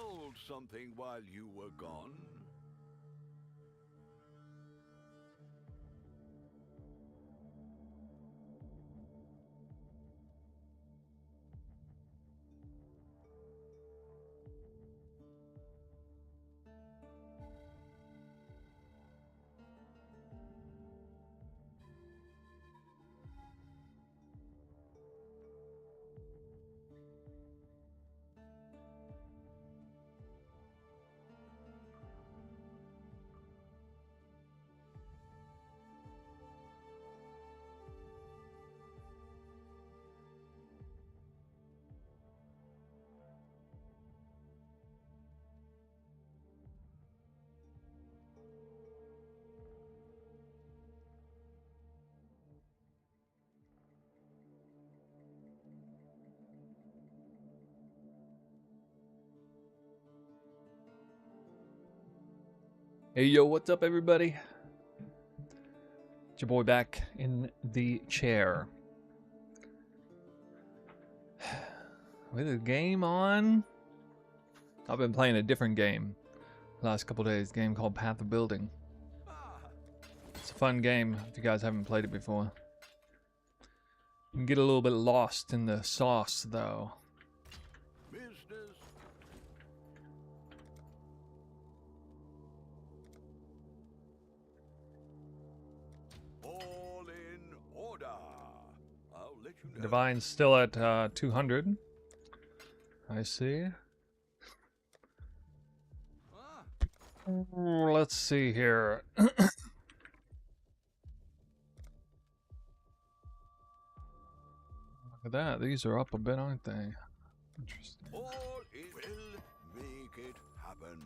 build something while you were gone? Hey yo, what's up everybody? It's your boy back in the chair. With a game on. I've been playing a different game the last couple days, a game called Path of Building. It's a fun game if you guys haven't played it before. You can get a little bit lost in the sauce though. Business. All in order. I'll let you know. Divine's still at 200. I see. Let's see here. Look at that. These are up a bit, aren't they? Interesting. All in will make it happen.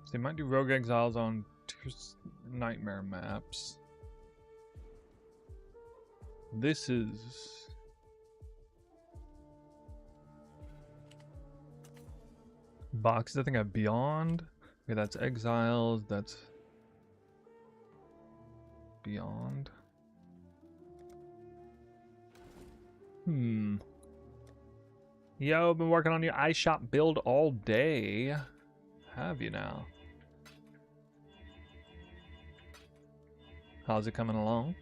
So they might do Rogue Exiles on two nightmare maps. This is boxes. I think I have Beyond. Okay, that's Exiles. That's Beyond. Yo, I've been working on your iShop build all day. Have you now? How's it coming along?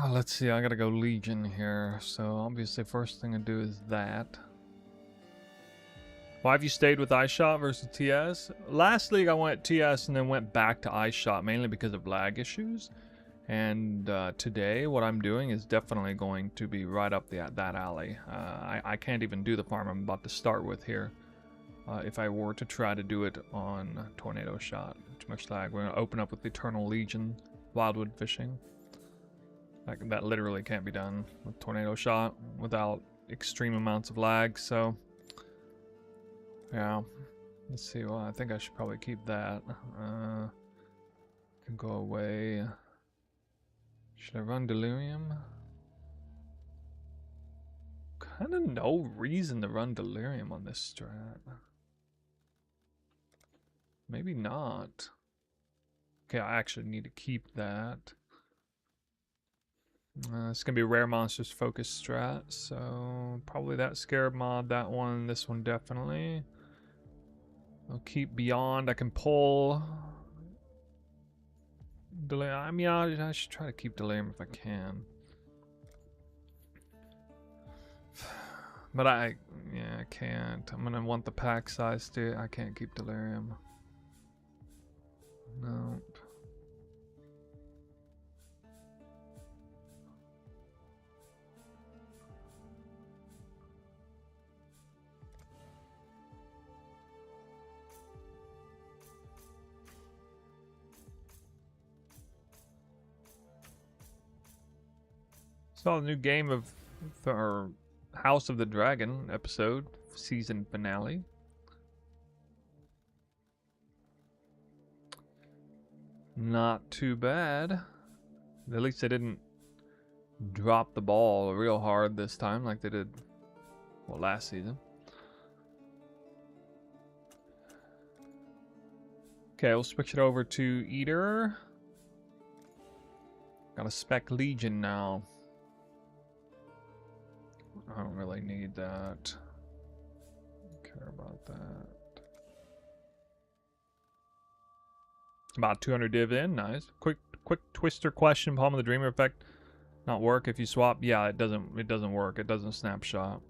Let's see, I gotta go Legion here, so obviously first thing I do is that. Why have you stayed with iShot versus TS? Last league I went TS and then went back to iShot, mainly because of lag issues. And today what I'm doing is definitely going to be right up that alley. I can't even do the farm I'm about to start with here. If I were to try to do it on Tornado Shot. Too much lag. We're gonna open up with Eternal Legion, Wildwood fishing. That literally can't be done with Tornado Shot without extreme amounts of lag, so yeah. Let's see, well, I think I should probably keep that. Can go away. Should I run Delirium? Kinda no reason to run Delirium on this strat. Maybe not. Okay, I actually need to keep that. It's gonna be rare monsters focused strat, so probably that Scarab mod, that one, this one definitely. I'll keep Beyond. I can pull Delirium. I mean, I should try to keep Delirium if I can. But I can't. I'm gonna want the pack size too. I can't keep Delirium. Nope. Saw a new game of our House of the Dragon episode, season finale. Not too bad. At least they didn't drop the ball real hard this time like they did Well, last season. Okay, we'll switch it over to Eater. Got a Spec Legion now. I don't really need that. Don't care about that. About 200 div in, nice. Quick twister question, Palm of the Dreamer effect not work if you swap? Yeah, it doesn't work. It doesn't snapshot.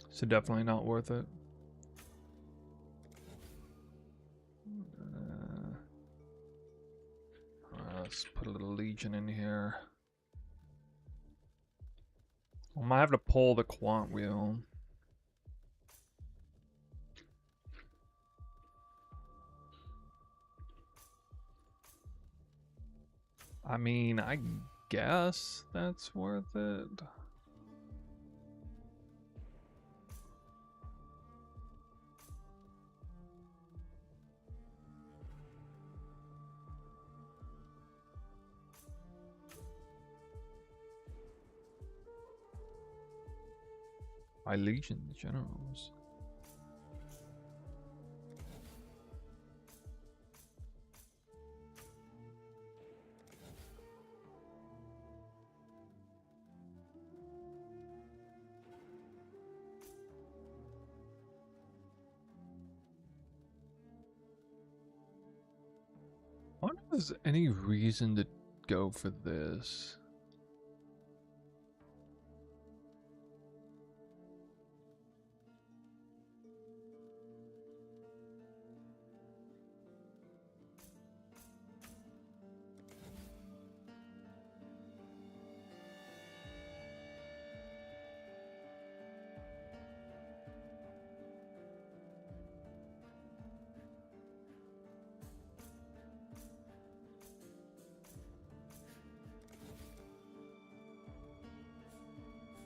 So definitely not worth it. Let's put a little Legion in here. I might have to pull the quant wheel. I mean, I guess that's worth it. My Legion Generals. I wonder if there's any reason to go for this.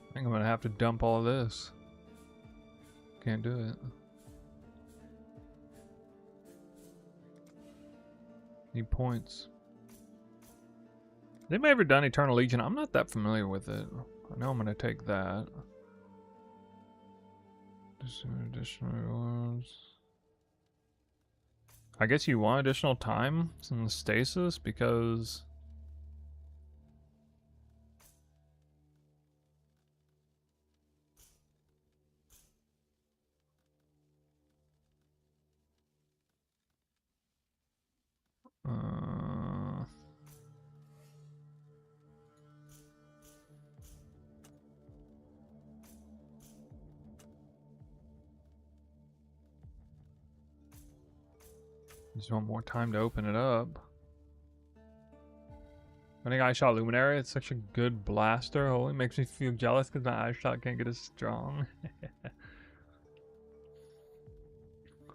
I think I'm gonna have to dump all this. Can't do it. Need points. Have anybody ever done Eternal Legion? I'm not that familiar with it. I know I'm gonna take that. Additional rewards. I guess you want additional time in the stasis because just want more time to open it up. I think iShot Luminary, it's such a good blaster. Holy, makes me feel jealous because my iShot can't get as strong.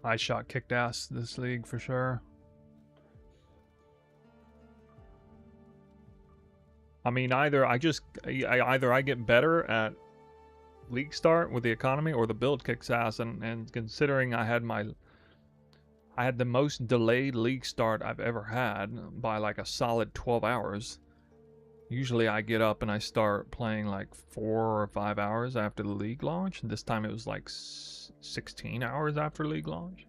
iShot kicked ass this league for sure. I mean, either I get better at league start with the economy, or the build kicks ass. And considering I had the most delayed league start I've ever had by like a solid 12 hours. Usually I get up and I start playing like 4 or 5 hours after the league launch. And this time it was like 16 hours after league launch.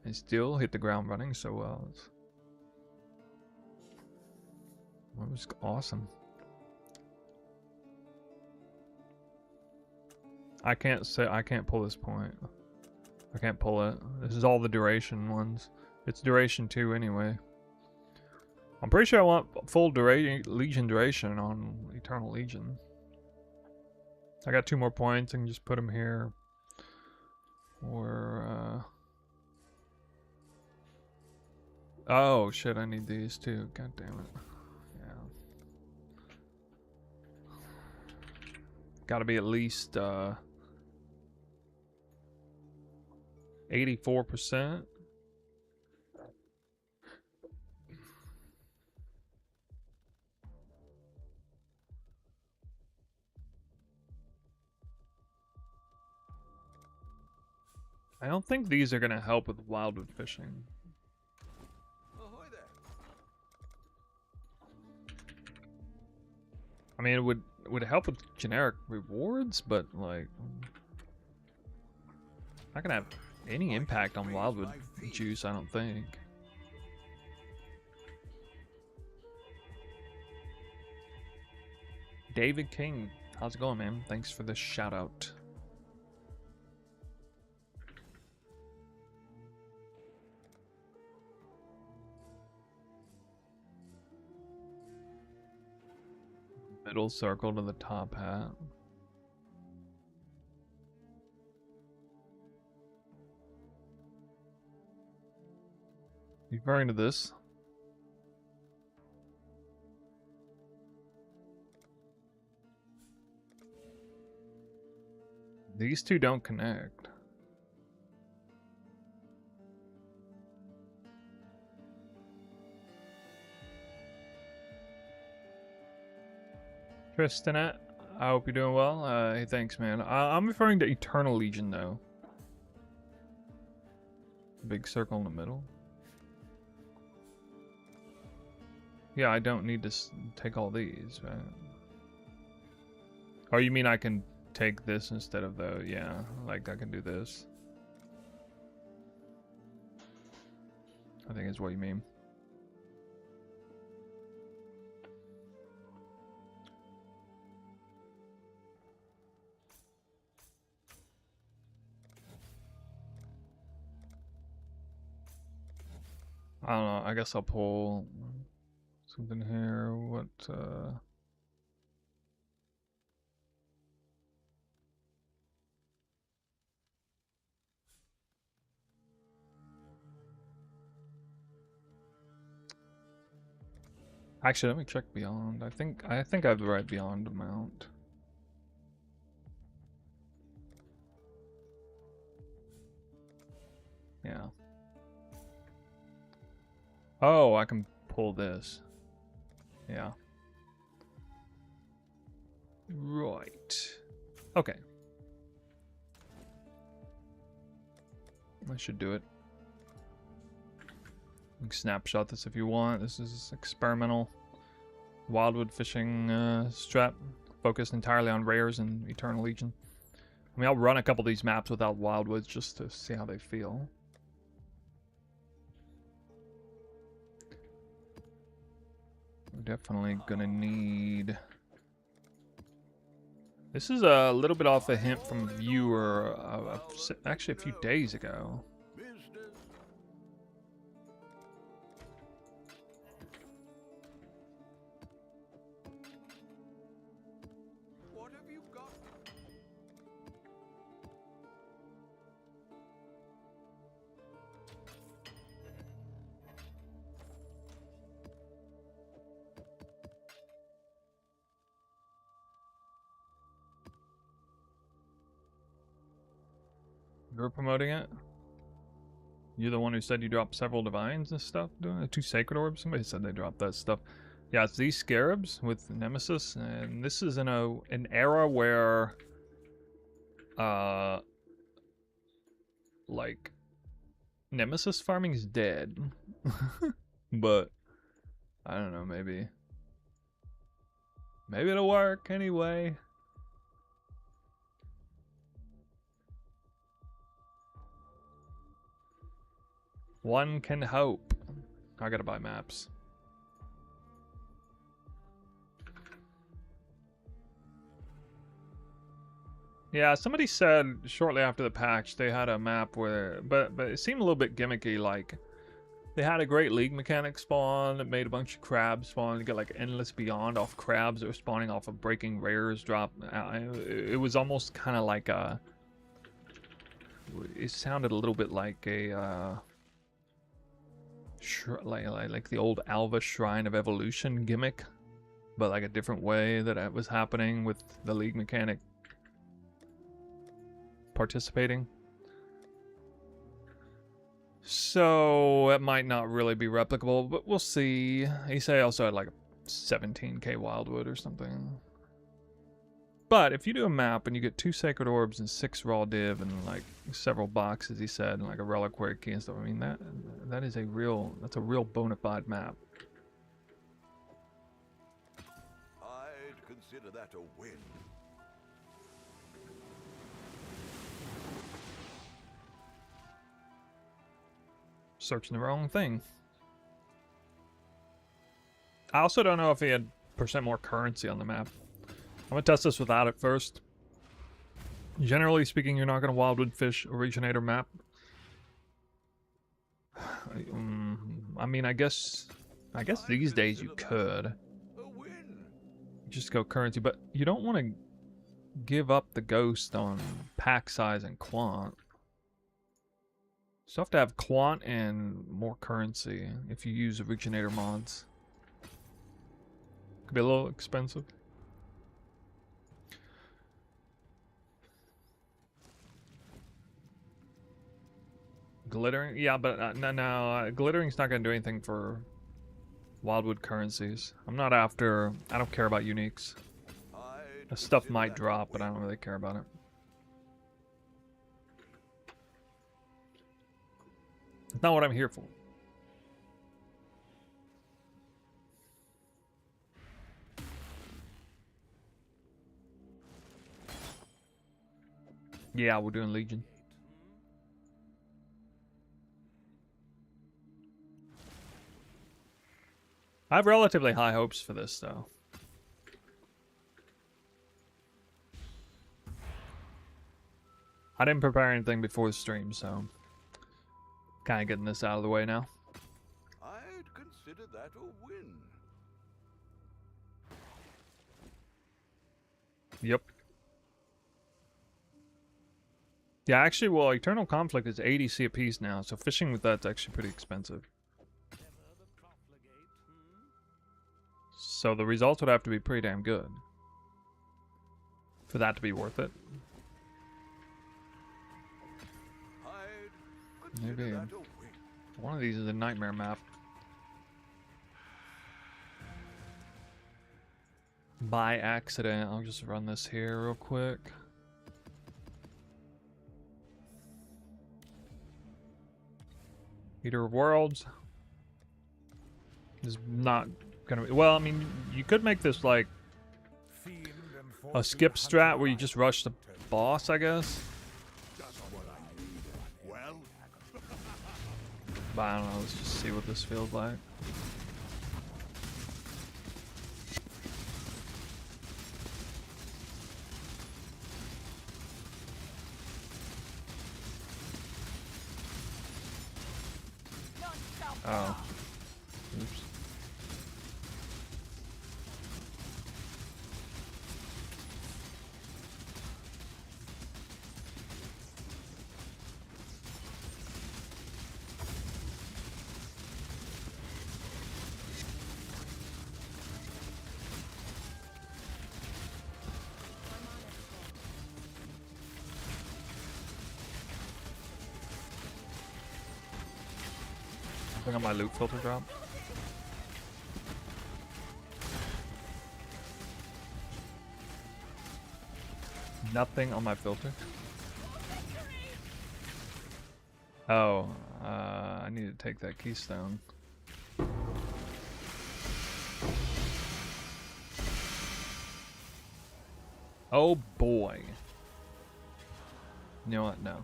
And still hit the ground running so well. It was awesome. I can't pull this point. I can't pull it. This is all the duration ones. It's duration 2 anyway. I'm pretty sure I want full Legion duration on Eternal Legion. I got 2 more points. I can just put them here. Or, oh shit, I need these too. God damn it. Yeah. Gotta be at least, 84%. I don't think these are going to help with Wildwood fishing. Ahoy there. I mean, would help with generic rewards, but like not gonna have any impact on Wildwood juice, I don't think. David King, how's it going, man? Thanks for the shout out. Middle circle to the top hat. Referring to this. These two don't connect. Tristanet, I hope you're doing well. Hey, thanks, man. I'm referring to Eternal Legion, though. Big circle in the middle. Yeah, I don't need to take all these, right? Oh, you mean I can take this instead of the... Yeah, like I can do this. I think is what you mean. I don't know, I guess I'll pull something here. What, Actually, let me check beyond. I think I have the right beyond amount. Yeah. Oh, I can pull this. Yeah. Right. Okay. I should do it. You can snapshot this if you want. This is experimental Wildwood fishing strat, focused entirely on rares and Eternal Legion. I mean, I'll run a couple of these maps without Wildwoods just to see how they feel. We're definitely gonna need... This is a little bit off a hint from a viewer actually a few days ago. What have you got? You're promoting it? You're the one who said you dropped several divines and stuff? Doing it? 2 sacred orbs? Somebody said they dropped that stuff. Yeah, it's these scarabs with Nemesis, and this is in an era where like Nemesis farming is dead. But I don't know, maybe it'll work anyway. One can hope. I gotta buy maps. Yeah, somebody said shortly after the patch they had a map where, but it seemed a little bit gimmicky. Like they had a great league mechanic spawn that made a bunch of crabs spawn. You get like endless beyond off crabs that were spawning off of breaking rares drop. It was almost kind of like a. It sounded a little bit like a. Like the old Alva Shrine of Evolution gimmick, but like a different way that it was happening with the league mechanic participating. So it might not really be replicable, but we'll see. He said I also had like a 17k Wildwood or something. But if you do a map and you get 2 sacred orbs and 6 raw div and like several boxes, he said, and like a reliquary key and stuff, I mean that's a real bona fide map. I'd consider consider that a win. Searching the wrong thing. I also don't know if he had % more currency on the map. I'm gonna test this without it first. Generally speaking, you're not gonna Wildwood fish originator map. I mean, I guess these days you could just go currency, but you don't want to give up the ghost on pack size and quant. So you have to have quant and more currency if you use originator mods. Could be a little expensive. Glittering? Yeah, but no, glittering's not going to do anything for Wildwood currencies. I'm not after... I don't care about uniques. The stuff might drop, but I don't really care about it. It's not what I'm here for. Yeah, we're doing Legion. I have relatively high hopes for this, though. I didn't prepare anything before the stream, so... kind of getting this out of the way now. I'd consider that a win. Yep. Yeah, actually, well, Eternal Conflict is 80C a piece now, so fishing with that's actually pretty expensive. So the results would have to be pretty damn good for that to be worth it. Maybe one of these is a nightmare map. By accident, I'll just run this here real quick. Eater of Worlds is not gonna be, well, I mean, you could make this like a skip strat where you just rush the boss, I guess. But I don't know, let's just see what this feels like. Oh. Oops. I think on my loot filter drop. Nothing on my filter. Oh, I need to take that keystone. Oh boy. You know what? No.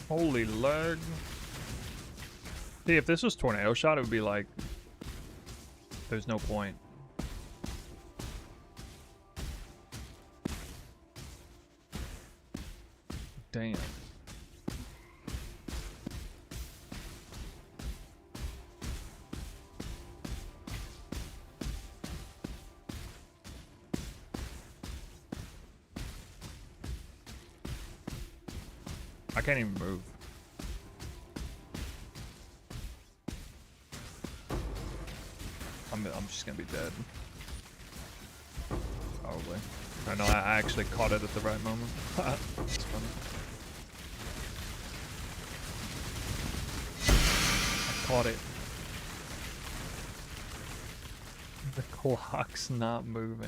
Holy leg. See, if this was Tornado Shot, it would be like, there's no point. Damn. I can't even move. I'm just gonna be dead. Probably. I know, I actually caught it at the right moment. That's funny. I caught it The clock's not moving.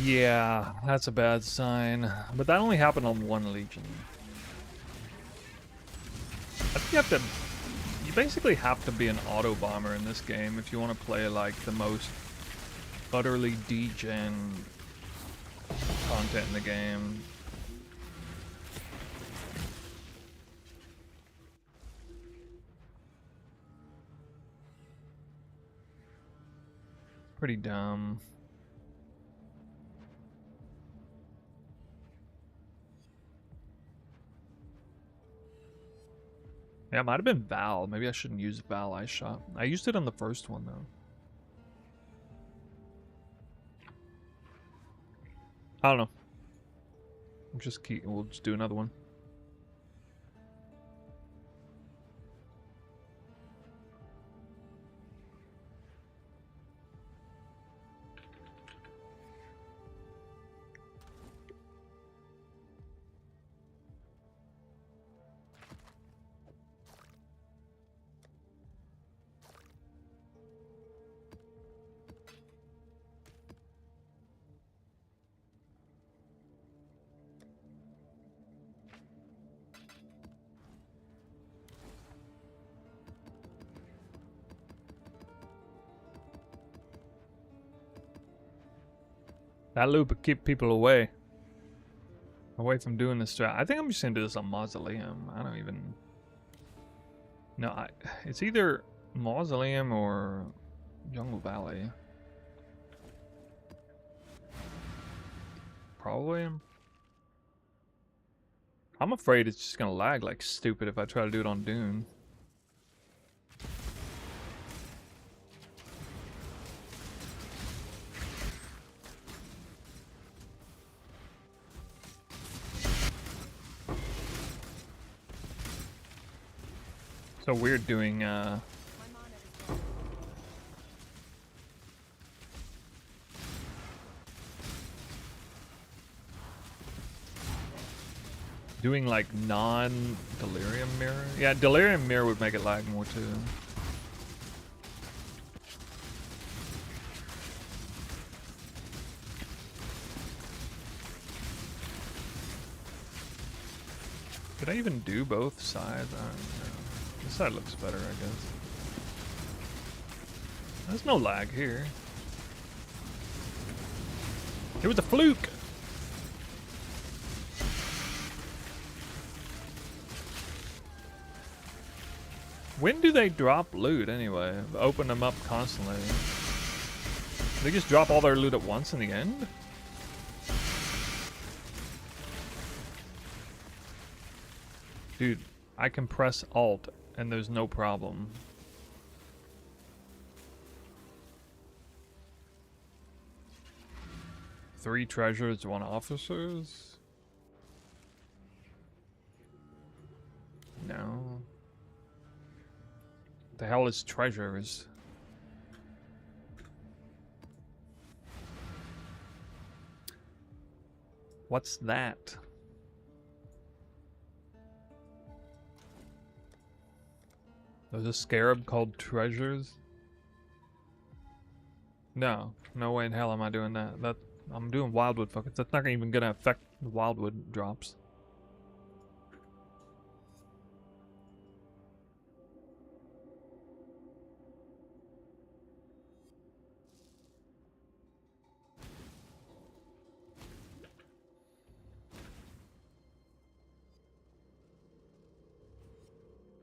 Yeah, that's a bad sign. But that only happened on one Legion. I think you have to... You basically have to be an auto bomber in this game if you want to play like the most utterly degen content in the game. Pretty dumb. Yeah, it might have been Val. Maybe I shouldn't use Val Ice Shot. I used it on the first one though. I don't know. We'll just do another one. That loop would keep people away from doing this strat. I think I'm just gonna do this on Mausoleum. I don't even... No, it's either Mausoleum or Jungle Valley. Probably. I'm afraid it's just gonna lag like stupid if I try to do it on Dune. So weird doing doing like non-delirium mirror. Yeah, delirium mirror would make it lag more too. Could I even do both sides? I don't know. This side looks better, I guess. There's no lag here. It was a fluke! When do they drop loot anyway? Open them up constantly. They just drop all their loot at once in the end? Dude, I can press Alt and there's no problem. Three treasures, one officers? No. The hell is treasures? What's that? There's a scarab called treasures? No. No way in hell am I doing that. I'm doing Wildwood focus. That's not even gonna affect the Wildwood drops.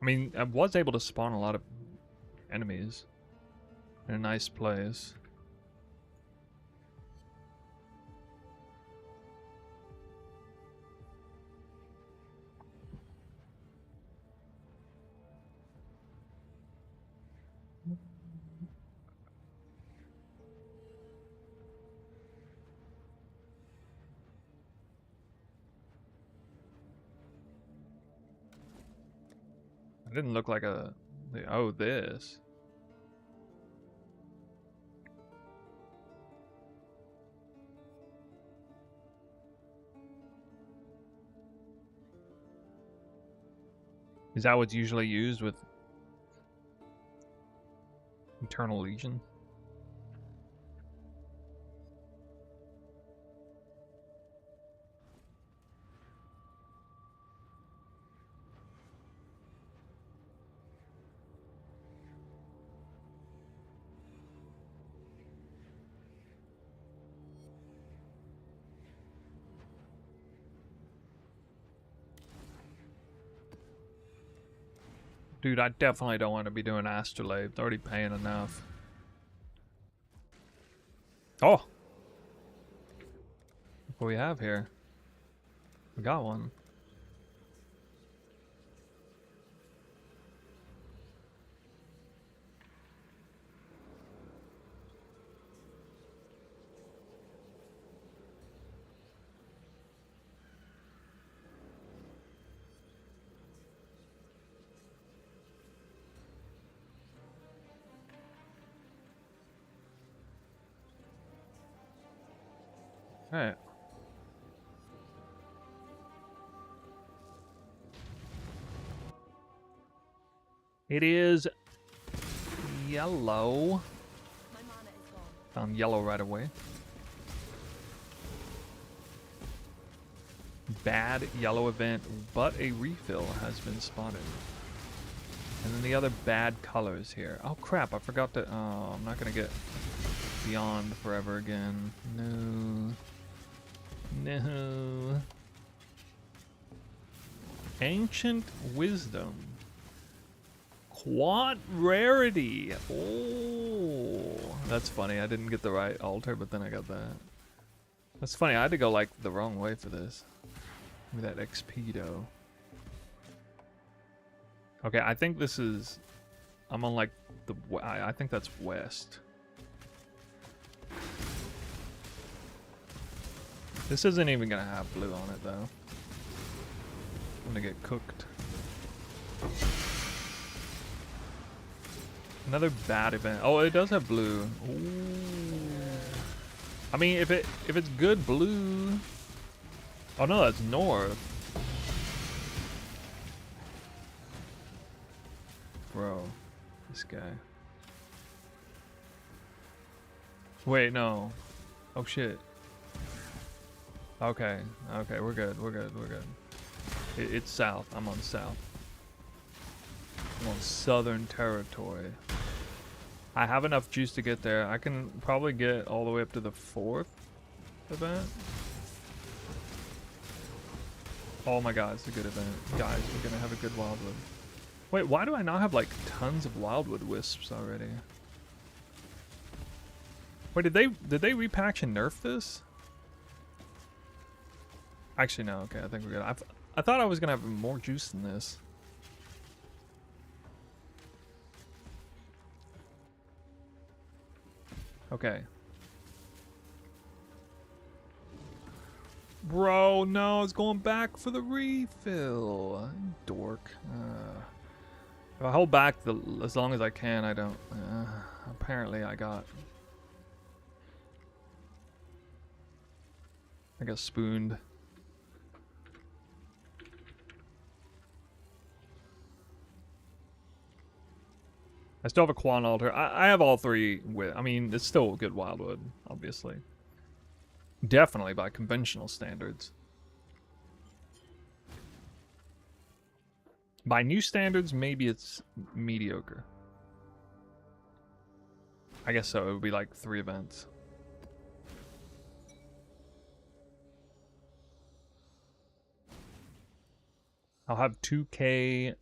I mean, I was able to spawn a lot of enemies in a nice place. It didn't look like oh, this. Is that what's usually used with Eternal Legion? Dude, I definitely don't want to be doing Astrolabe. It's already paying enough. Oh! Look what we have here. We got one. Alright. It is yellow. Found yellow right away. Bad yellow event, but a refill has been spotted. And then the other bad colors here. Oh crap, I forgot to... Oh, I'm not gonna get Beyond forever again. No. No. Ancient Wisdom. Quad Rarity. Oh, that's funny. I didn't get the right altar, but then I got that. That's funny. I had to go like the wrong way for this. With that XP though. Okay, I think this is... I'm on like the... I think that's west. This isn't even gonna have blue on it though. I'm gonna get cooked. Another bad event. Oh, it does have blue. Ooh. I mean, if it's good blue. Oh no, that's north. Bro, this guy. Wait, no. Oh shit. Okay, okay, we're good, we're good, we're good. It's south. I'm on south. I'm on southern territory. I have enough juice to get there. I can probably get all the way up to the 4th event. Oh my god, it's a good event. Guys, we're gonna have a good Wildwood. Wait, why do I not have like tons of Wildwood wisps already? Wait, did they repack and nerf this? Actually, no. Okay, I think we're good. I thought I was gonna have more juice than this. Okay. Bro, no, it's going back for the refill. Dork. If I hold back as long as I can, I don't. Apparently, I got spooned. I still have a Quan altar. I have all three with. I mean, it's still a good Wildwood, obviously. Definitely by conventional standards. By new standards, maybe it's mediocre. I guess so. It would be like 3 events. I'll have 2K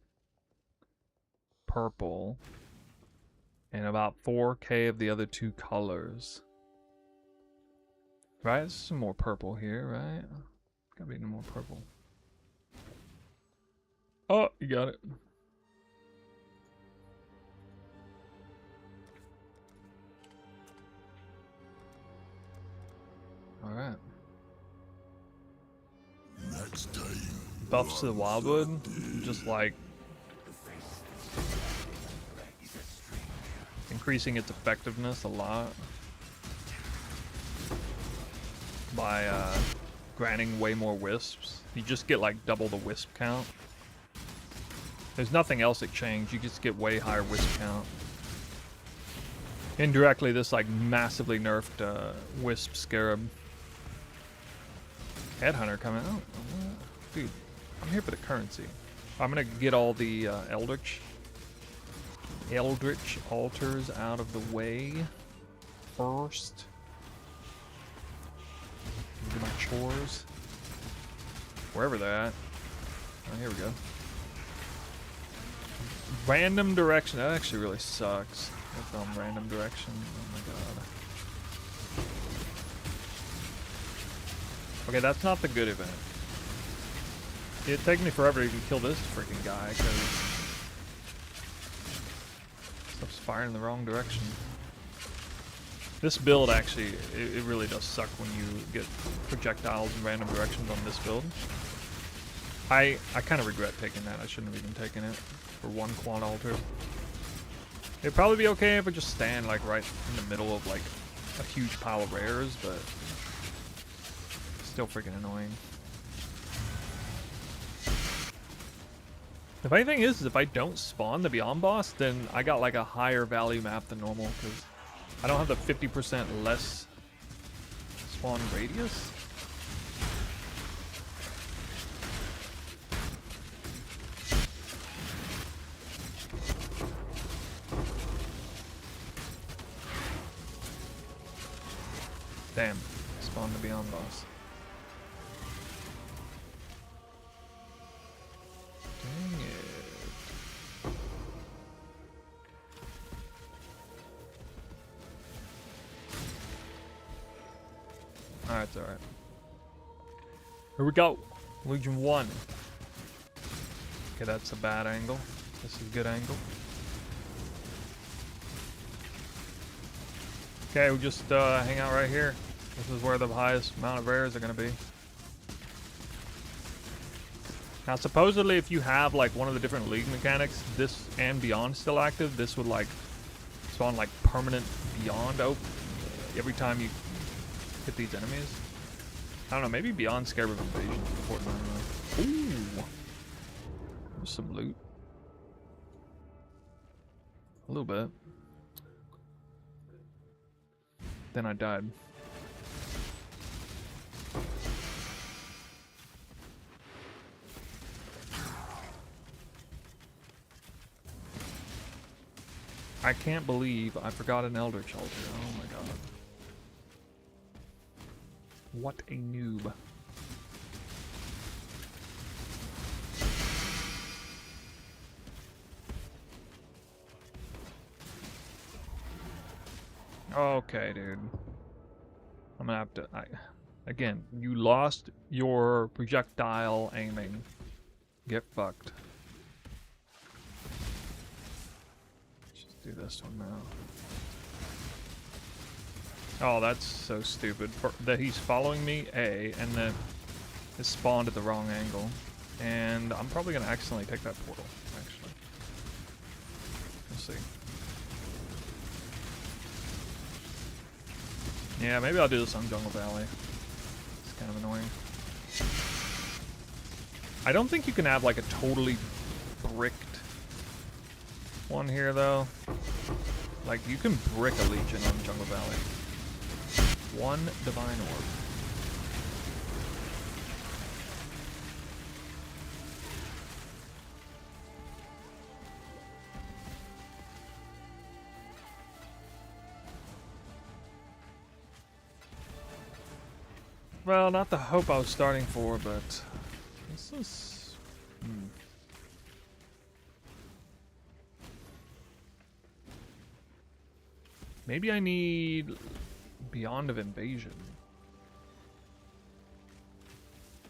purple and about 4K of the other 2 colors. Right? There's some more purple here, right? Gotta be no more purple. Oh, you got it. Alright. Buffs to the Wildwood, just like increasing its effectiveness a lot by granting way more wisps. You just get like double the wisp count. There's nothing else that changed. You just get way higher wisp count. Indirectly, this like massively nerfed wisp scarab. Headhunter coming out. Dude, I'm here for the currency. I'm gonna get all the Eldritch altars out of the way first. Do my chores. Wherever they're at. Oh, here we go. Random direction. That actually really sucks. If I'm random direction. Oh my god. Okay, that's not the good event. It'd take me forever to even kill this freaking guy because stuff's firing in the wrong direction. This build actually, it really does suck when you get projectiles in random directions on this build. I kind of regret taking that. I shouldn't have even taken it for one quad altar. It'd probably be okay if I just stand like right in the middle of like a huge pile of rares, but still freaking annoying. The funny thing is if I don't spawn the Beyond boss, then I got like a higher value map than normal because I don't have the 50% less spawn radius. Damn, spawn the Beyond boss. Dang it. Alright, it's alright. Here we go. Legion 1. Okay, that's a bad angle. This is a good angle. Okay, we just hang out right here. This is where the highest amount of rares are going to be. Now, supposedly, if you have like one of the different league mechanics, this and Beyond still active, this would like spawn like permanent Beyond every time you hit these enemies. I don't know, maybe Beyond Scarab of Invasion is important. I don't know. Ooh, there's some loot. A little bit. Then I died. I can't believe I forgot an Eldritch altar. Oh my god. What a noob. Okay, dude. I'm gonna have to... again, you lost your projectile aiming. Get fucked. Just do this one now. Oh, that's so stupid. That he's following me, A, and then it spawned at the wrong angle. And I'm probably gonna accidentally take that portal, actually. We'll see. Yeah, maybe I'll do this on Jungle Valley. It's kind of annoying. I don't think you can have like a totally bricked one here though. Like you can brick a Legion on Jungle Valley. One Divine Orb. Well, not the hope I was starting for, but this is... Maybe I need Beyond of Invasion.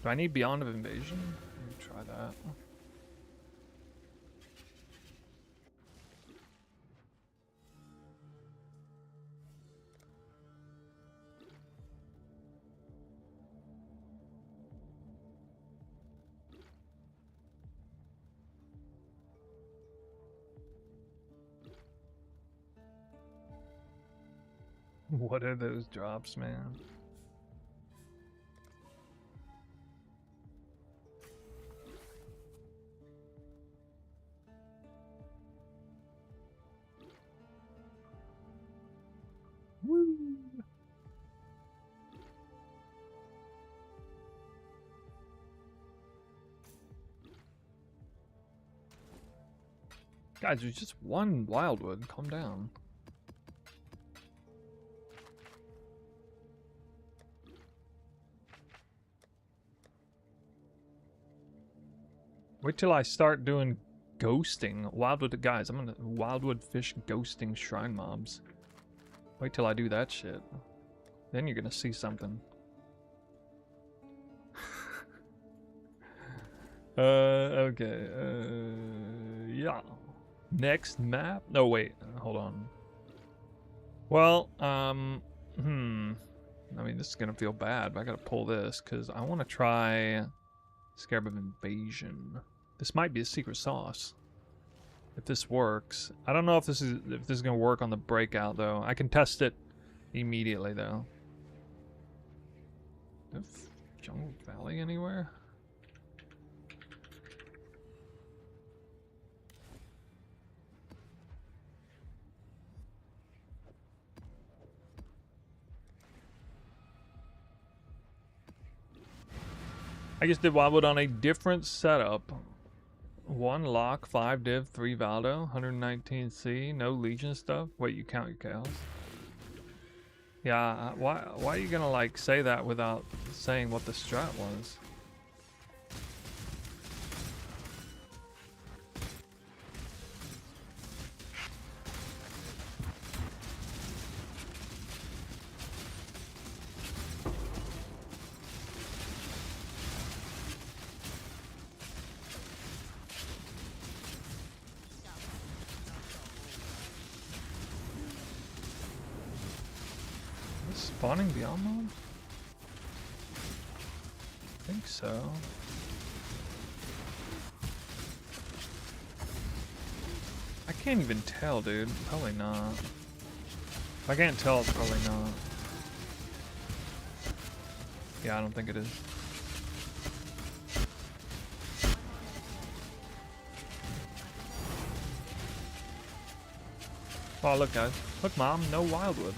Do I need Beyond of Invasion? Let me try that. What are those drops, man? Guys, there's just one Wildwood. Calm down. Wait till I start doing ghosting. Wildwood, guys, I'm gonna Wildwood fish ghosting shrine mobs. Wait till I do that shit. Then you're gonna see something. Okay. Yeah. Next map? No, wait. Hold on. Well, I mean, this is gonna feel bad, but I gotta pull this because I want to try Scarab of Invasion. This might be a secret sauce. If this works, I don't know if this is gonna work on the breakout though. I can test it immediately though. Jungle Valley anywhere? I just did Wildwood on a different setup. 1 lock, 5 div, 3 Valdo, 119C, no Legion stuff. Wait, you count your cows? Yeah, why are you gonna like say that without saying what the strat was? Spawning beyond mode? I think so. I can't even tell, dude. Probably not. If I can't tell, it's probably not. Yeah, I don't think it is. Oh, look, guys. Look, Mom, no Wildwood.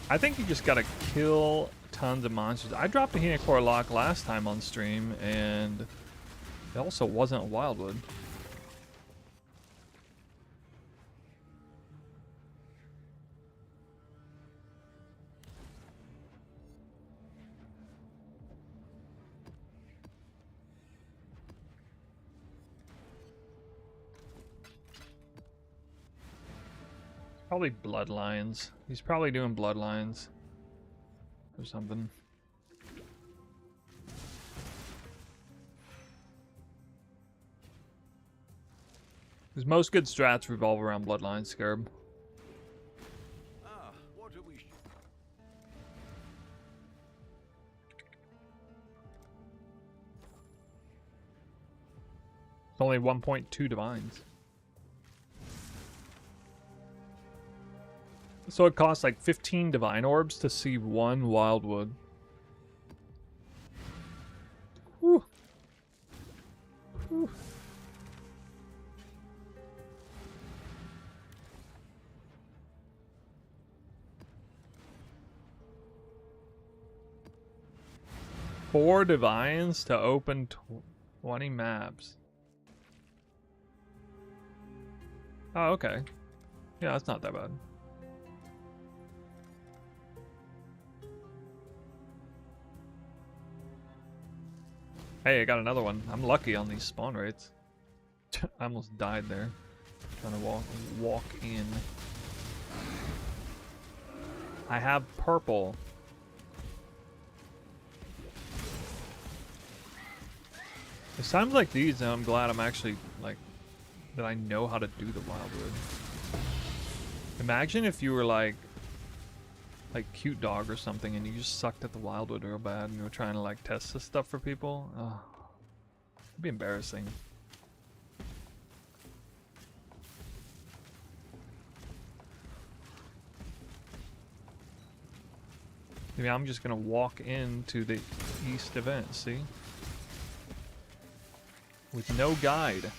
I think you just gotta kill tons of monsters. I dropped a Henicore lock last time on stream, and it also wasn't a Wildwood. Probably Bloodlines. He's probably doing Bloodlines or something. Because most good strats revolve around Bloodlines, Scarab. What are we? It's only 1.2 divines. So it costs like 15 divine orbs to see 1 Wildwood. Whew. Whew. Four divines to open 20 maps. Oh, okay. Yeah, that's not that bad. Hey, I got another one. I'm lucky on these spawn rates. I almost died there. Trying to walk in. I have purple. It's times like these that I'm glad I'm actually, like, that I know how to do the Wildwood. Imagine if you were like Cute Dog or something and you just sucked at the Wildwood real bad and you were trying to like test this stuff for people. Oh, it'd be embarrassing. Maybe I'm just gonna walk into the East event, see? With no guide.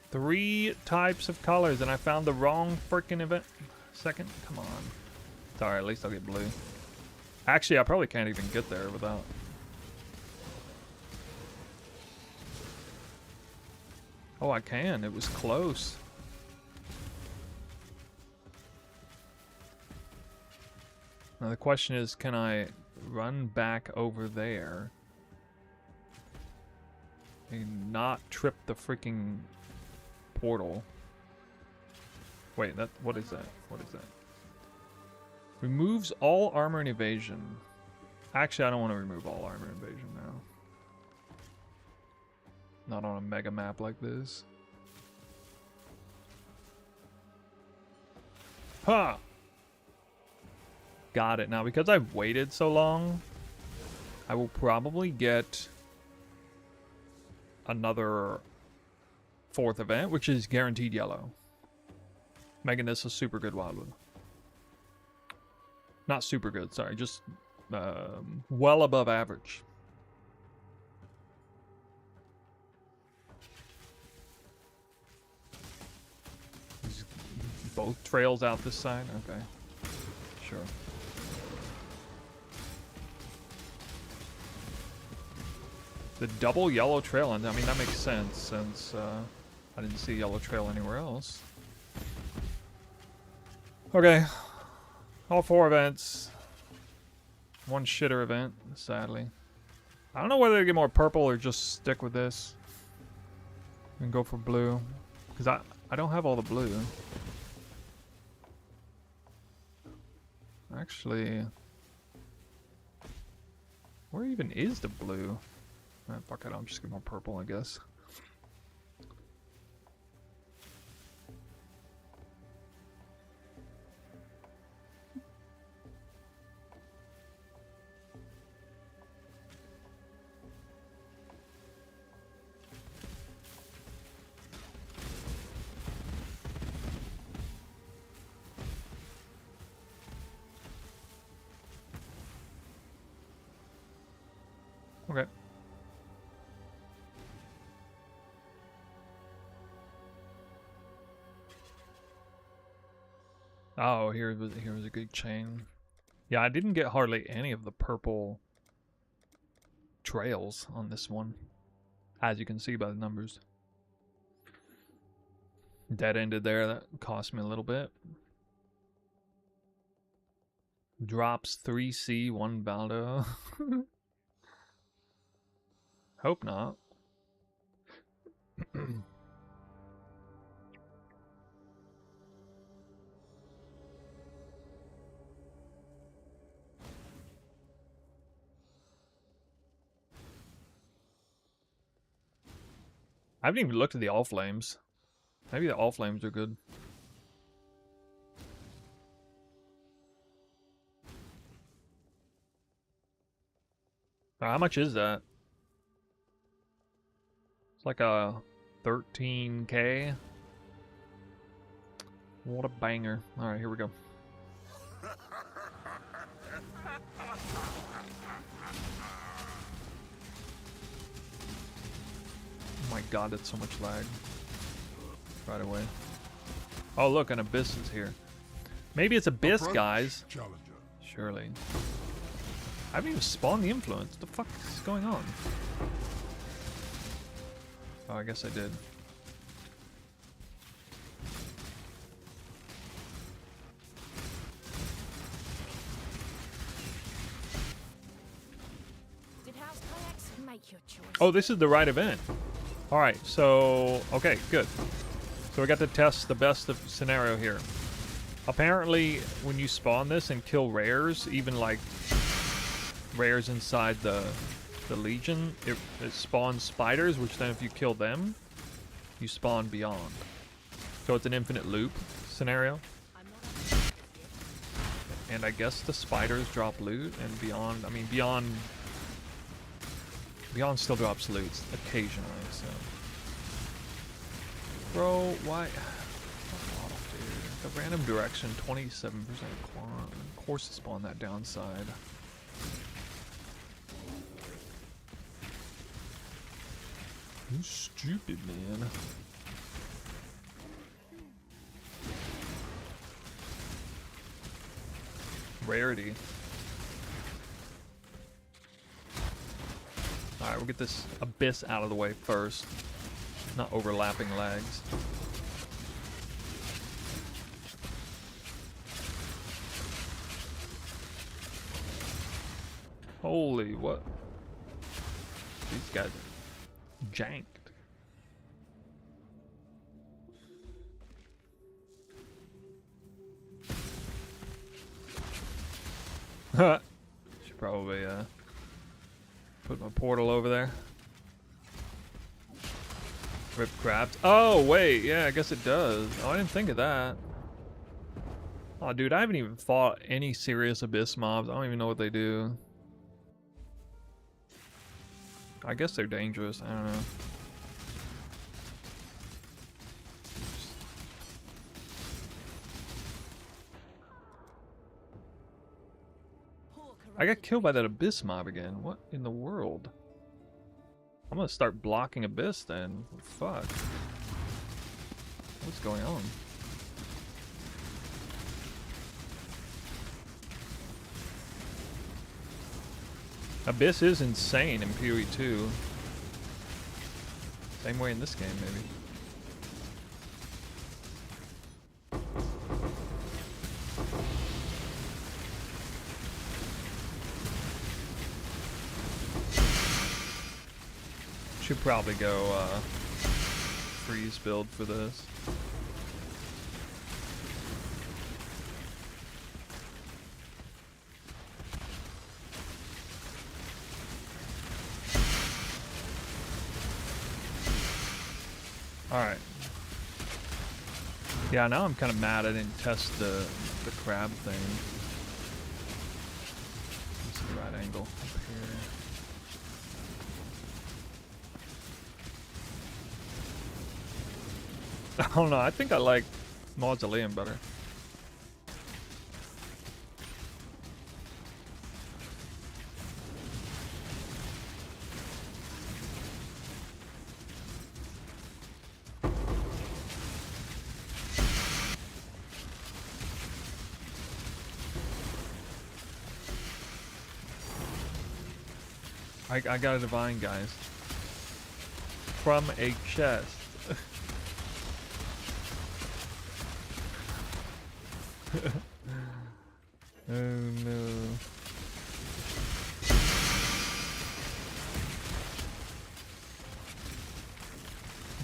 3 types of colors and I found the wrong freaking event. Second? Come on. It's alright, at least I'll get blue. Actually, I probably can't even get there without... Oh, I can. It was close. Now the question is, can I run back over there and not trip the freaking portal? Wait, what is that? What is that? Removes all armor and evasion. Actually, I don't want to remove all armor and evasion now. Not on a mega map like this. Ha! Got it. Now, because I've waited so long, I will probably get another 4th event, which is guaranteed yellow. Making this a super good Wildwood. Not super good, sorry. Just well above average. Both trails out this side? Okay. Sure. The double yellow trail, and I mean, that makes sense since I didn't see a yellow trail anywhere else. Okay. All 4 events. 1 shitter event, sadly. I don't know whether to get more purple or just stick with this. And go for blue. Because I don't have all the blue. Actually, where even is the blue? Fuck it, I'll just get more purple, I guess. Okay. Oh, here was a good chain. Yeah, I didn't get hardly any of the purple trails on this one, as you can see by the numbers. Dead ended there. That cost me a little bit. Drops 3C, 1 Baldo. Hope not. I haven't even looked at the all flames. Maybe the all flames are good. How much is that? It's like a 13K. What a banger. Alright, here we go. Oh my god, that's so much lag. Right away. Oh look, an Abyss is here. Maybe it's Abyss, guys. Challenger. Surely. I haven't even spawned the influence. What the fuck is going on? Oh, I guess I did. Did house kayaks make your choice? Oh, this is the right event. Alright, so... Okay, good. So we got to test the best of scenario here. Apparently, when you spawn this and kill rares, even like rares inside the Legion, it spawns spiders, which then if you kill them, you spawn beyond. So it's an infinite loop scenario. And I guess the spiders drop loot, and beyond, I mean, beyond still drops loot occasionally, so. Bro, why? Fuck off, dude. The random direction, 27% quant. Of course, to spawn that downside. You stupid, man. Rarity. Alright, we'll get this Abyss out of the way first. not overlapping legs. Holy, what? These guys are janked. Should probably put my portal over there. Rip crabs. Oh wait, yeah, I guess it does. Oh, I didn't think of that. Oh dude, I haven't even fought any serious abyss mobs. I don't even know what they do. I guess they're dangerous. I don't know. I got killed by that abyss mob again. What in the world? I'm gonna start blocking abyss then. Fuck. What's going on? Abyss is insane in PoE 2. Same way in this game, maybe. Should probably go freeze build for this. Alright. Yeah, now I'm kind of mad I didn't test the crab thing. This is the right angle up here. I don't know, I think I like Mausoleum better. I got a divine, guys. From a chest. Oh no.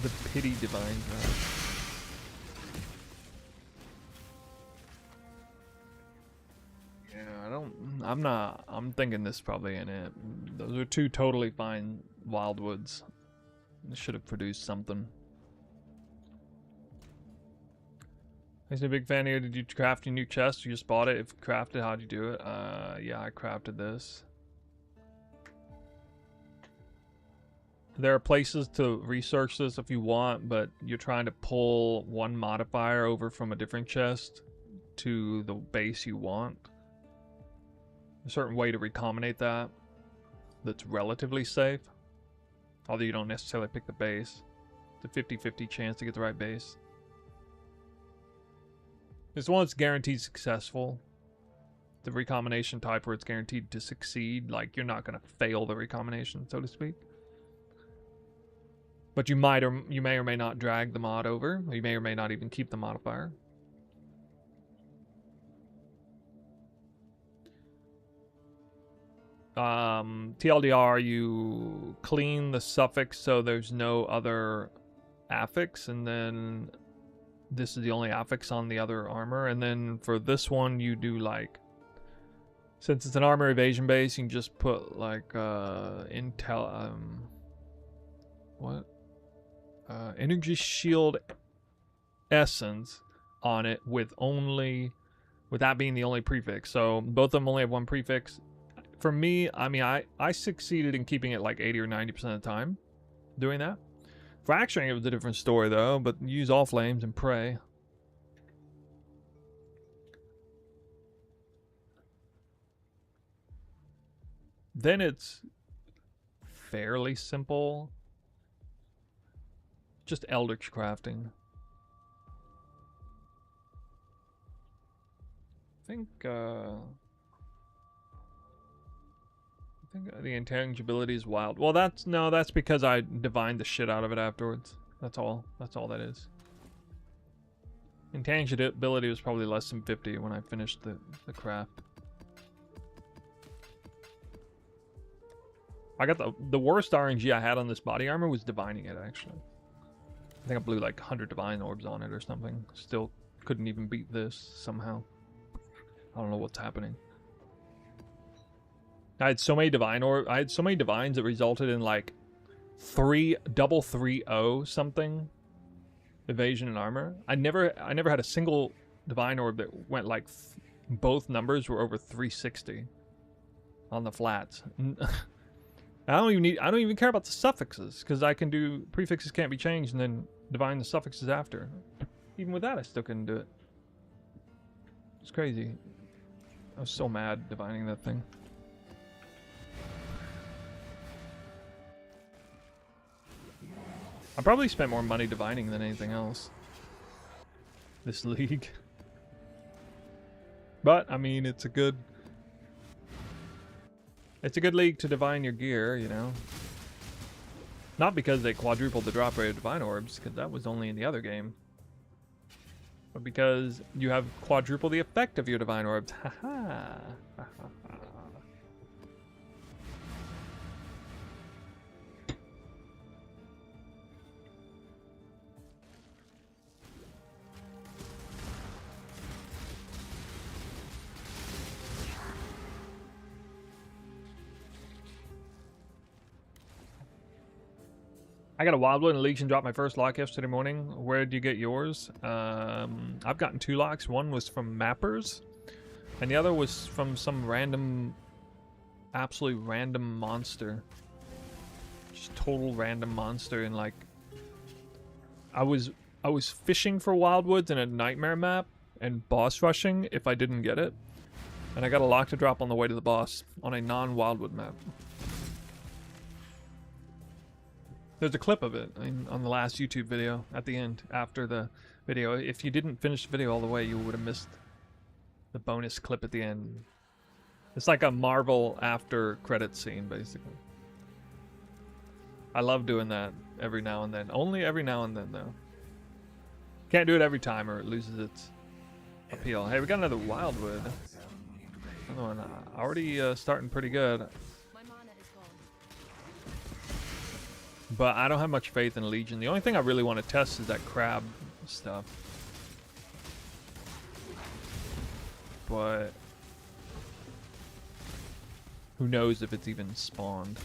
The pity divine god. Yeah, I'm thinking this probably ain't it. Those are two totally fine Wildwoods. This should have produced something. I'm a big fan here. Did you craft your new chest? You just bought it? If crafted, how'd you do it? Yeah, I crafted this. There are places to research this if you want, but you're trying to pull one modifier over from a different chest to the base you want. A certain way to recombinate that that's relatively safe. Although you don't necessarily pick the base. It's a 50-50 chance to get the right base. This one's guaranteed successful. The recombination type where it's guaranteed to succeed. Like, you're not going to fail the recombination, so to speak. But you may or may not drag the mod over. Or you may or may not even keep the modifier. TLDR, you clean the suffix so there's no other affix, and then this is the only affix on the other armor. And then for this one, you do like, since it's an armor evasion base, you can just put like energy shield essence on it with that being the only prefix. So both of them only have one prefix. For me, I mean, I succeeded in keeping it like 80 or 90% of the time doing that. Fracturing it was a different story though, but use all flames and pray. Then it's fairly simple. Just eldritch crafting. I think the intangibility is wild. Well, that's because I divined the shit out of it afterwards. That's all. That's all that is. Intangibility was probably less than 50 when I finished the craft. I got the worst RNG I had on this body armor was divining it, actually. I think I blew like 100 divine orbs on it or something. Still couldn't even beat this somehow. I don't know what's happening. I had so many divines that resulted in like double 3-0 something evasion and armor. I never had a single divine orb that went like both numbers were over 360 on the flats. I don't even care about the suffixes because I can do prefixes can't be changed and then divine the suffixes after. Even with that, I still couldn't do it. It's crazy. I was so mad divining that thing. I probably spent more money divining than anything else this league. But I mean, it's a good league to divine your gear, you know. Not because they quadrupled the drop rate of divine orbs, because that was only in the other game. But because you have quadruple the effect of your divine orbs. Haha. I got a Wildwood and Legion dropped my first lock yesterday morning. Where did you get yours? I've gotten 2 locks. One was from Mappers, and the other was from some random, absolutely random monster. Just total random monster. And like, I was fishing for Wildwoods in a nightmare map and boss rushing if I didn't get it, and I got a lock to drop on the way to the boss on a non-Wildwood map. There's a clip of it on the last YouTube video at the end, after the video. If you didn't finish the video all the way, you would have missed the bonus clip at the end. It's like a Marvel after credits scene, basically. I love doing that every now and then. Only every now and then, though. Can't do it every time or it loses its appeal. Hey, we got another Wildwood. Another one. Already starting pretty good. But I don't have much faith in Legion. The only thing I really want to test is that crab stuff. But who knows if it's even spawned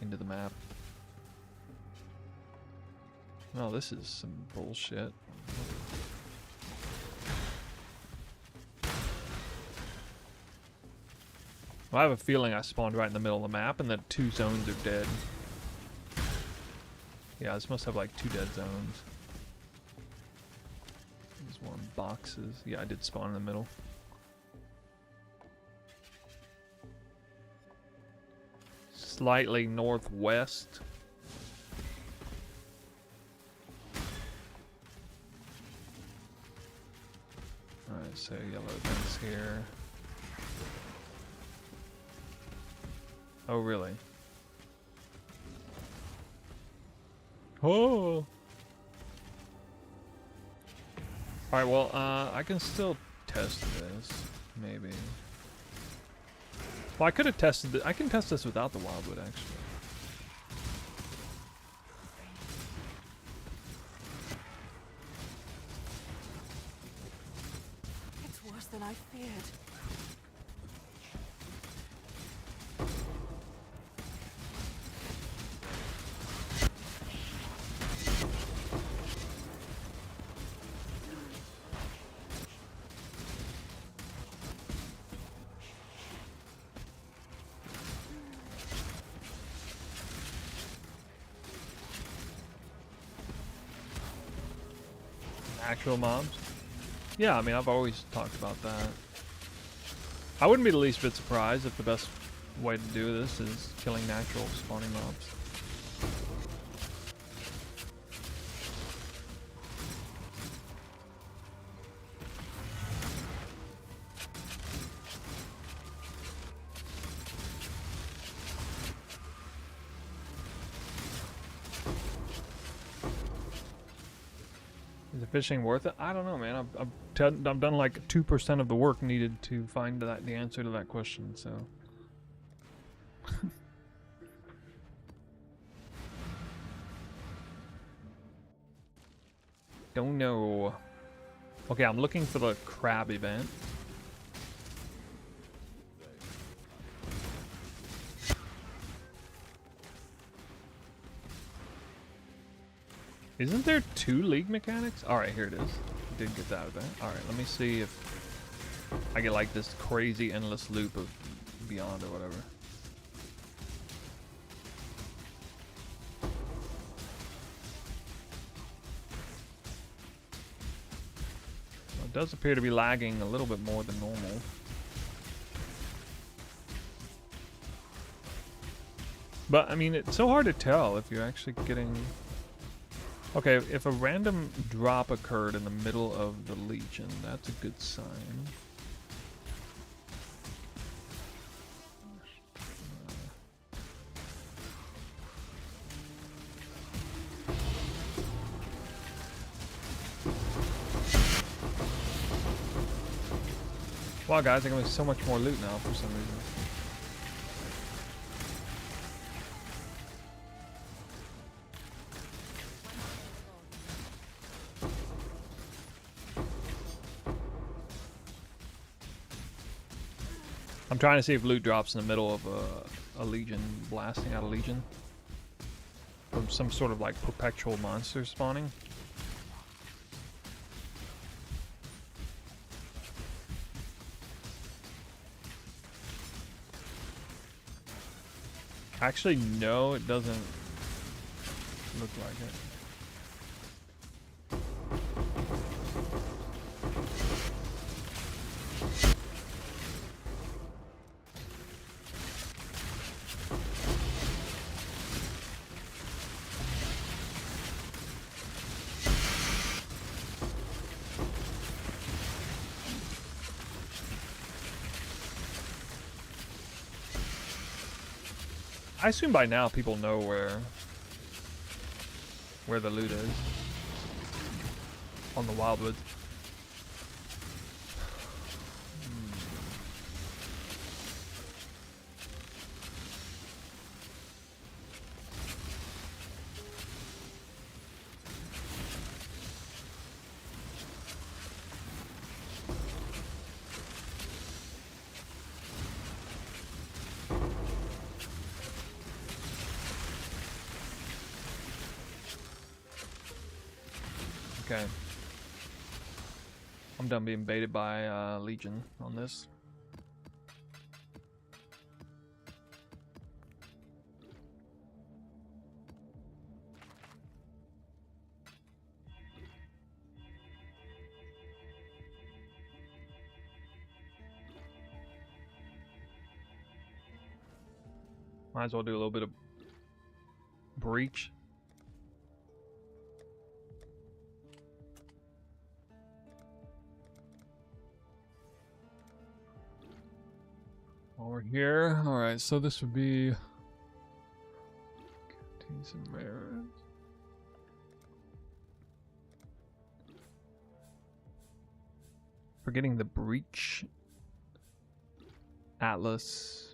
into the map. Oh, this is some bullshit. Well, I have a feeling I spawned right in the middle of the map and that 2 zones are dead. Yeah, this must have like 2 dead zones. There's one boxes. Yeah, I did spawn in the middle. Slightly northwest. Alright, so yellow things here. Oh, really? Oh! Alright, well, I can still test this, maybe. Well, I could have tested it. I can test this without the Wildwood, actually. It's worse than I feared. Actual mobs? Yeah, I mean, I've always talked about that. I wouldn't be the least bit surprised if the best way to do this is killing natural spawning mobs. fishing worth it? I don't know, man. I've done like 2% of the work needed to find the answer to that question, so. Don't know. Okay, I'm looking for the crab event. Isn't there 2 league mechanics? Alright, here it is. Did get that event. Alright, let me see if I get like this crazy endless loop of Beyond or whatever. Well, it does appear to be lagging a little bit more than normal. But, I mean, it's so hard to tell if you're actually getting... Okay, if a random drop occurred in the middle of the Legion, that's a good sign. Wow, guys, I got so much more loot now for some reason. I'm trying to see if loot drops in the middle of a Legion, blasting out a Legion. From some sort of like perpetual monster spawning. Actually, no, it doesn't look like it. I assume by now people know where the loot is on the Wildwood. Okay. I'm done being baited by Legion on this. Might as well do a little bit of breach. While we're here, alright, so this would be contains some merit. Forgetting the breach. Atlas.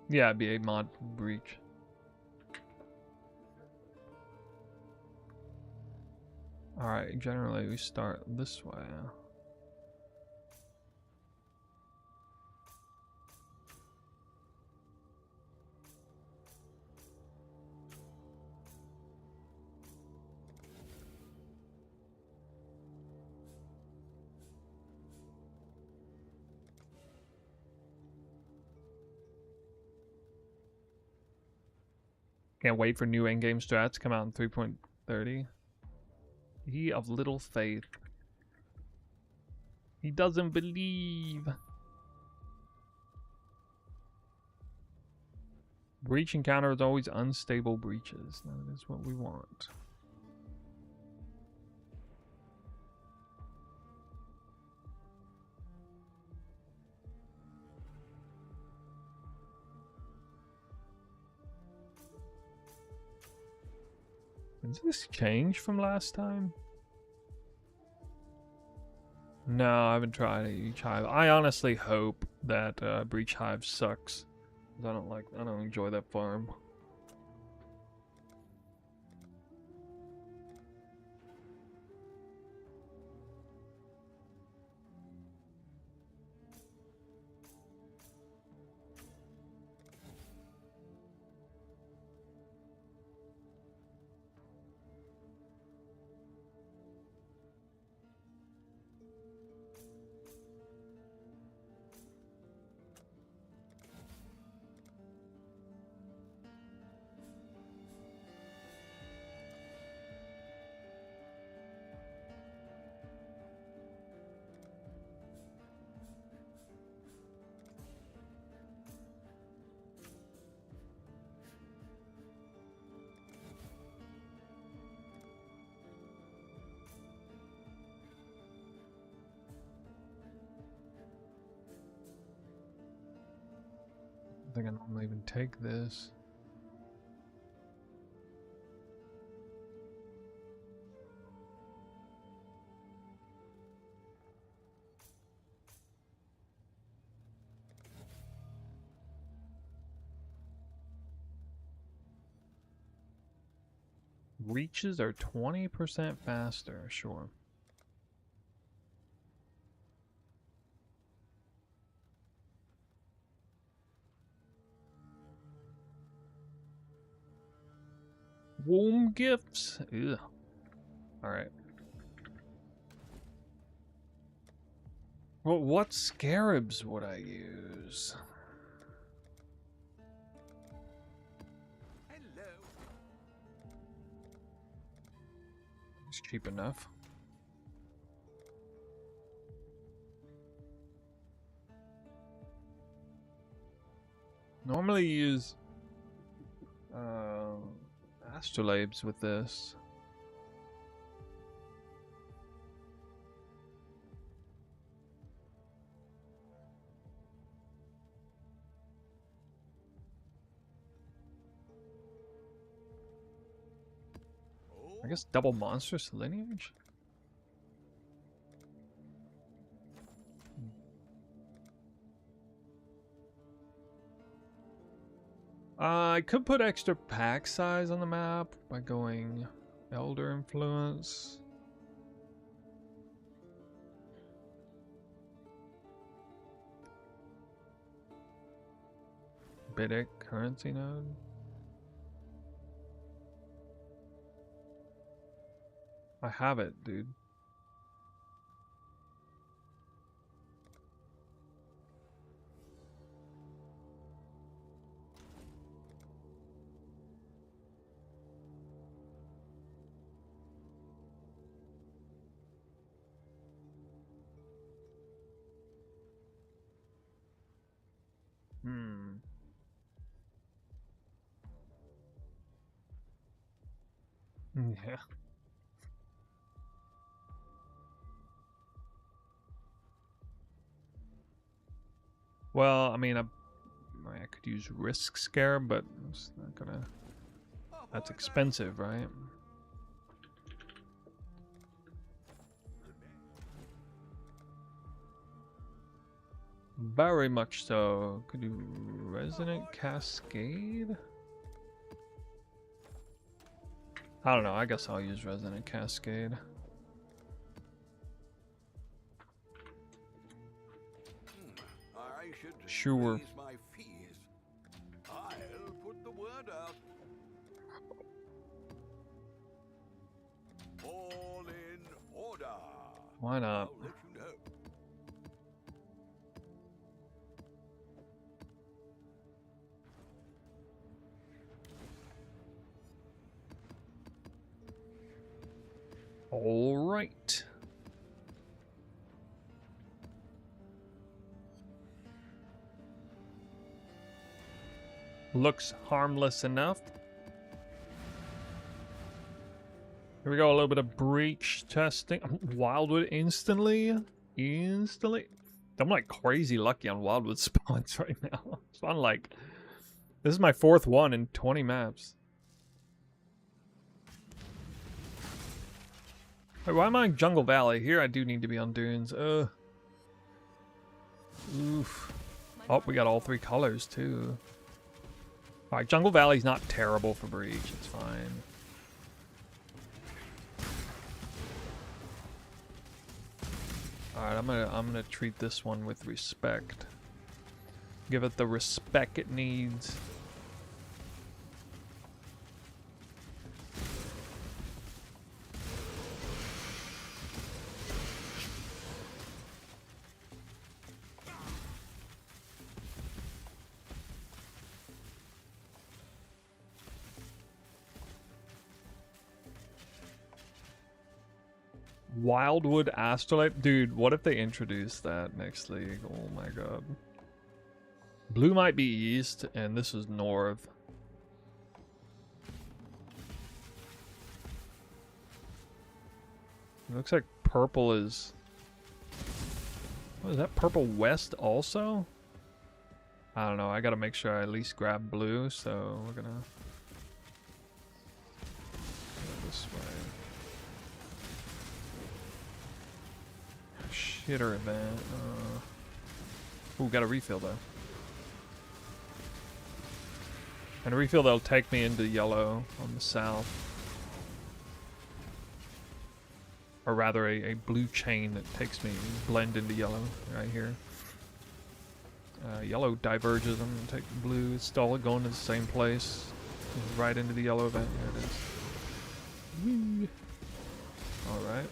Yeah, it'd be a mod breach. Alright, generally we start this way. Can't wait for new in-game strats to come out in 3.30. He of little faith. He doesn't believe. Breach encounter is always unstable breaches. That is what we want. Did this change from last time? No, I haven't tried each hive. I honestly hope that breach hive sucks. I don't enjoy that farm. I think I normally even take this. Reaches are 20% faster, sure. Womb gifts? Ugh. Alright. Well, what scarabs would I use? Hello. It's cheap enough. Normally use astrolabes with this. I guess double monstrous lineage? I could put extra pack size on the map by going Elder Influence. Bidic currency node. I have it, dude. Yeah. Well, I mean, I could use Risk Scare, but it's not gonna. That's expensive, right? Very much so. Could do Resonant Cascade? I don't know. I guess I'll use Resonant Cascade. I should Sure. raise my fees. I'll put the word out. All in order. Why not? I'll let you know. All right. Looks harmless enough. Here we go, a little bit of breach testing. Wildwood instantly. I'm like crazy lucky on Wildwood spawns right now. So I'm like, this is my 4th one in 20 maps. Wait, why am I in Jungle Valley? Here I do need to be on dunes. Oof. Oh, we got all 3 colors too. Alright, Jungle Valley's not terrible for breach. It's fine. Alright, I'm gonna treat this one with respect. Give it the respect it needs. Wildwood Astrolabe? Dude, what if they introduce that next league? Oh my god. Blue might be east, and this is north. It looks like purple is... What is that? Purple west also? I don't know. I gotta make sure I at least grab blue, so we're gonna... go this way. Shitter event. Ooh, got a refill though. And a refill that'll take me into yellow on the south. Or rather a blue chain that takes me blend into yellow right here. Yellow diverges, I'm gonna take blue, it's all going to the same place. Right into the yellow event, there it is. Alright.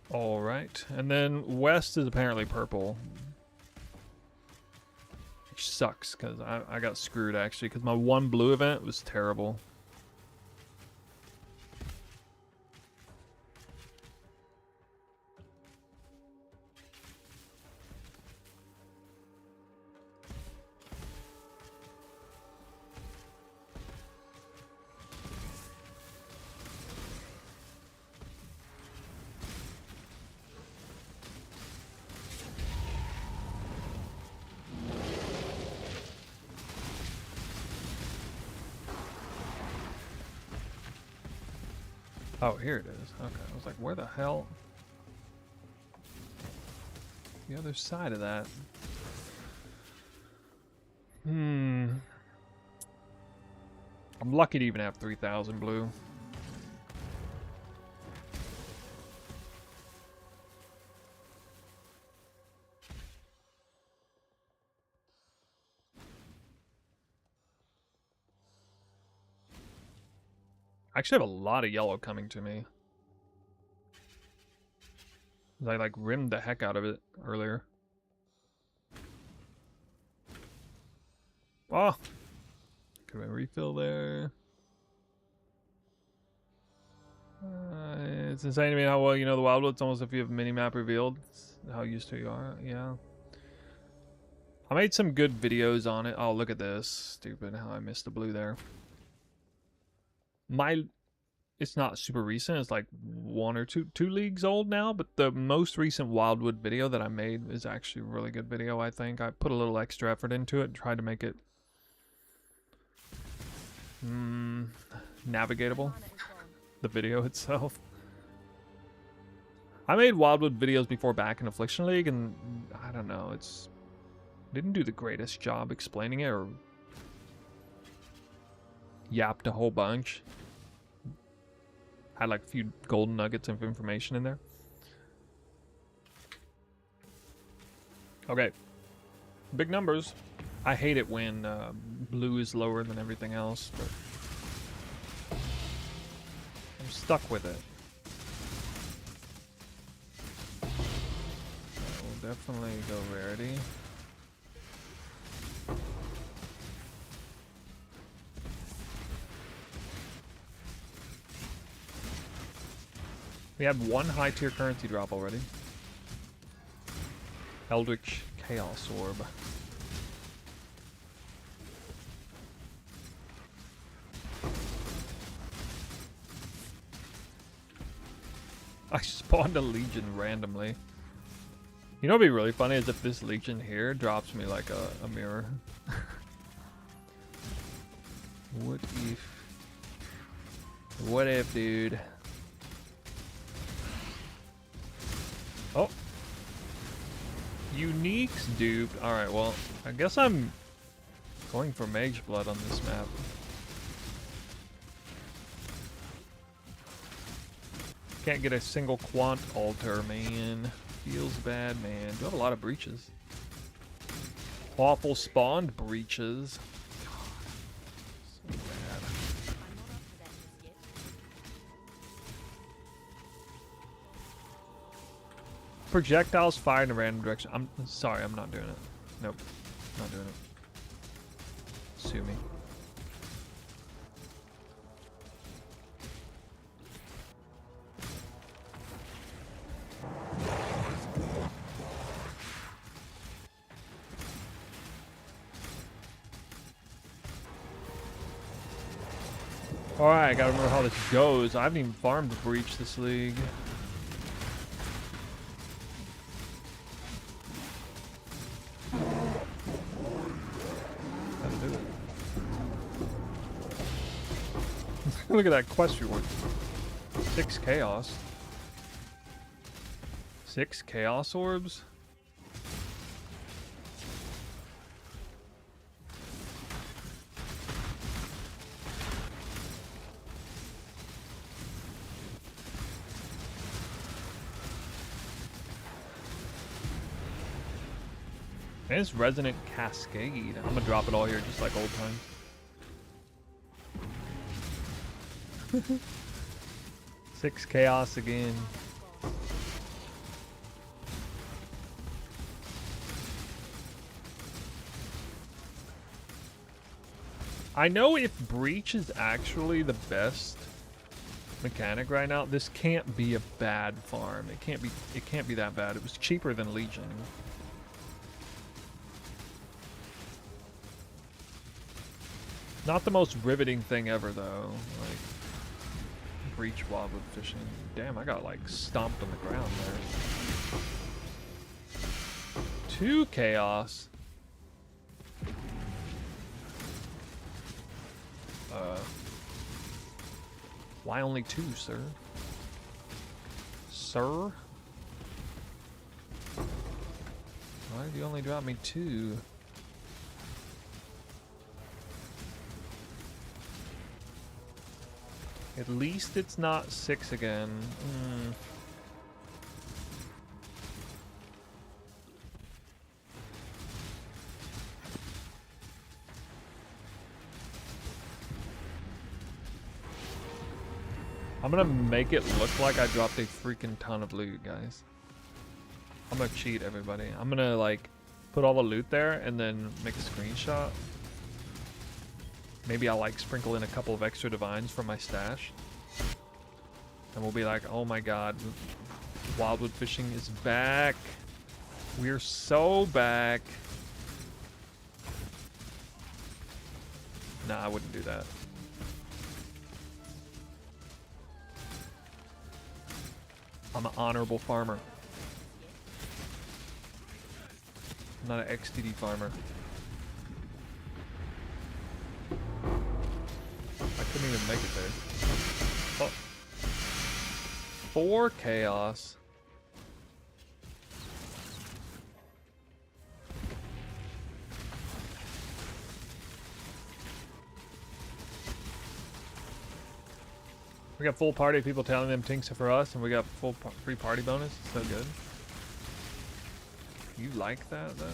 Alright, and then west is apparently purple. Which sucks, because I got screwed actually, because my one blue event was terrible. Oh, here it is. Okay, I was like, where the hell? The other side of that. I'm lucky to even have 3,000 blue. I actually have a lot of yellow coming to me. I like rimmed the heck out of it earlier. Oh! Can I refill there? It's insane to me how well you know the Wildwood. It's almost if you have mini-map revealed. It's how used to you are, yeah. I made some good videos on it. Oh, look at this. Stupid how I missed the blue there. It's not super recent, it's like 1 or 2 leagues old now, but the most recent Wildwood video that I made is actually a really good video, I think. I put a little extra effort into it and tried to make it navigatable, the video itself. I made Wildwood videos before back in Affliction League, and I don't know, didn't do the greatest job explaining it, or yapped a whole bunch. Had like a few golden nuggets of information in there. Okay. Big numbers. I hate it when blue is lower than everything else, but I'm stuck with it. We'll definitely go rarity. We had 1 high tier currency drop already. Eldritch Chaos Orb. I spawned a Legion randomly. You know what'd be really funny is if this Legion here drops me like a mirror. What if? What if, dude? Oh. Uniques duped. Alright, well, I guess I'm going for Mage Blood on this map. Can't get a single quant altar, man. Feels bad, man. Do have a lot of breaches. Awful spawned breaches. God, so bad. Projectiles fired in a random direction. I'm sorry, I'm not doing it. Nope, not doing it. Sue me. Alright, I gotta remember how this goes. I haven't even farmed Breach this league. Gotta do it. Look at that quest reward. 6 chaos. 6 chaos orbs? And it's Resonant Cascade. I'm gonna drop it all here just like old times. 6 chaos again. I know if Breach is actually the best mechanic right now, this can't be a bad farm. It can't be that bad. It was cheaper than Legion. Not the most riveting thing ever, though. Like, Breach Wildwood fishing. Damn, I got, like, stomped on the ground there. 2 chaos. Why only 2, sir? Sir? Why did you only drop me 2? At least it's not 6 again. I'm gonna make it look like I dropped a freaking ton of loot, guys. I'm gonna cheat everybody. I'm gonna like put all the loot there and then make a screenshot. Maybe I'll like sprinkle in a couple of extra divines from my stash. And we'll be like, oh my god, Wildwood fishing is back. We're so back. Nah, I wouldn't do that. I'm an honorable farmer. I'm not an XTD farmer. I couldn't even make it there. Oh. 4 chaos. We got full party of people telling them Tinks are for us, and we got full free party bonus. So good. You like that, though?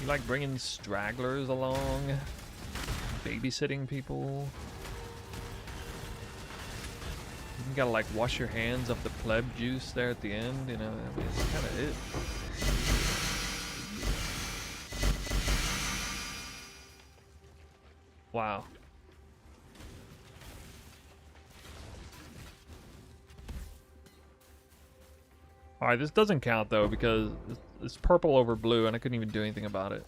You like bringing stragglers along? Babysitting people? You gotta like wash your hands of the pleb juice there at the end, you know? I mean, it's kind of it. Wow. Alright, this doesn't count though because it's purple over blue and I couldn't even do anything about it.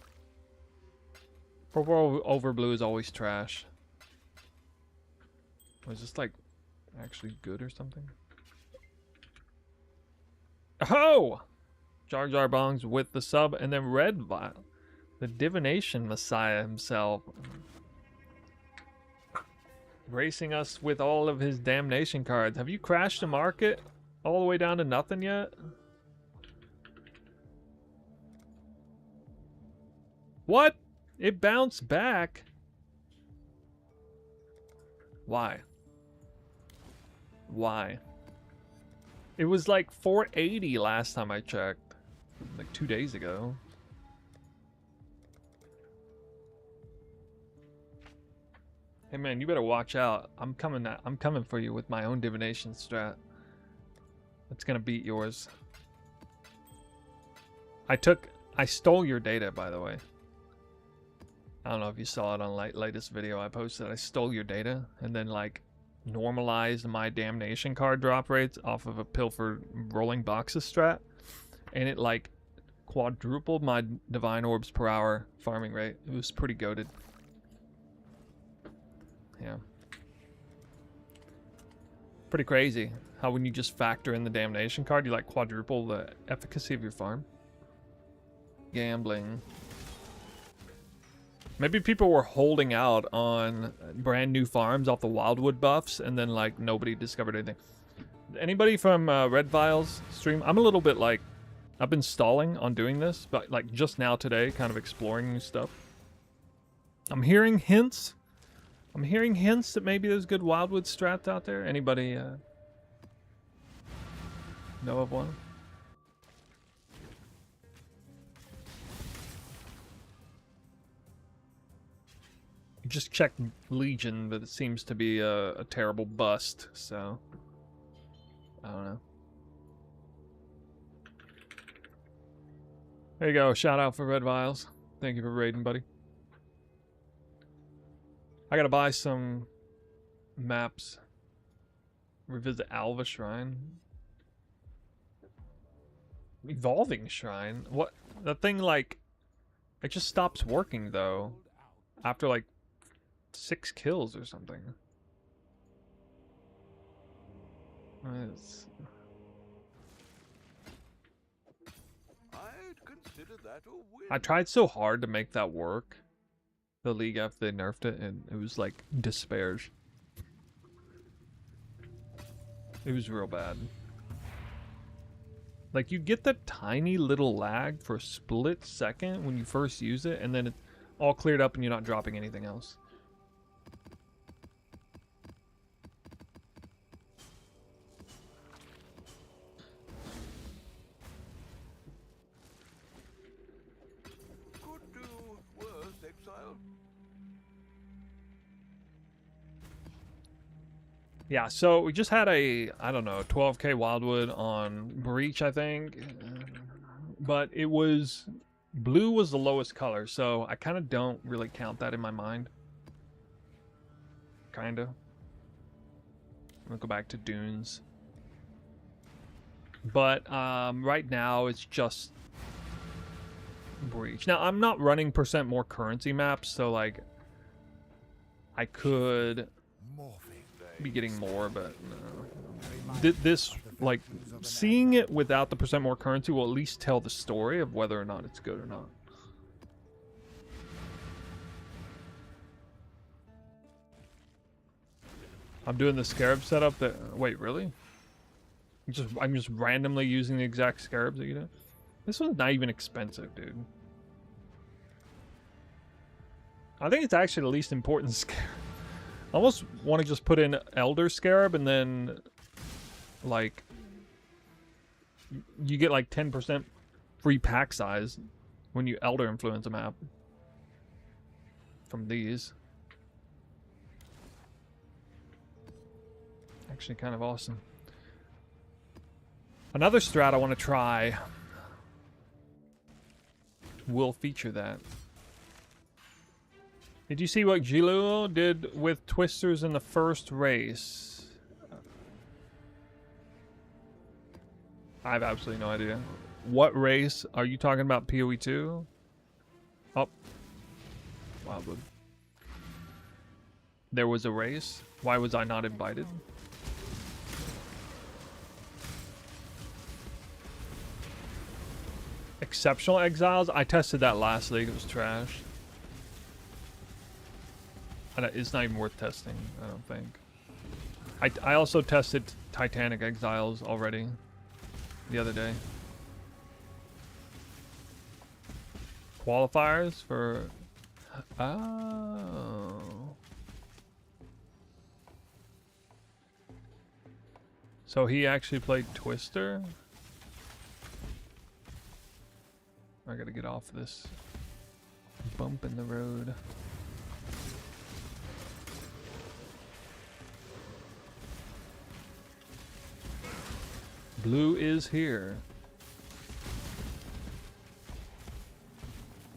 Purple over blue is always trash. It's just like actually good or something. Oh! Jar Jar Bongs with the sub, and then Red Vial. The divination messiah himself. Racing us with all of his damnation cards. Have you crashed the market all the way down to nothing yet? What? It bounced back. Why? Why? It was like 480 last time I checked. Like 2 days ago. Hey man, you better watch out. I'm coming for you with my own divination strat. It's gonna beat yours. I stole your data, by the way. I don't know if you saw it on latest video I posted. I stole your data and then like normalized my damnation card drop rates off of a pilfered rolling boxes strat, and it like quadrupled my divine orbs per hour farming rate. It was pretty goated. Yeah. Pretty crazy how when you just factor in the damnation card, you like quadruple the efficacy of your farm. Gambling. Maybe people were holding out on brand new farms off the Wildwood buffs, and then like nobody discovered anything. Anybody from Red Vial's stream? I'm a little bit like, I've been stalling on doing this, but like just now today, kind of exploring new stuff. I'm hearing hints. That maybe there's good Wildwood strats out there. Anybody know of one? Just checked Legion, but it seems to be a terrible bust, so I don't know. There you go, shout out for Red Vials. Thank you for raiding, buddy. I gotta buy some maps. Revisit Alva Shrine. Evolving Shrine? What? That thing, like, it just stops working, though. After, like, 6 kills or something. It's... I'd consider that a win. I tried so hard to make that work. The league after they nerfed it, and it was like despair. It was real bad. Like you get that tiny little lag for a split second when you first use it, and then it's all cleared up and you're not dropping anything else. Could do worse, exile. Yeah, so we just had a, I don't know, 12k Wildwood on Breach, I think. But it was, blue was the lowest color, so I kind of don't really count that in my mind. Kinda. I'm gonna go back to Dunes. But right now it's just Breach. Now I'm not running % more currency maps, so like I could be getting more, but no. This, like, seeing it without the % more currency will at least tell the story of whether or not it's good or not. I'm doing the scarab setup that, wait, really? I'm just randomly using the exact scarabs that you did? This one's not even expensive, dude. I think it's actually the least important scarab. I almost want to just put in Elder Scarab and then, like, you get like 10% free pack size when you Elder Influence a map from these. Actually kind of awesome. Another strat I want to try will feature that. Did you see what Giluo did with Twisters in the first race? I have absolutely no idea. What race? Are you talking about PoE 2? Oh. Wildwood. There was a race? Why was I not invited? exceptional exiles. I tested that last league. It was trash. It's not even worth testing, I don't think. I also tested Titanic Exiles already the other day. Qualifiers for... Oh. So he actually played Twister? I gotta get off this bump in the road. Blue is here.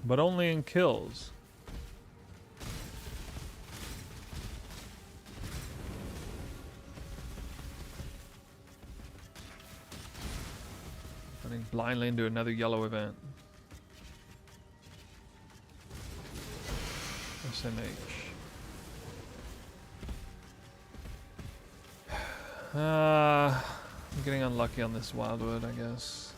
But only in kills. Running blindly into another yellow event. SMH. I'm getting unlucky on this Wildwood, I guess.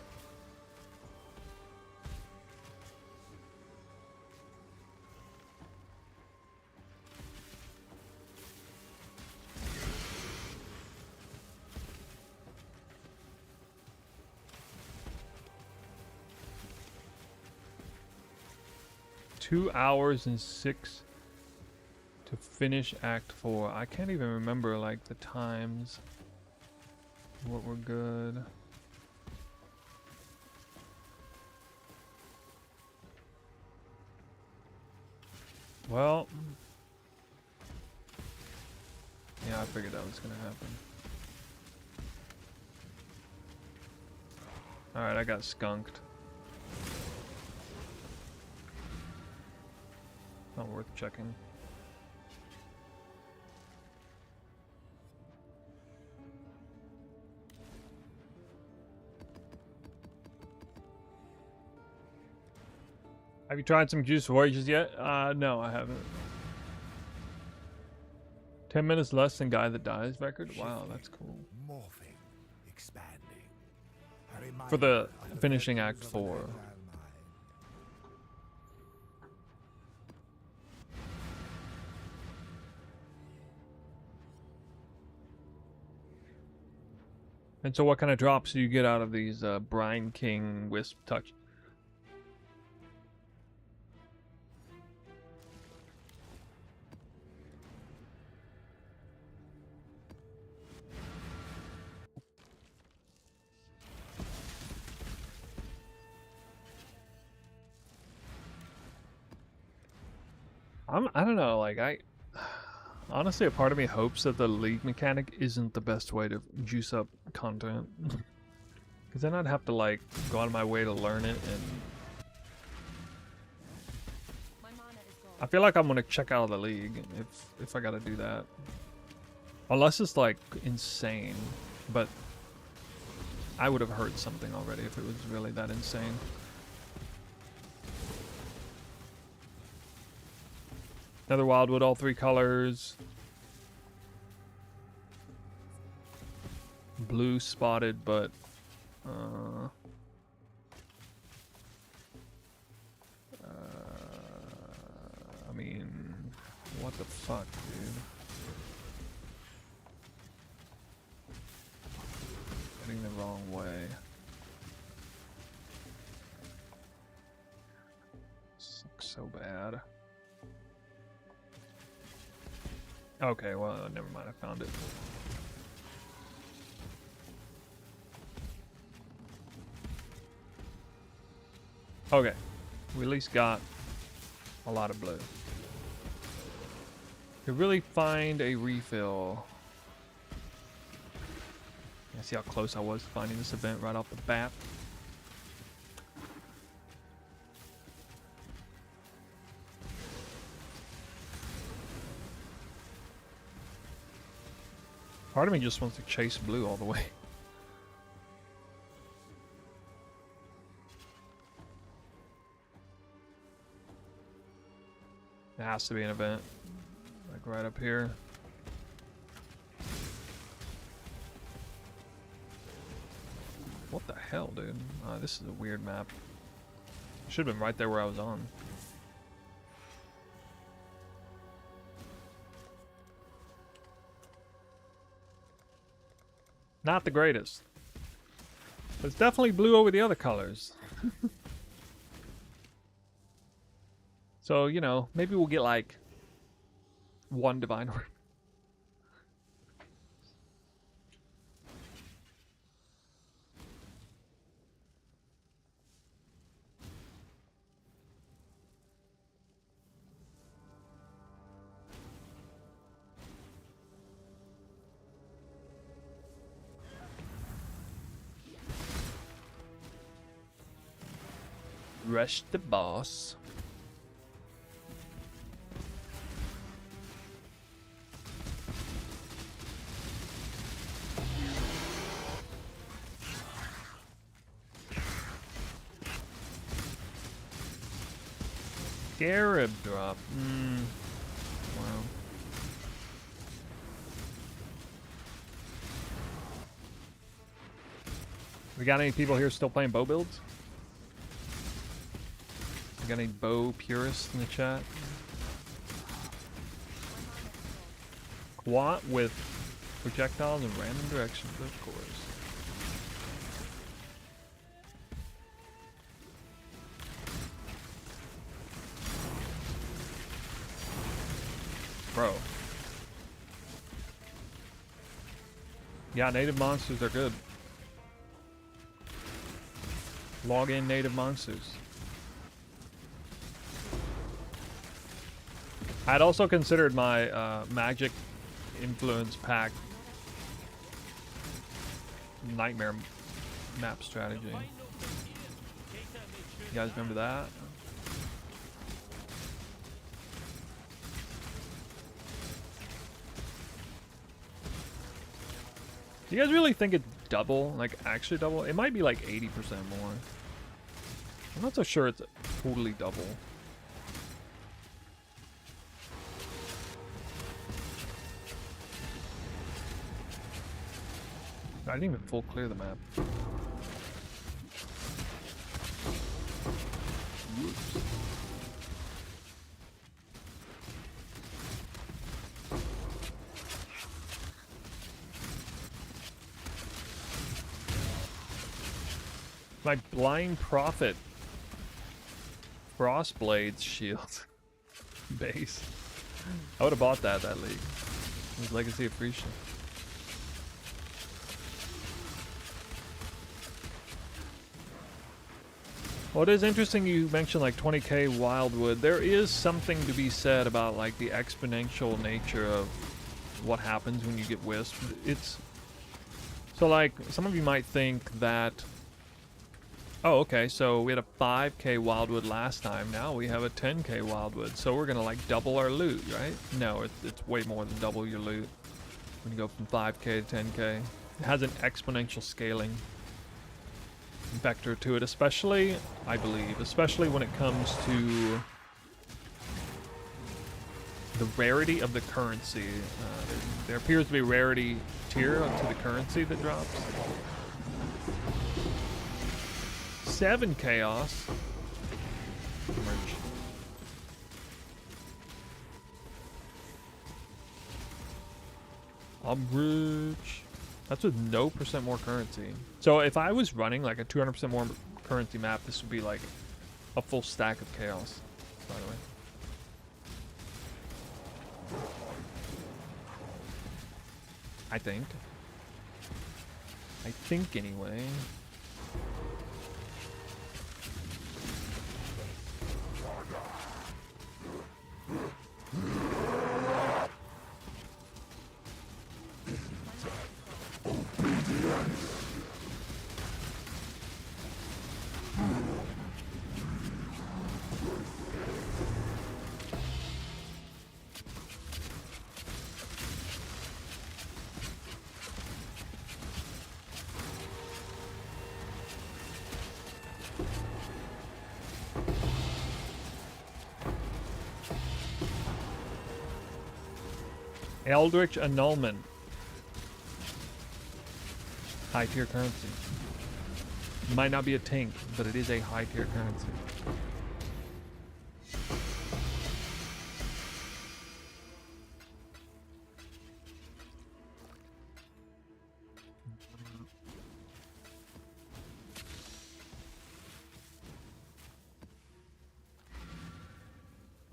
Two hours and 6 to finish Act 4. I can't even remember like the times. What were good. Well, yeah, I figured that was gonna happen. Alright, I got skunked. Not worth checking. Have you tried some Juice Voyages yet? No, I haven't. 10 minutes less than Guy That Dies record? Wow, that's cool. Morphing, expanding. For the finishing Act 4. And so what kind of drops do you get out of these Brine King Wisp Touch? I don't know, like honestly, a part of me hopes that the league mechanic isn't the best way to juice up content. Because then I'd have to like go out of my way to learn it, and I feel like I'm gonna check out of the league if I gotta do that. Unless it's like insane, but I would have heard something already if it was really that insane. Another Wildwood, all 3 colors. Blue spotted, but I mean, what the fuck, dude? Heading the wrong way. Sucks so bad. Okay, well, never mind, I found it. Okay, we at least got a lot of blue. Could really find a refill. I see how close I was finding this event right off the bat. Part of me just wants to chase blue all the way. It has to be an event. Like right up here. What the hell, dude? This is a weird map. Should have been right there where I was on. Not the greatest. But it's definitely blue over the other colors. So, you know, maybe we'll get like one divine orb. Rush the boss. Scarab drop. Wow. We got any people here still playing bow builds? We got any bow purists in the chat? Quat with projectiles in random directions, of course. Bro. Yeah, native monsters are good. Log in native monsters. I'd also considered my magic influence pack nightmare map strategy. You guys remember that? Do you guys really think it's double? Like actually double? It might be like 80% more. I'm not so sure it's totally double. I didn't even full clear the map. Whoops. My Blind Prophet Frostblades shield base. I would have bought that league. It was Legacy of Free Shield. Well, it is interesting you mentioned like 20k Wildwood. There is something to be said about like the exponential nature of what happens when you get Wisp. It's so like some of you might think that, oh, okay, so we had a 5k Wildwood last time. Now we have a 10k Wildwood. So we're gonna like double our loot, right? No, it's way more than double your loot when you go from 5k to 10k. It has an exponential scaling vector to it, especially, I believe, especially when it comes to the rarity of the currency. There appears to be a rarity tier to the currency that drops. 7 chaos. Merge. Umbrage. That's with no % more currency. So if I was running like a 200% more currency map, this would be like a full stack of chaos, by the way. I think anyway. Eldritch Annulment. High tier currency. Might not be a tank, but it is a high tier currency.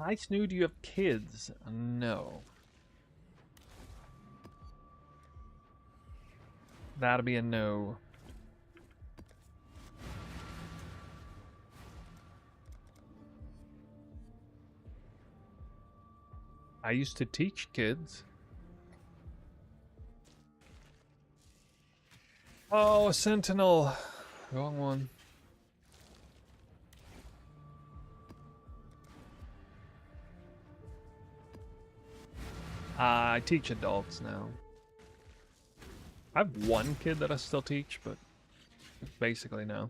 Hi, Snoo, do you have kids? No. That'll be a no. I used to teach kids. Oh, a sentinel. Wrong one. I teach adults now. I have one kid that I still teach, but basically no.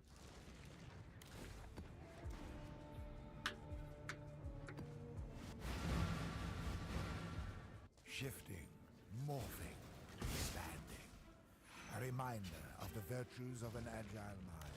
Shifting, morphing, expanding. A reminder of the virtues of an agile mind.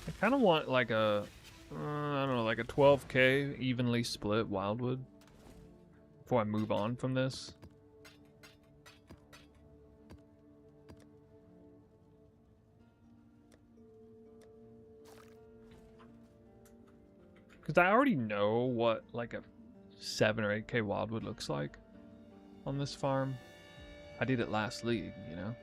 I kind of want like a, I don't know, like a 12k evenly split Wildwood before I move on from this. Because I already know what like a 7 or 8k Wildwood looks like on this farm. I did it last league, you know?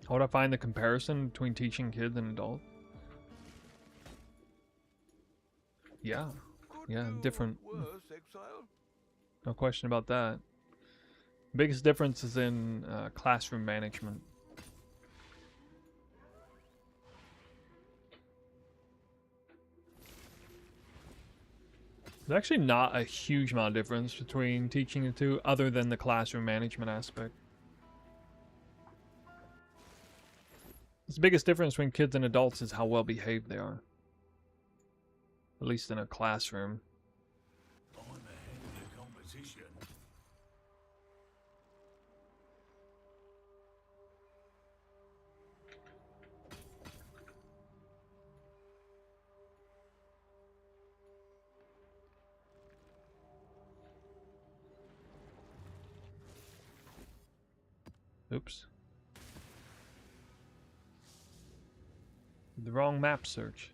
How would I find the comparison between teaching kids and adults? Yeah. Yeah, different. Worse, exile? No question about that. Biggest difference is in classroom management. There's actually not a huge amount of difference between teaching the two other than the classroom management aspect. The biggest difference between kids and adults is how well behaved they are. At least in a classroom. I'm ahead of the competition. Oops. The wrong map search.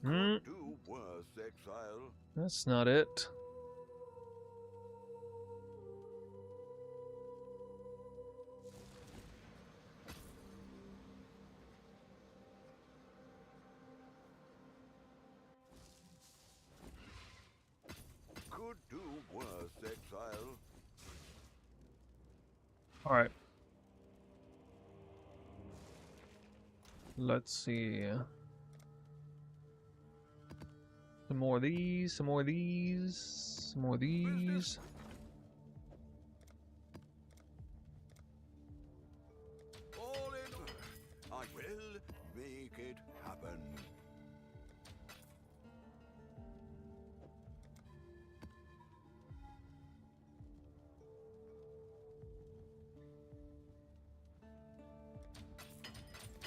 Do worse, exile. That's not it. Could do worse, exile. Alright. Let's see. Some more of these, some more of these, some more of these. All in. I will make it happen.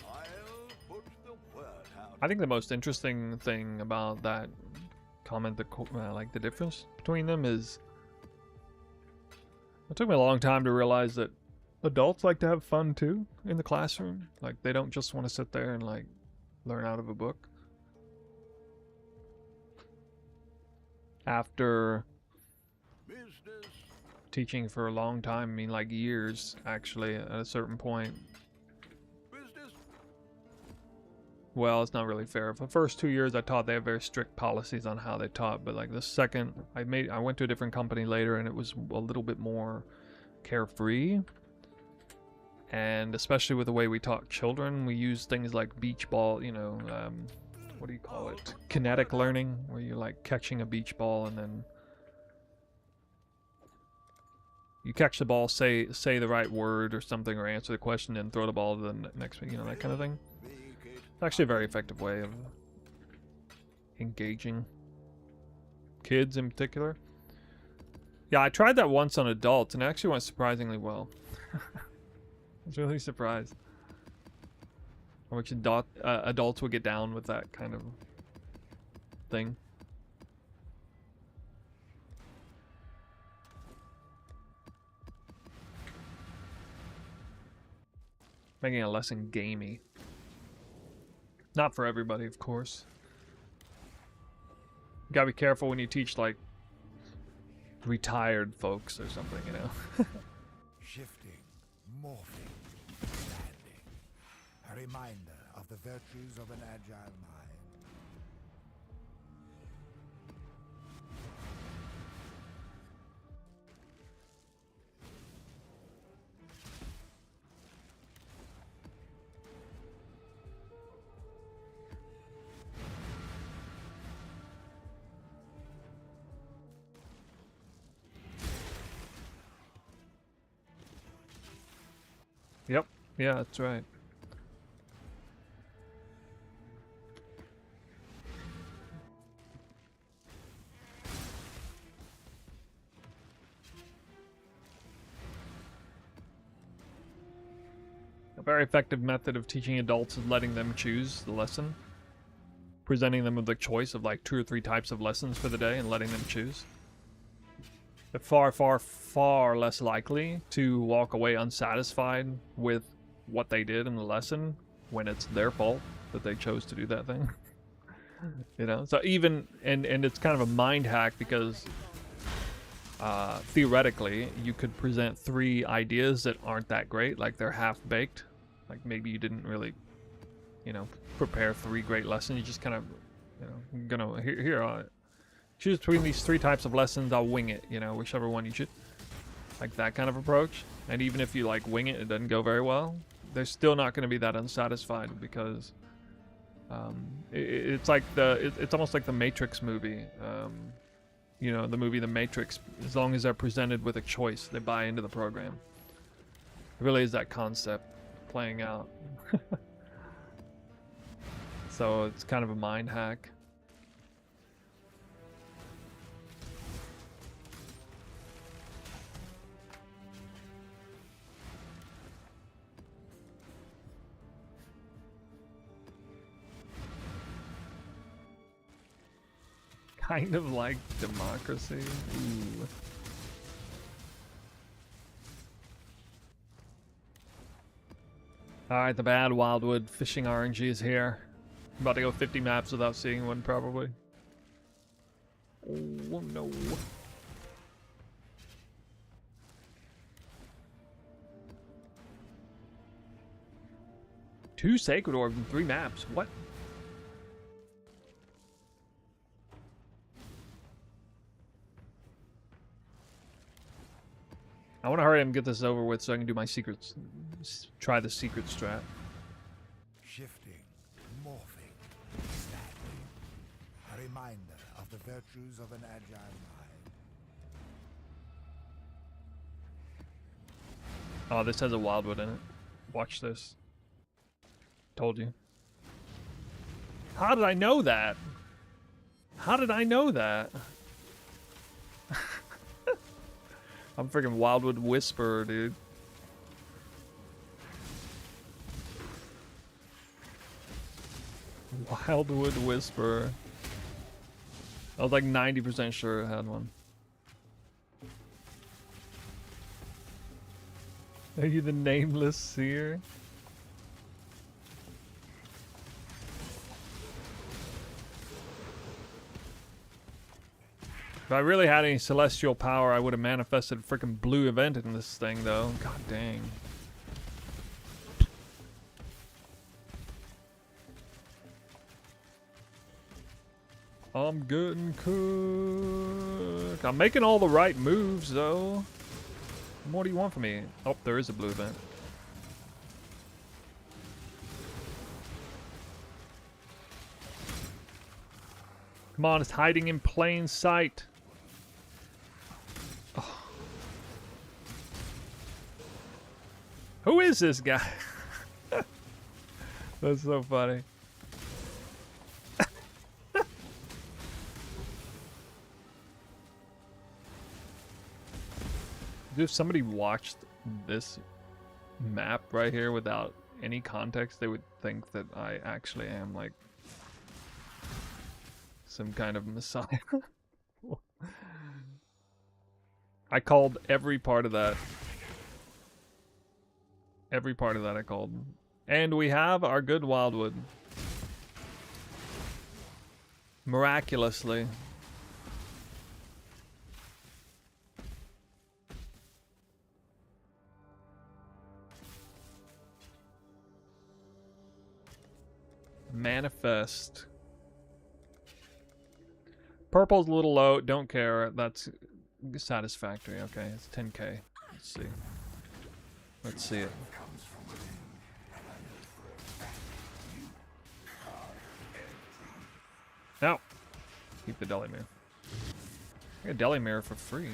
I'll put the word out. I think the most interesting thing about that comment, like the difference between them, is it took me a long time to realize that adults like to have fun too in the classroom. Like they don't just want to sit there and like learn out of a book. After Business. teaching for a long time, I mean like years actually, at a certain point. Business. Well, it's not really fair. For the first 2 years I taught, they have very strict policies on how they taught, but like the second I went to a different company later and it was a little bit more carefree. And especially with the way we taught children, we use things like beach ball, you know, what do you call it? Kinetic learning, where you're like catching a beach ball and then you catch the ball, say the right word or something, or answer the question, and throw the ball to the next, you know, that kind of thing. Actually a very effective way of engaging kids in particular. Yeah, I tried that once on adults and it actually went surprisingly well. I was really surprised how much adults would get down with that kind of thing. Making a lesson gamey. Not for everybody, of course. You gotta be careful when you teach, like, retired folks or something, you know? Shifting, morphing, standing. A reminder of the virtues of an agile mind. Yep. Yeah, that's right. A very effective method of teaching adults is letting them choose the lesson. Presenting them with the choice of like 2 or 3 types of lessons for the day and letting them choose. They're far, far, far less likely to walk away unsatisfied with what they did in the lesson when it's their fault that they chose to do that thing. You know, so even, and it's kind of a mind hack because theoretically you could present 3 ideas that aren't that great, like they're half-baked. Like maybe you didn't really, you know, prepare 3 great lessons. You just kind of, you know, gonna, here, choose between these 3 types of lessons, I'll wing it, you know, whichever one you choose. Like that kind of approach. And even if you like wing it, it doesn't go very well, they're still not going to be that unsatisfied because it's like it's almost like the Matrix movie. You know, the movie The Matrix, as long as they're presented with a choice, they buy into the program. It really is that concept playing out. So it's kind of a mind hack. Kind of like democracy. Ooh. Alright, the bad Wildwood fishing RNG is here. I'm about to go 50 maps without seeing one, probably. Oh no. Two Sacred Orbs in 3 maps. What? I want to hurry up and get this over with so I can do my secrets. Try the secret strat. Shifting, morphing, standing. A reminder of the virtues of an agile mind. Oh, this has a Wildwood in it. Watch this. Told you. How did I know that? How did I know that? I'm freaking Wildwood Whisperer, dude. Wildwood Whisperer. I was like 90% sure it had one. Are you the nameless seer? If I really had any celestial power, I would have manifested a freaking blue event in this thing, though. God dang. I'm getting cooked. I'm making all the right moves, though. What do you want from me? Oh, there is a blue event. Come on, it's hiding in plain sight. Oh. Who is this guy? That's so funny. If somebody watched this map right here without any context, they would think that I actually am like some kind of messiah. I called every part of that. Every part of that I called. And we have our good Wildwood. Miraculously. Manifest. Purple's a little low, don't care. That's satisfactory. Okay, it's 10k. Let's see. Let's see it. No. Keep the deli mirror. I got a deli mirror for free.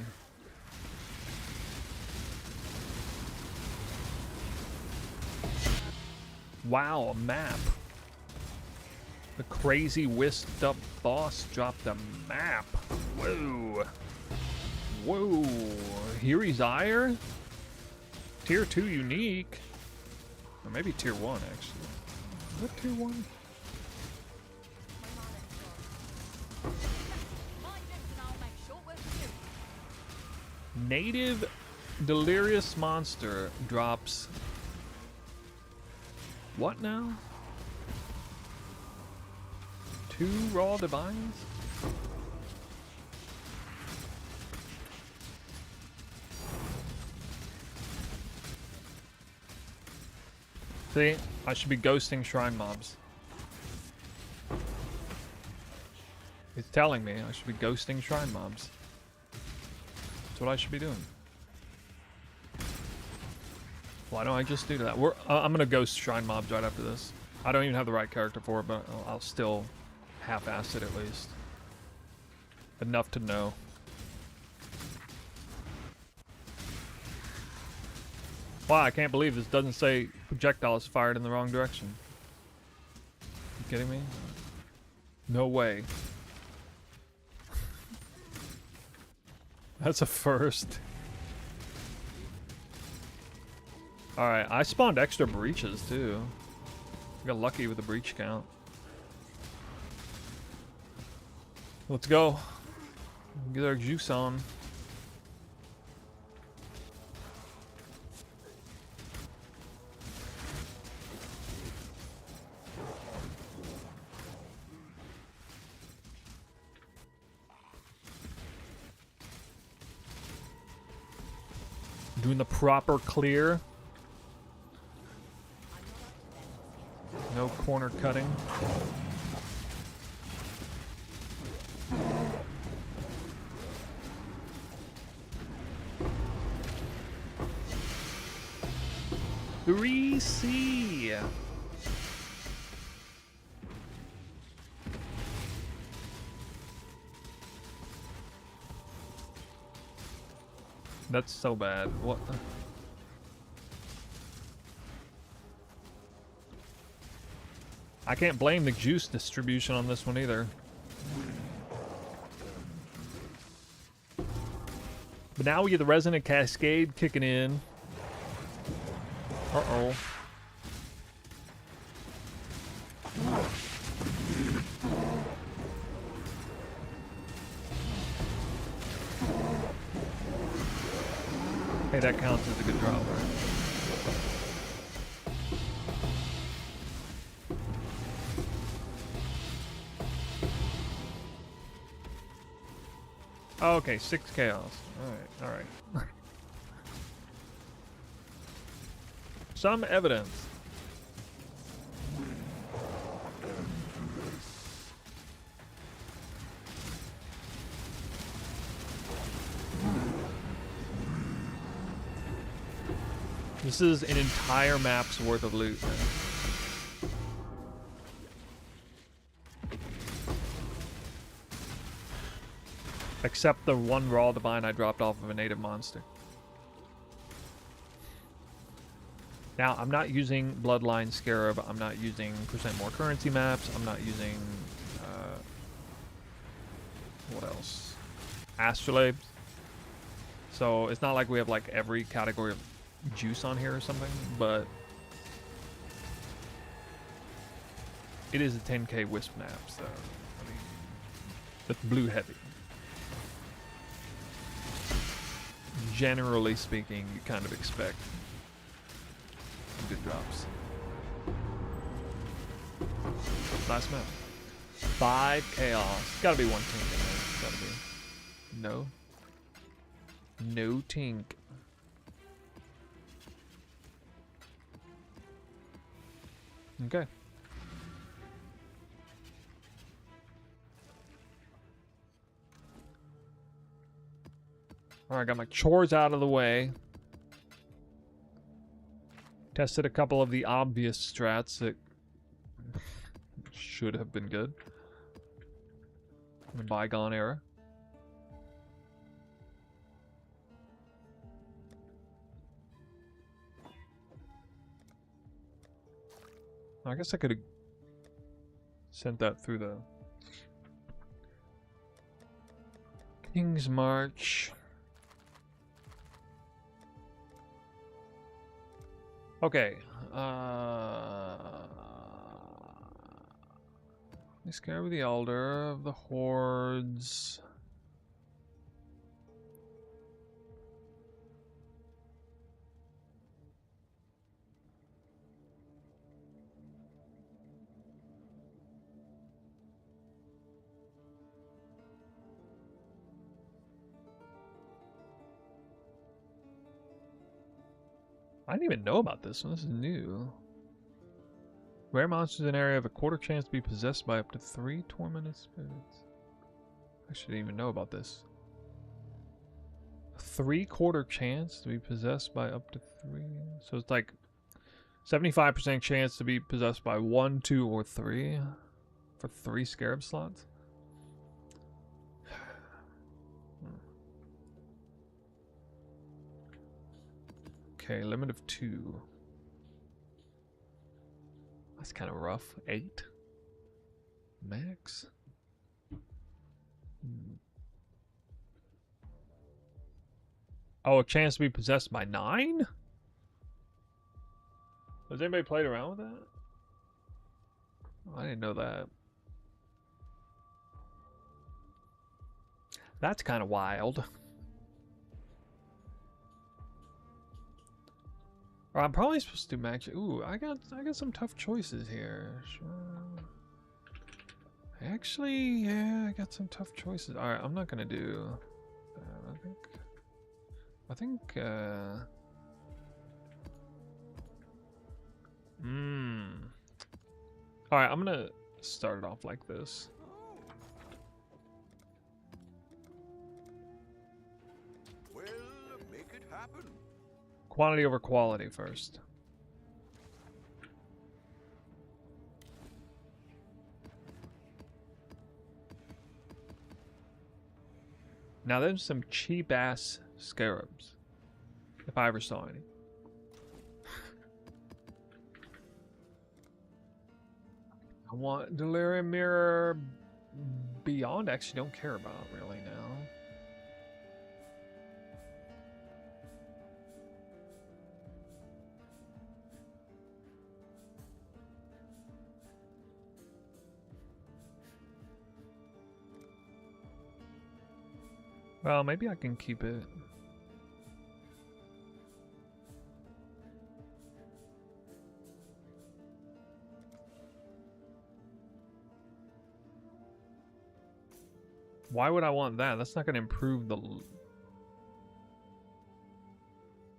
Wow, a map. The crazy whisked up boss dropped a map. Whoa. Whoa. Hiri's Ire? Tier 2 unique. Or maybe tier 1 actually. Is that tier 1? Native Delirious Monster drops. What now? 2 raw divines? See, I should be ghosting shrine mobs. It's telling me I should be ghosting shrine mobs. That's what I should be doing. Why don't I just do that? I'm gonna ghost shrine mobs right after this. I don't even have the right character for it, but I'll still half-ass it at least. Enough to know. Wow, I can't believe this doesn't say projectiles fired in the wrong direction. You kidding me? No way. That's a first. Alright, I spawned extra breaches too. I got lucky with the breach count. Let's go. Get our juice on. Doing the proper clear. No corner cutting. Three C. That's so bad. What? I can't blame the juice distribution on this one either. But now we get the Resonant Cascade kicking in. Uh-oh. Hey, that counts as a good drop, right? Oh, okay, 6 chaos. Alright, alright. Some evidence. This is an entire map's worth of loot, man. Except the one raw divine I dropped off of a native monster. Now, I'm not using Bloodline Scarab, I'm not using percent more currency maps, I'm not using, what else? Astrolabe. So it's not like we have like every category of juice on here or something, but it is a 10k wisp map, so I mean, it's blue heavy. Generally speaking, you kind of expect good drops. Last map. 5 chaos. Gotta be one tink in there. Gotta be. No. No tink. Okay. Alright, got my chores out of the way. Tested a couple of the obvious strats that should have been good in the bygone era. I guess I could have sent that through the King's March. Okay. We scare with the Elder of the Hordes. I didn't even know about this one. This is new. Rare monsters in an area have a quarter chance to be possessed by up to 3 tormented spirits. I shouldn't even know about this. A 3/4 chance to be possessed by up to 3. So it's like 75% chance to be possessed by 1, 2, or 3 for 3 scarab slots. Okay, limit of 2. That's kind of rough. 8 max. Oh, a chance to be possessed by 9? Has anybody played around with that? I didn't know that. That's kind of wild. Or I'm probably supposed to do max. Ooh, I got some tough choices here. Sure. Actually, yeah, I got some tough choices. All right, I'm not gonna do. I think. All right, I'm gonna start it off like this. Well, make it happen. Quantity over quality first. Now there's some cheap ass scarabs, if I ever saw any. I want Delirium Mirror Beyond. Actually, don't care about really now. Well, maybe I can keep it. Why would I want that? That's not going to improve the...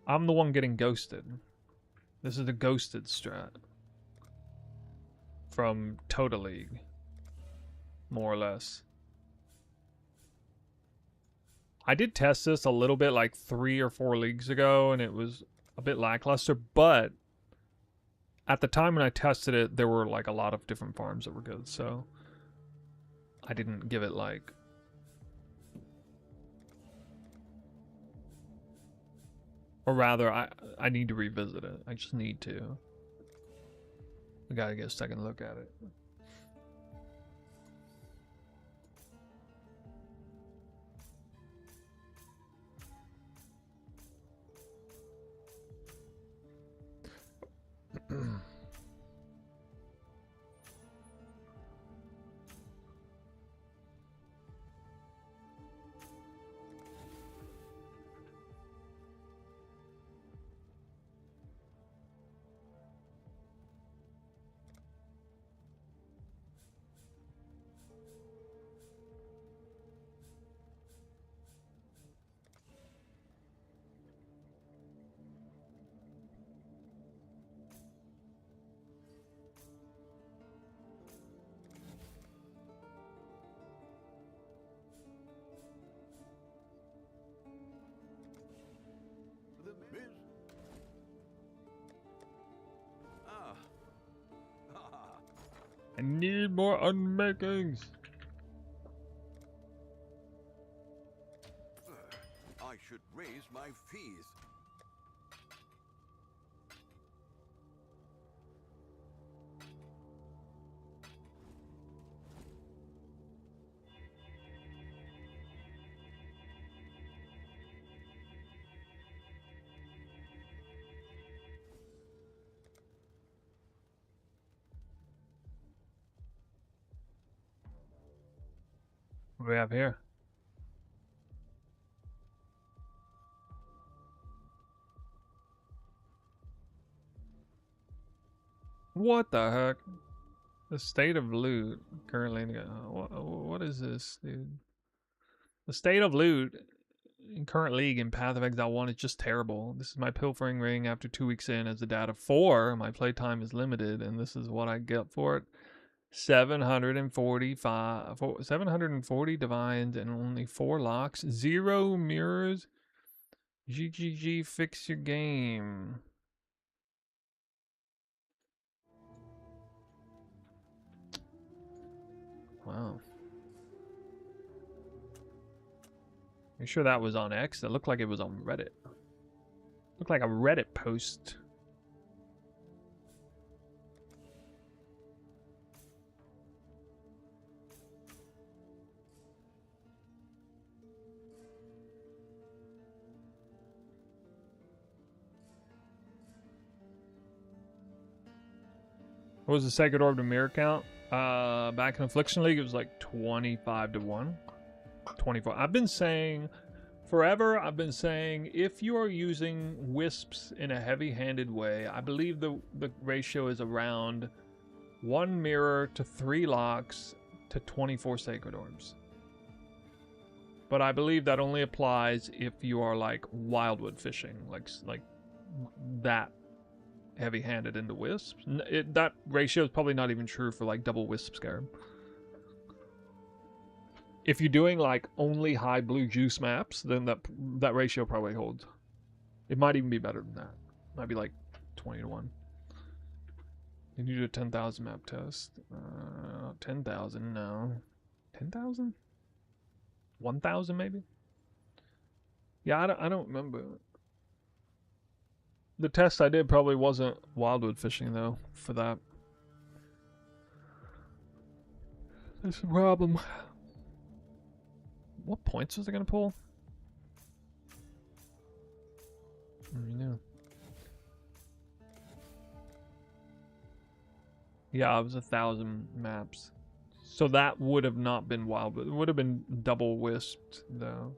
I'm the one getting ghosted. This is the ghosted strat. From Total League. More or less. I did test this a little bit like 3 or 4 leagues ago, and it was a bit lackluster, but at the time when I tested it, there were like a lot of different farms that were good, so I didn't give it like... Or rather, I need to revisit it. I just need to. I gotta get a second look at it. I need more unmakings. I should raise my fees. What do we have here? What the heck? The state of loot currently. What is this, dude? The state of loot in current league in Path of Exile 1 is just terrible. This is my pilfering ring after 2 weeks in as the data 4. My playtime is limited, and this is what I get for it. 740 divines and only 4 locks. 0 mirrors. GGG, fix your game. Wow. Are you sure that was on X? It looked like it was on Reddit. Looked like a Reddit post. What was the Sacred Orb to Mirror count? Back in Affliction League, it was like 25 to 1. 24. I've been saying forever, if you are using wisps in a heavy-handed way, I believe the ratio is around 1 mirror to 3 locks to 24 Sacred Orbs. But I believe that only applies if you are like Wildwood fishing, like that heavy-handed into wisps. That ratio is probably not even true for like double wisp scarab. If you're doing like only high blue juice maps, then that ratio probably holds. It might even be better than that. Might be like 20 to 1. You do a 10,000 map test. 10,000, no. 10,000? 1,000 maybe? Yeah, I don't remember. The test I did probably wasn't Wildwood fishing though, for that. That's a problem. What points was I gonna pull? I don't know. Yeah, it was 1,000 maps. So that would have not been Wildwood. It would have been double wisped though.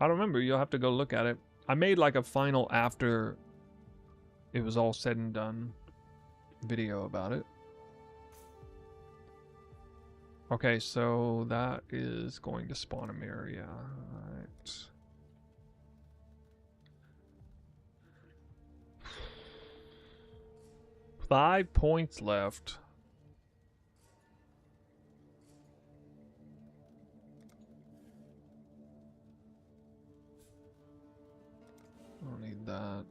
I don't remember. You'll have to go look at it. I made like a final after it was all said and done video about it. Okay, so that is going to spawn a mirror, yeah. Alright. Five points left. I don't need that.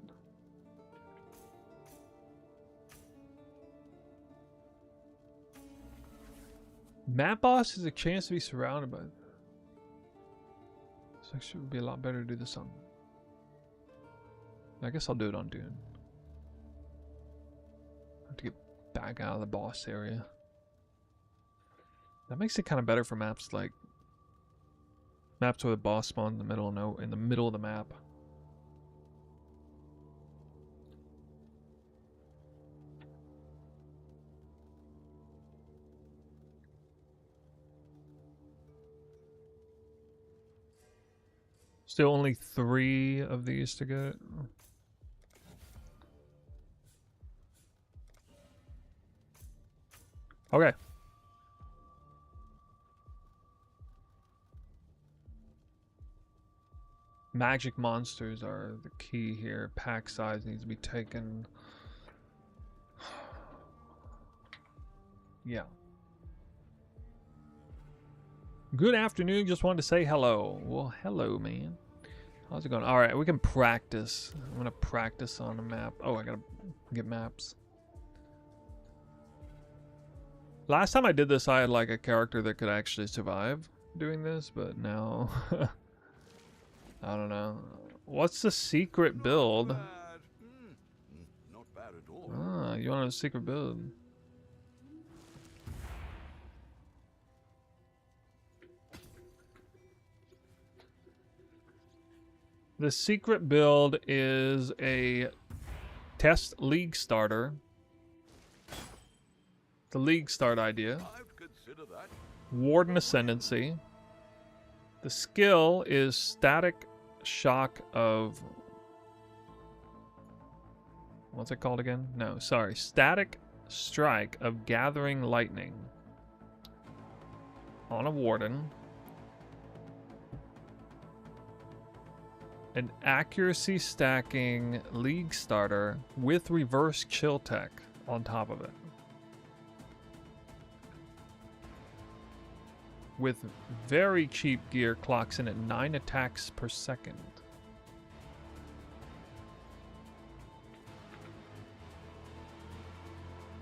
Map boss is a chance to be surrounded by. This actually would be a lot better to do this on. I guess I'll do it on Dune. I have to get back out of the boss area. That makes it kind of better for maps like maps where the boss spawns in the middle of the map. Still only 3 of these to get. Okay. Magic monsters are the key here. Pack size needs to be taken. Yeah. Good afternoon. Just wanted to say hello. Well, hello, man. How's it going? All right, we can practice. I'm gonna practice on a map. Oh, I gotta get maps. Last time I did this, I had like a character that could actually survive doing this, but now I don't know. What's the secret build? Bad. Not bad at all. Ah, you want a secret build? The secret build is a test league starter. The league start idea. I'd consider that. Warden Ascendancy. The skill is static shock of... What's it called again? No, sorry. Static strike of gathering lightning. On a warden. An accuracy stacking league starter with reverse chill tech on top of it. With very cheap gear, clocks in at 9 attacks per second.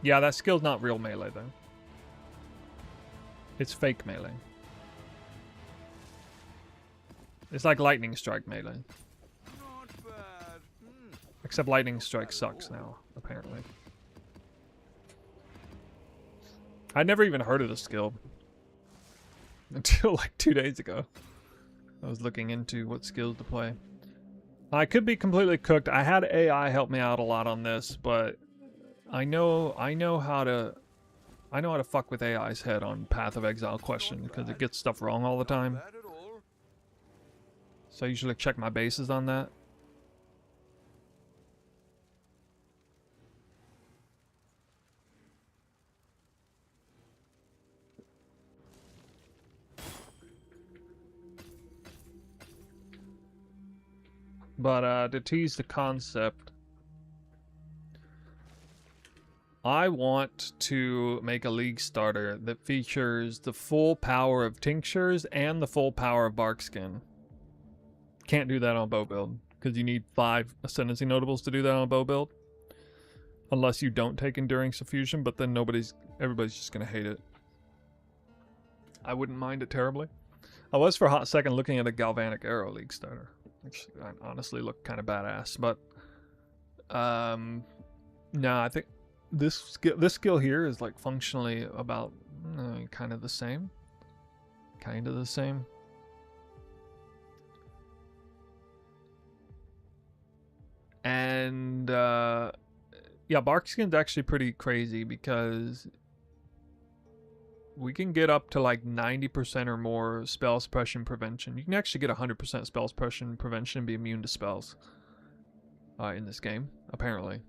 Yeah, that skill's not real melee though. It's fake melee. It's like lightning strike melee. Not bad. Except lightning strike sucks now, apparently. I never even heard of the skill. Until like 2 days ago. I was looking into what skills to play. I could be completely cooked. I had AI help me out a lot on this, but I know how to fuck with AI's head on Path of Exile question because it gets stuff wrong all the time. Bad at all. So I usually check my bases on that. But to tease the concept, I want to make a league starter that features the full power of tinctures and the full power of barkskin. Can't do that on bow build because you need 5 ascendancy notables to do that on bow build. Unless you don't take enduring suffusion, but then everybody's just gonna hate it. I wouldn't mind it terribly. I was for a hot second looking at a galvanic arrow league starter. Which honestly looked kind of badass, but no, I think this skill here is like functionally about kind of the same. And yeah, barkskin's actually pretty crazy because we can get up to like 90% or more spell suppression prevention. You can actually get 100% spell suppression prevention and be immune to spells in this game, apparently.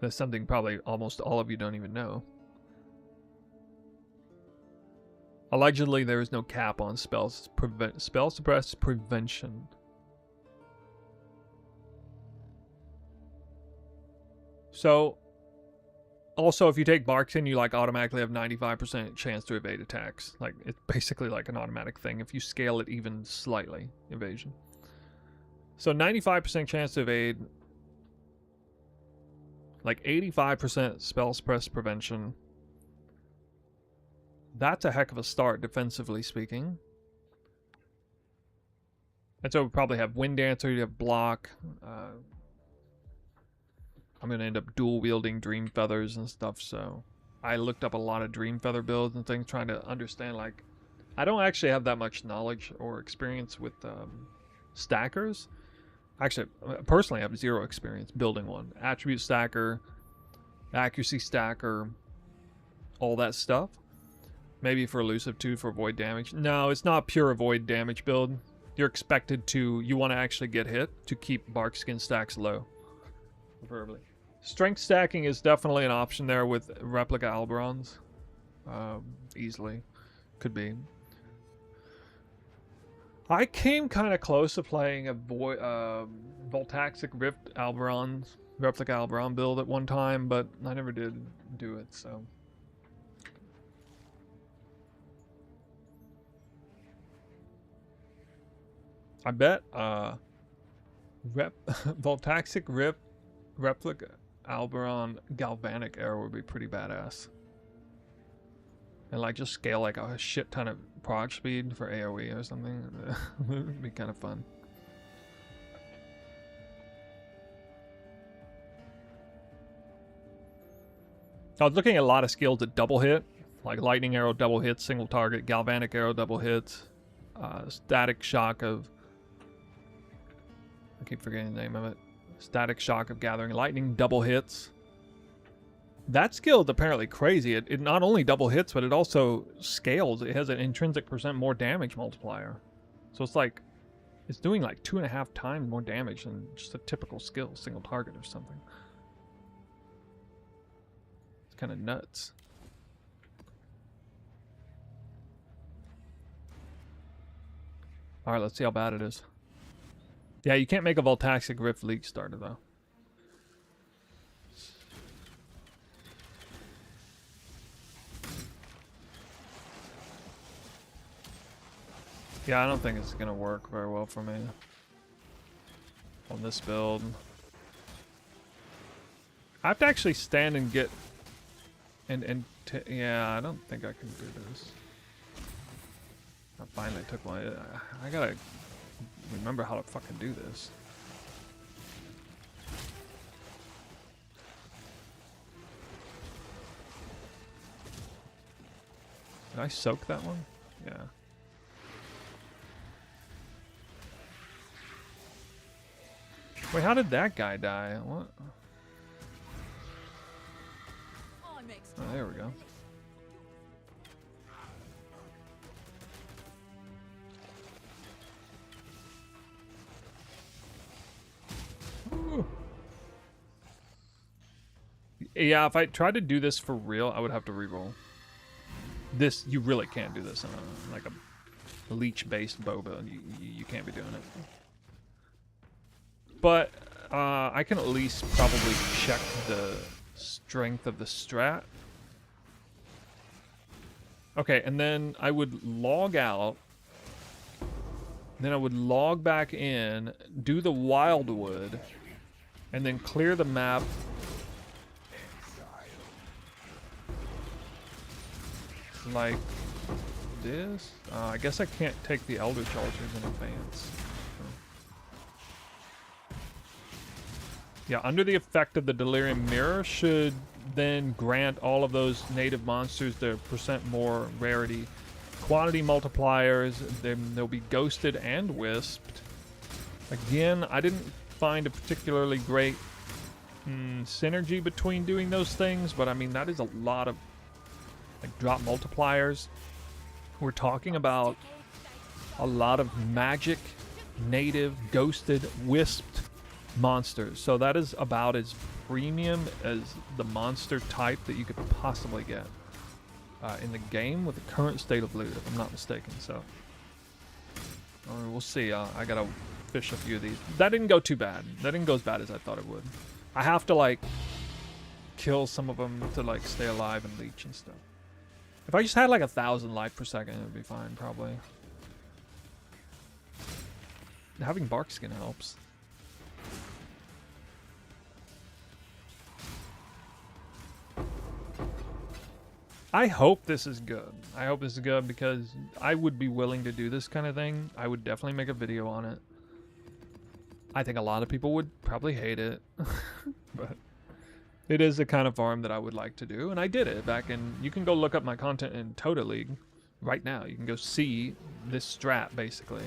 That's something probably almost all of you don't even know. Allegedly, there is no cap on spell suppress prevention. So, also, if you take Barkskin, you like automatically have 95% chance to evade attacks. Like, it's basically like an automatic thing if you scale it even slightly, evasion. So 95% chance to evade, like 85% spell suppress prevention. That's a heck of a start, defensively speaking. And so we probably have Wind Dancer, you have Block, I'm going to end up dual wielding Dream Feathers and stuff, so I looked up a lot of Dream Feather builds and things trying to understand, like, I don't actually have that much knowledge or experience with stackers. Actually, personally, I have 0 experience building one. Attribute stacker, accuracy stacker, all that stuff. Maybe for elusive too, for avoid damage. No, it's not pure avoid damage build. You're expected to, you want to actually get hit to keep Barkskin stacks low. Preferably. Strength stacking is definitely an option there with replica Alberons. Easily. Could be. I came kind of close to playing a Voltaxic Rift replica Alberon build at one time, but I never did do it, so. I bet Voltaxic Replica Alberon Galvanic Arrow would be pretty badass. And like just scale like a shit ton of prog speed for AoE or something. It would be kind of fun. I was looking at a lot of skills that double hit, like lightning arrow double hits, single target, galvanic arrow double hits, static shock of, I keep forgetting the name of it, static shock of gathering lightning double hits. That skill is apparently crazy. It not only double hits, but it also scales. It has an intrinsic % more damage multiplier. So it's like, it's doing like 2.5 times more damage than just a typical skill, single target or something. It's kind of nuts. Alright, let's see how bad it is. Yeah, you can't make a Voltaxic Rift League starter though. Yeah, I don't think it's gonna work very well for me on this build. I have to actually stand and get yeah, I don't think I can do this. I finally took one. I gotta remember how to fucking do this. Did I soak that one? Yeah. Wait, how did that guy die? What? Oh, there we go. Ooh. Yeah, if I tried to do this for real, I would have to reroll. This, you really can't do this on a, like a leech-based boba. You can't be doing it. But I can at least probably check the strength of the strat. Okay, and then I would log out. Then I would log back in, do the Wildwood, and then clear the map. Like this? I guess I can't take the Elder Chargers in advance. Yeah, under the effect of the Delirium Mirror should then grant all of those native monsters their % more rarity. Quantity multipliers, they'll be ghosted and wisped. Again, I didn't find a particularly great synergy between doing those things, but I mean, that is a lot of like drop multipliers. We're talking about a lot of magic, native, ghosted, wisped monsters. So that is about as premium as the monster type that you could possibly get in the game with the current state of loot, if I'm not mistaken. So we'll see. I gotta fish a few of these. That didn't go too bad. That didn't go as bad as I thought it would. I have to like kill some of them to like stay alive and leech and stuff. If I just had like 1,000 life per second, it would be fine probably. Having bark skin helps. I hope this is good. I hope this is good because I would be willing to do this kind of thing. I would definitely make a video on it. I think a lot of people would probably hate it. But it is the kind of farm that I would like to do. And I did it back in... You can go look up my content in Total League right now. You can go see this strat, basically.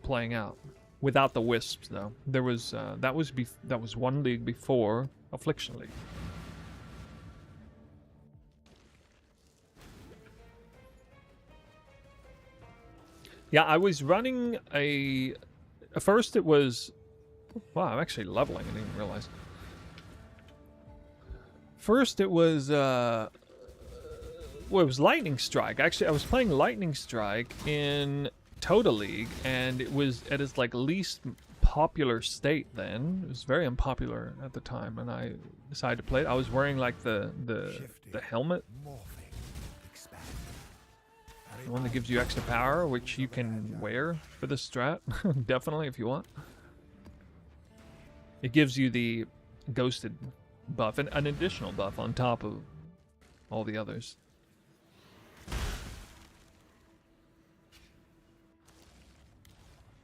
Playing out. Without the wisps, though. There was... that was one league before Affliction League. Yeah, I was running a... At first it was... Wow, I'm actually leveling. I didn't even realize. First it was... well, it was Lightning Strike. Actually, I was playing Lightning Strike in Total League, and it was at its like least popular state then. It was very unpopular at the time, and I decided to play it. I was wearing like the helmet. The one that gives you extra power, which you can wear for this strat, definitely, if you want. It gives you the ghosted buff, and an additional buff on top of all the others.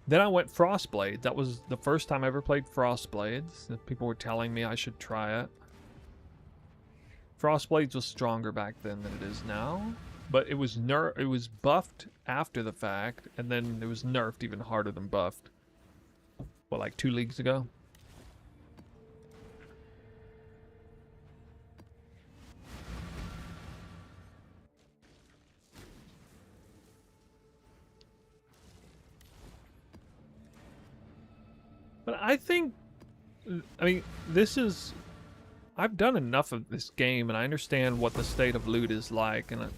Then I went Frostblade. That was the first time I ever played Frostblades. People were telling me I should try it. Frostblades was stronger back then than it is now, but it was buffed after the fact, and then it was nerfed even harder than buffed. What, like 2 leagues ago? But I think, I mean, I've done enough of this game, and I understand what the state of loot is like, and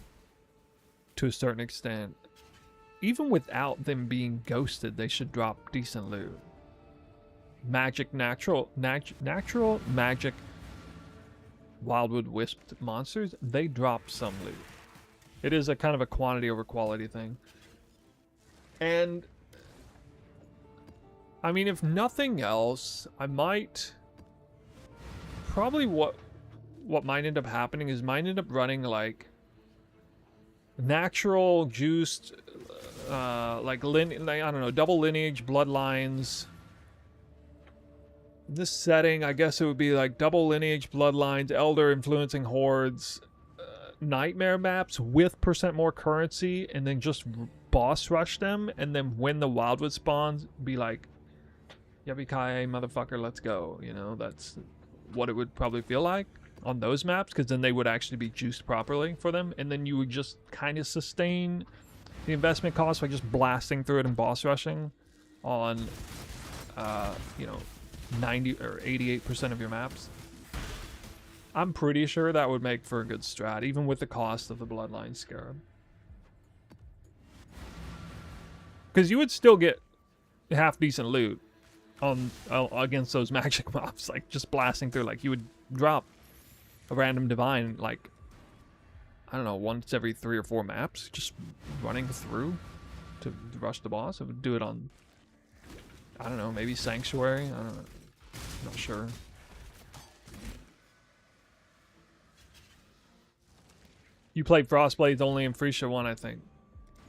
to a certain extent. Even without them being ghosted, they should drop decent loot. Natural magic Wildwood wisped monsters, they drop some loot. It is a kind of a quantity over quality thing. And I mean, if nothing else, I might probably what might end up happening is might end up running like natural juiced like I don't know, double lineage bloodlines. In this setting, I guess it would be like double lineage bloodlines, elder influencing hordes, nightmare maps with % more currency, and then just boss rush them, and then when the Wildwood spawns, be like, Yippee-ki-yay, motherfucker, let's go. You know, that's what it would probably feel like on those maps, because then they would actually be juiced properly for them, and then you would just kind of sustain the investment cost by just blasting through it and boss rushing on, you know, 90 or 88% of your maps. I'm pretty sure that would make for a good strat, even with the cost of the Bloodline Scarab. Because you would still get half decent loot on against those magic mobs, like just blasting through. Like you would drop a random divine, like I don't know, once every 3 or 4 maps, just running through to rush the boss. It would do it on, I don't know, maybe Sanctuary. I don't know, not sure. You played Frostblades only in Freesia 1, I think.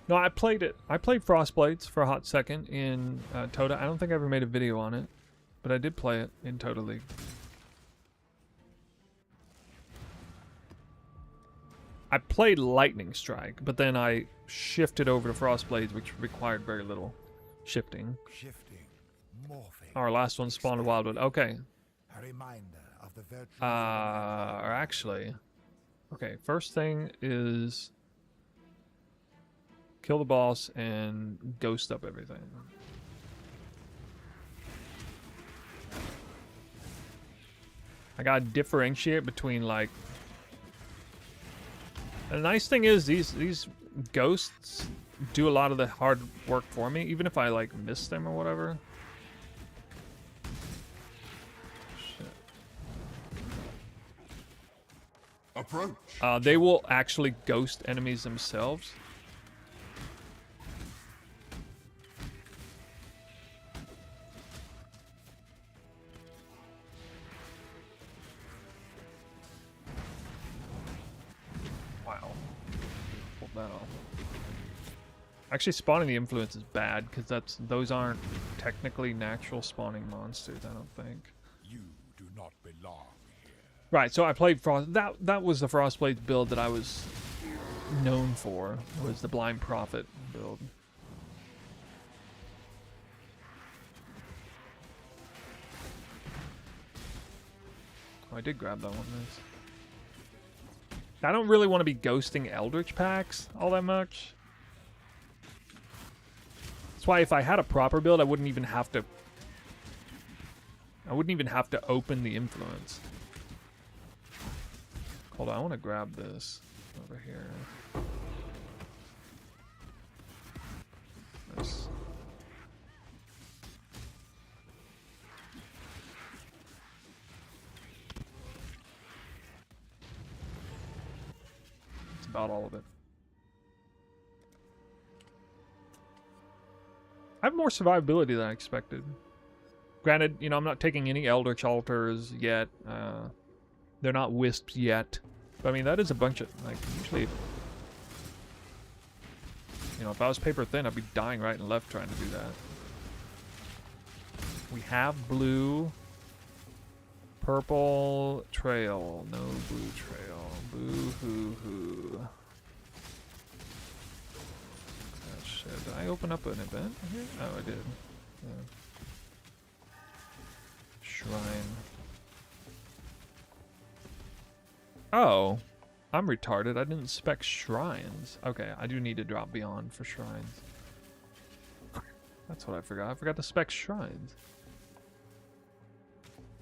No, I played it. I played Frostblades for a hot second in Tota. I don't think I ever made a video on it, but I did play it in Tota League. I played Lightning Strike, but then I shifted over to Frostblades, which required very little shifting. Shifting, morphing. Our last one spawned a Wildwood. Okay. A reminder of the virtues Or actually, okay. First thing is kill the boss and ghost up everything. I gotta differentiate between like. The nice thing is these ghosts do a lot of the hard work for me, even if I like miss them or whatever. Shit. Approach. They will actually ghost enemies themselves. Actually, spawning the influence is bad because those aren't technically natural spawning monsters. I don't think. You do not belong here. Right. So I played Frost. That was the Frostblade build that I was known for. Was the Blind Prophet build. Oh, I did grab that one. Nice. I don't really want to be ghosting Eldritch packs all that much. That's why if I had a proper build, I wouldn't even have to open the influence. Hold on, I want to grab this over here. Nice. That's about all of it. I have more survivability than I expected. Granted, you know, I'm not taking any Eldritch Altars yet. They're not Wisps yet. But I mean, that is a bunch of, like, usually, you know, if I was paper thin, I'd be dying right and left trying to do that. We have blue. Purple trail. No blue trail. Boo hoo hoo. Oh shit. Did I open up an event here? Oh, I did. Yeah. Shrine. Oh. I'm retarded. I didn't spec shrines. Okay, I do need to drop beyond for shrines. That's what I forgot. I forgot to spec shrines.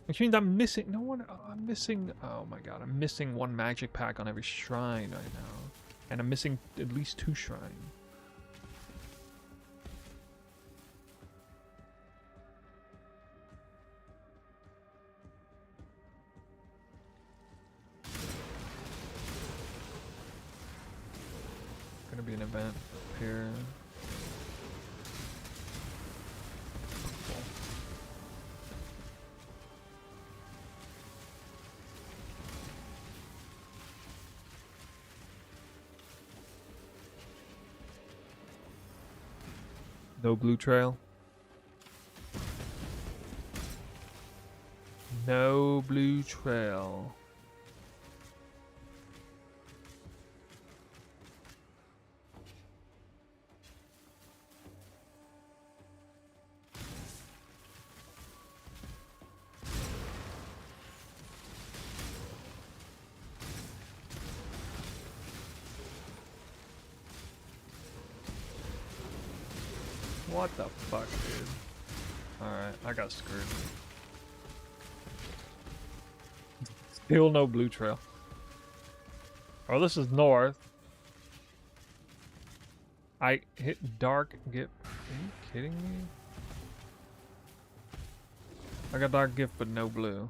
Which means I'm missing, no one, I'm missing, oh my god, I'm missing one magic pack on every shrine right now. And I'm missing at least 2 shrines. Gonna be an event up here. No blue trail. No blue trail. What the fuck, dude? Alright, I got screwed. Still no blue trail. Oh, this is north. I hit dark, are you kidding me? I got dark gift, but no blue.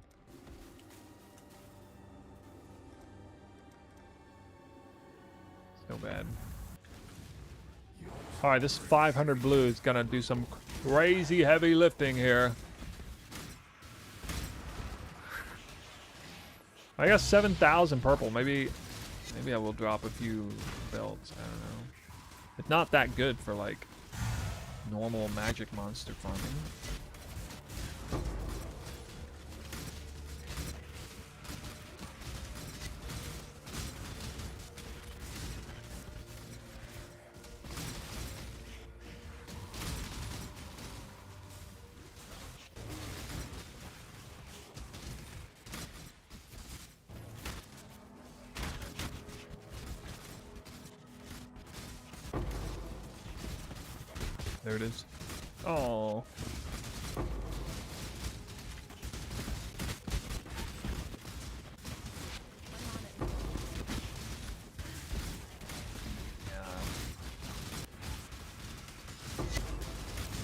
So bad. Alright, this 500 blue is gonna do some crazy heavy lifting here. I got 7,000 purple. Maybe I will drop a few belts. I don't know. It's not that good for like normal magic monster farming. There it is. Oh. Yeah.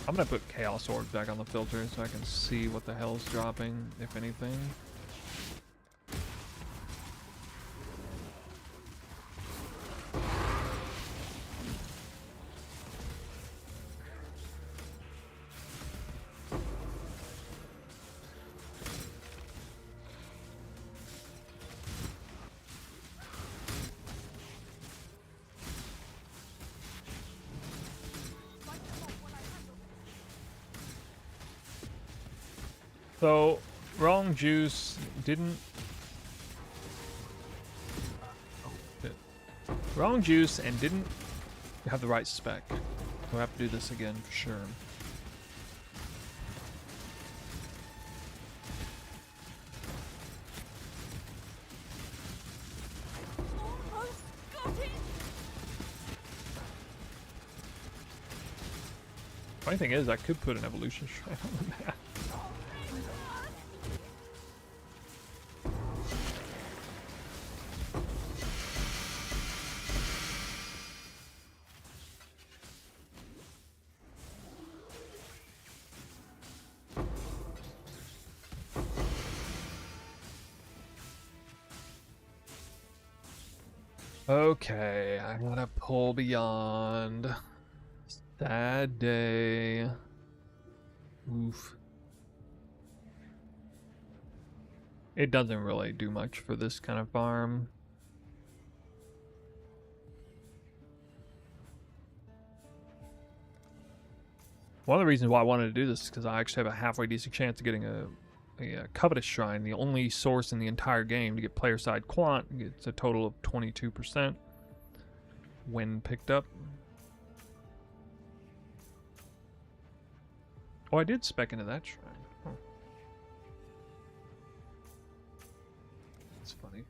I'm gonna put Chaos Orb back on the filter so I can see what the hell's dropping, if anything. So, wrong juice didn't... Oh, shit. Wrong juice and didn't have the right spec. We'll have to do this again for sure. Almost got it. Funny thing is, I could put an evolution shrine on the map. Okay, I gotta pull beyond. Sad day. Oof. It doesn't really do much for this kind of farm. One of the reasons why I wanted to do this is because I actually have a halfway decent chance of getting a Covetous Shrine, the only source in the entire game to get player side quant. It's a total of 22% when picked up. Oh, I did spec into that shrine. Huh. That's funny.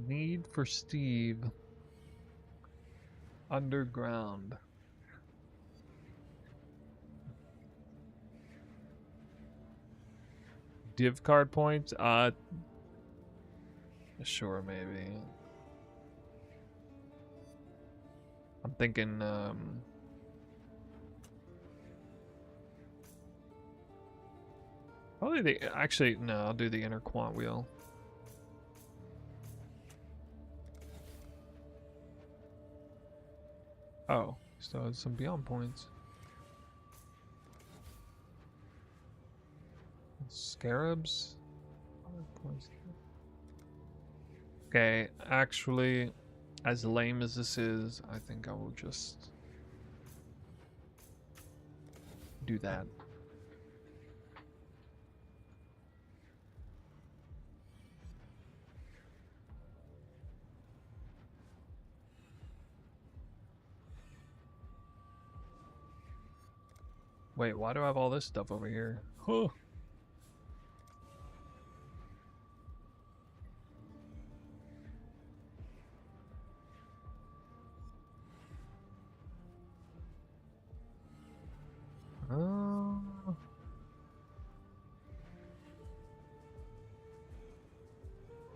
Need for Steve. Underground. Div card points? Sure, maybe. I'm thinking, probably actually, no, I'll do the inner quant wheel. Oh, so some beyond points. Scarabs? Okay, actually, as lame as this is, I think I will just do that. Wait, why do I have all this stuff over here? Huh.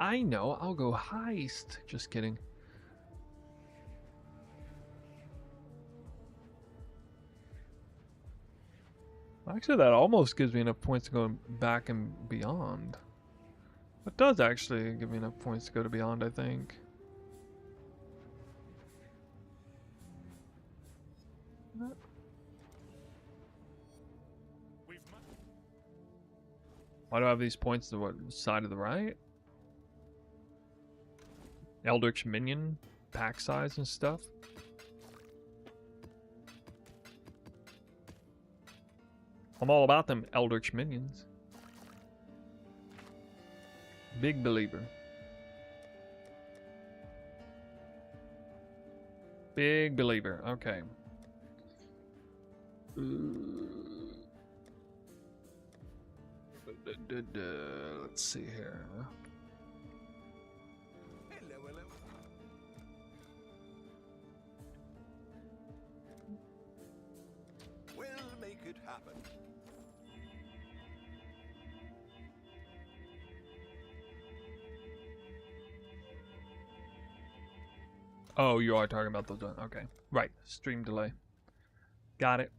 I know, I'll go heist. Just kidding. Actually, that almost gives me enough points to go back and beyond. It does actually give me enough points to go to beyond, I think. Why do I have these points to what side of the right? Eldritch Minion, pack size and stuff. I'm all about them Eldritch Minions. Big believer. Big believer. Okay. Let's see here. Hello, hello. We'll make it happen. Oh, you are talking about those. Okay. Right. Stream delay. Got it.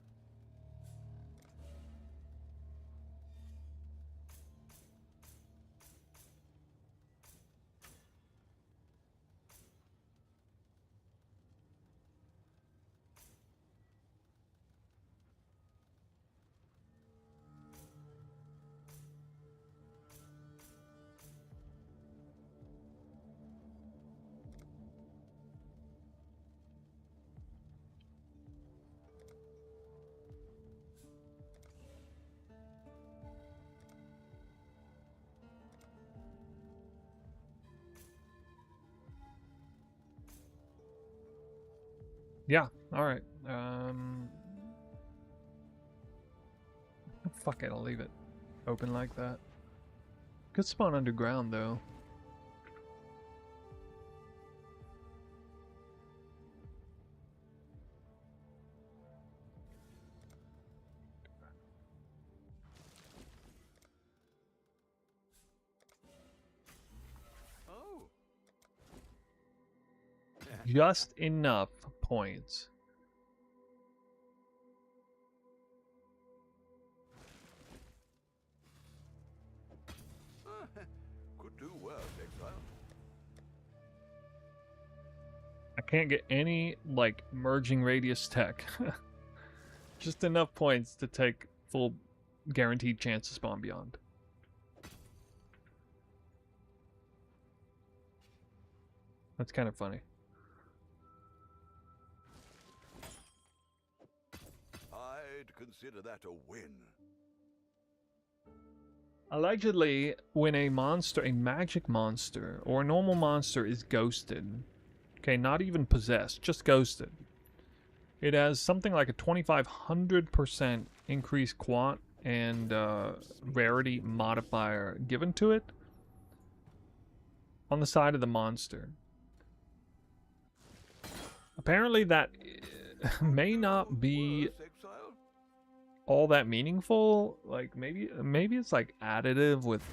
Yeah, alright. Fuck it, I'll leave it open like that. Could spawn underground though. Oh. Just enough points. Could do worse, exile. Can't get any, like, merging radius tech. Just enough points to take full guaranteed chance to spawn beyond. That's kind of funny. I'd consider that a win. Allegedly, when a monster, a magic monster, or a normal monster is ghosted, okay, not even possessed, just ghosted, it has something like a 2,500% increased quant and rarity modifier given to it on the side of the monster. Apparently that may not be Exile? all that meaningful. Like maybe it's like additive with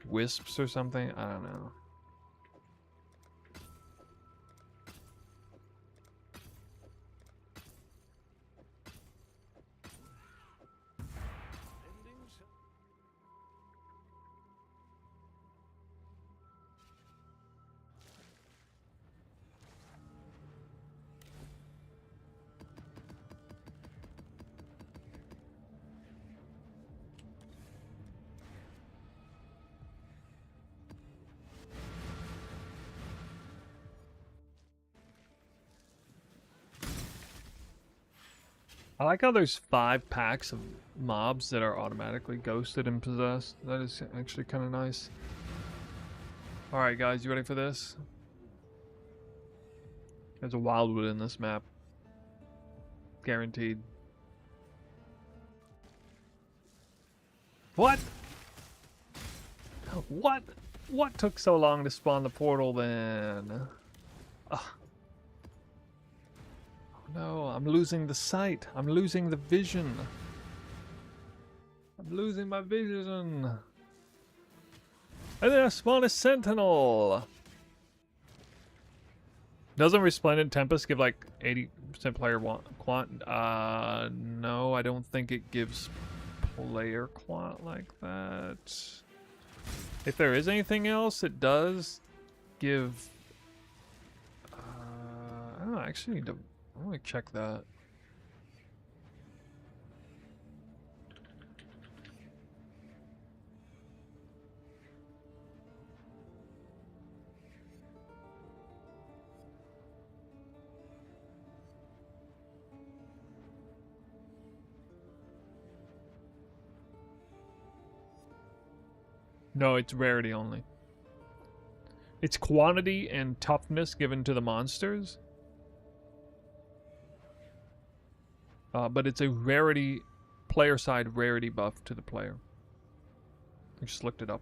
wisps or something. I don't know. I like how there's 5 packs of mobs that are automatically ghosted and possessed. That is actually kind of nice. Alright guys, you ready for this? There's a Wildwood in this map. Guaranteed. What? What? What took so long to spawn the portal then? Ugh. No, I'm losing the sight. I'm losing the vision. I'm losing my vision. And then I spawn a sentinel. Doesn't Resplendent Tempest give like 80% player quant? No, I don't think it gives player quant like that. If there is anything else, it does give... I don't know, I actually need to... I want to check that. No, it's rarity only. It's quantity and toughness given to the monsters. But it's a rarity, player side rarity buff to the player. I just looked it up.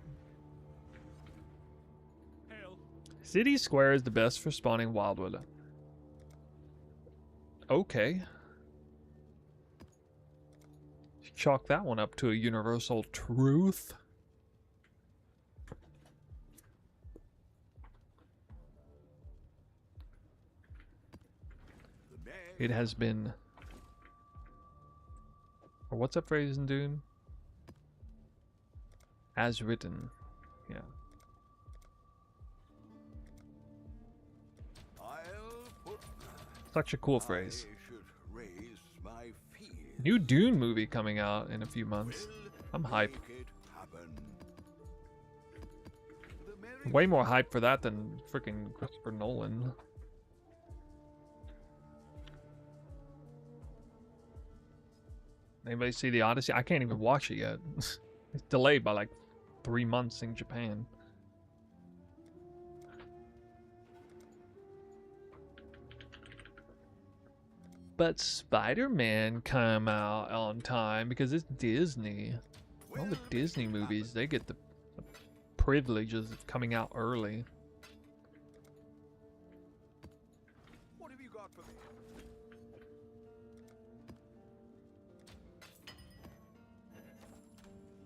City Square is the best for spawning Wildwood. Okay. Chalk that one up to a universal truth. It has been... Or what's that phrase in Dune? As written. Yeah. Such a cool phrase. New Dune movie coming out in a few months. I'm hyped. Way more hype for that than freaking Christopher Nolan. Anybody see The Odyssey? I can't even watch it yet. It's delayed by like 3 months in Japan. But Spider-Man came out on time because it's Disney. All the Disney movies, they get the privileges of coming out early. What have you got for me?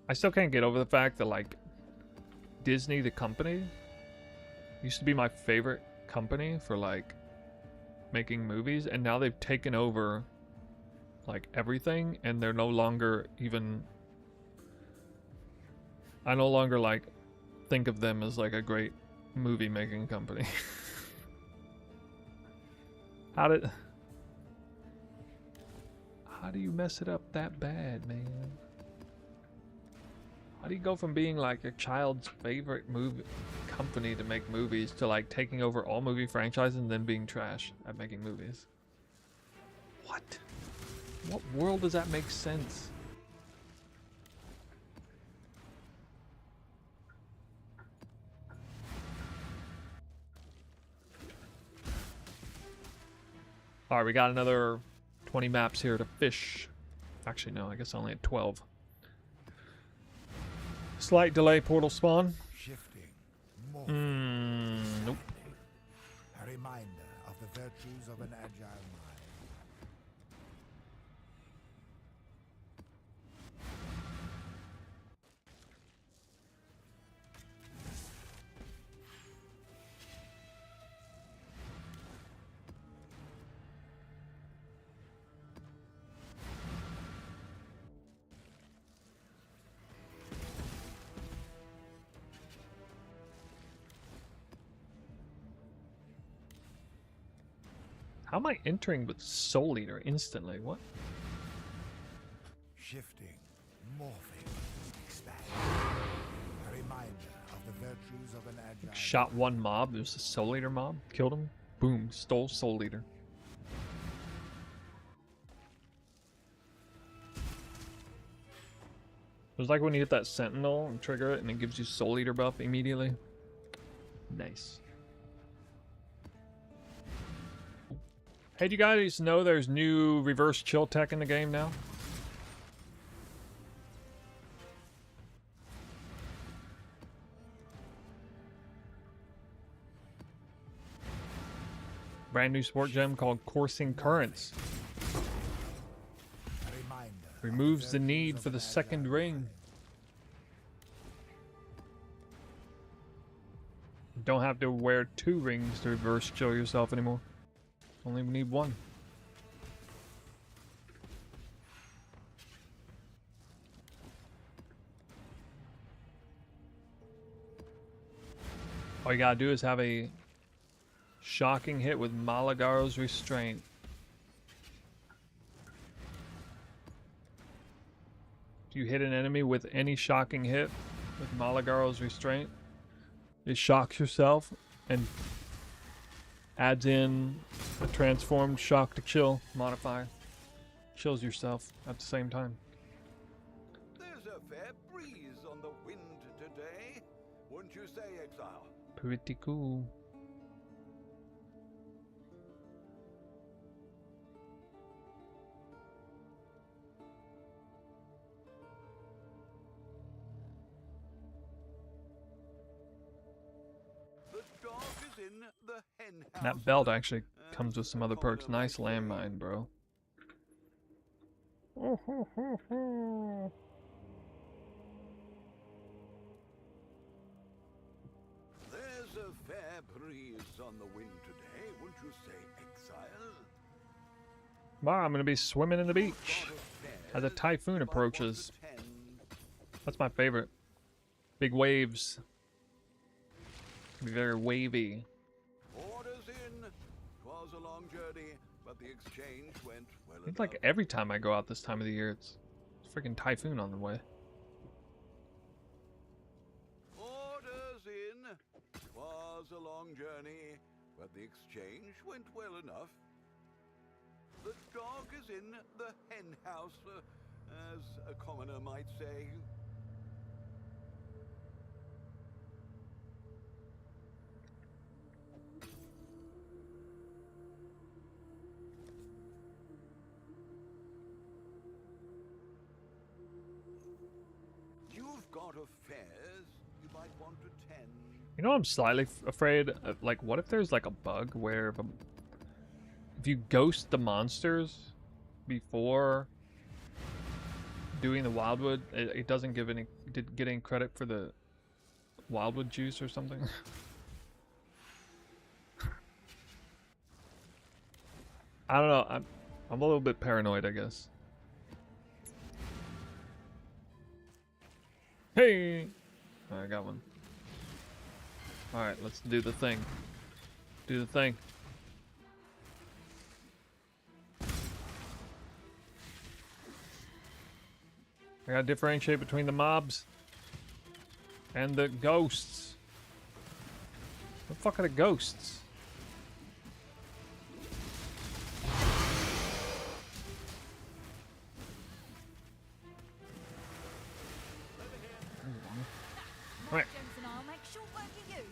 I still can't get over the fact that, like, Disney, the company, used to be my favorite company for, like, making movies, and now they've taken over, like, everything, and they're no longer even... I no longer, like, think of them as, like, a great movie-making company. How do you mess it up that bad, man? How do you go from being like your child's favorite movie company to make movies to like taking over all movie franchises and then being trash at making movies? What? What world does that make sense? Alright, we got another 20 maps here to fish. Actually, no, I guess I only had 12. Slight delay portal spawn. Shifting, morphing, Nope. a reminder of the virtues of an agile mind. How am I entering with Soul Eater instantly? What? Shifting, morphing, expanding. A reminder of the virtues of an agile Shot one mob. There's a Soul Eater mob. Killed him. Boom. Stole Soul Eater. It's like when you hit that Sentinel and trigger it and it gives you Soul Eater buff immediately. Nice. Hey, do you guys know there's new reverse chill tech in the game now? Brand new sport gem called Coursing Currents. A reminder of Removes the virtues need of for an the second agile ring. mind. Don't have to wear 2 rings to reverse chill yourself anymore. Only need 1. All you gotta do is have a shocking hit with Malagaro's Restraint. If you hit an enemy with any shocking hit with Malagaro's Restraint, it shocks yourself and adds in a transformed shock to chill modifier. Chills yourself at the same time. There's a fair breeze on the wind today, wouldn't you say, Exile? Pretty cool. The dog is in the hen house. That belt actually comes with some other perks. Nice landmine, bro. There's a fair breeze on the wind today, wouldn't you say, Exile? Wow, I'm gonna be swimming in the beach Got as a affairs typhoon you might want to approaches. tend. That's my favorite. Big waves. Be very wavy. Orders in. 'Twas a long journey, but the exchange went well It's like enough. every time I go out this time of the year, it's a freaking typhoon on the way. Orders in. 'Twas a long journey, but the exchange went well enough. The dog is in the hen house, as a commoner might say. You've got affairs you might want to tend. You know, I'm slightly afraid of, like, what if there's like a bug where if you ghost the monsters before doing the Wildwood, it doesn't give any get any credit for the Wildwood juice or something? I don't know. I'm a little bit paranoid, I guess. Hey, I got one. All right, let's do the thing. Do the thing. I gotta differentiate between the mobs and the ghosts. What the fuck are the ghosts? Right. Gems and I'll make short work of you.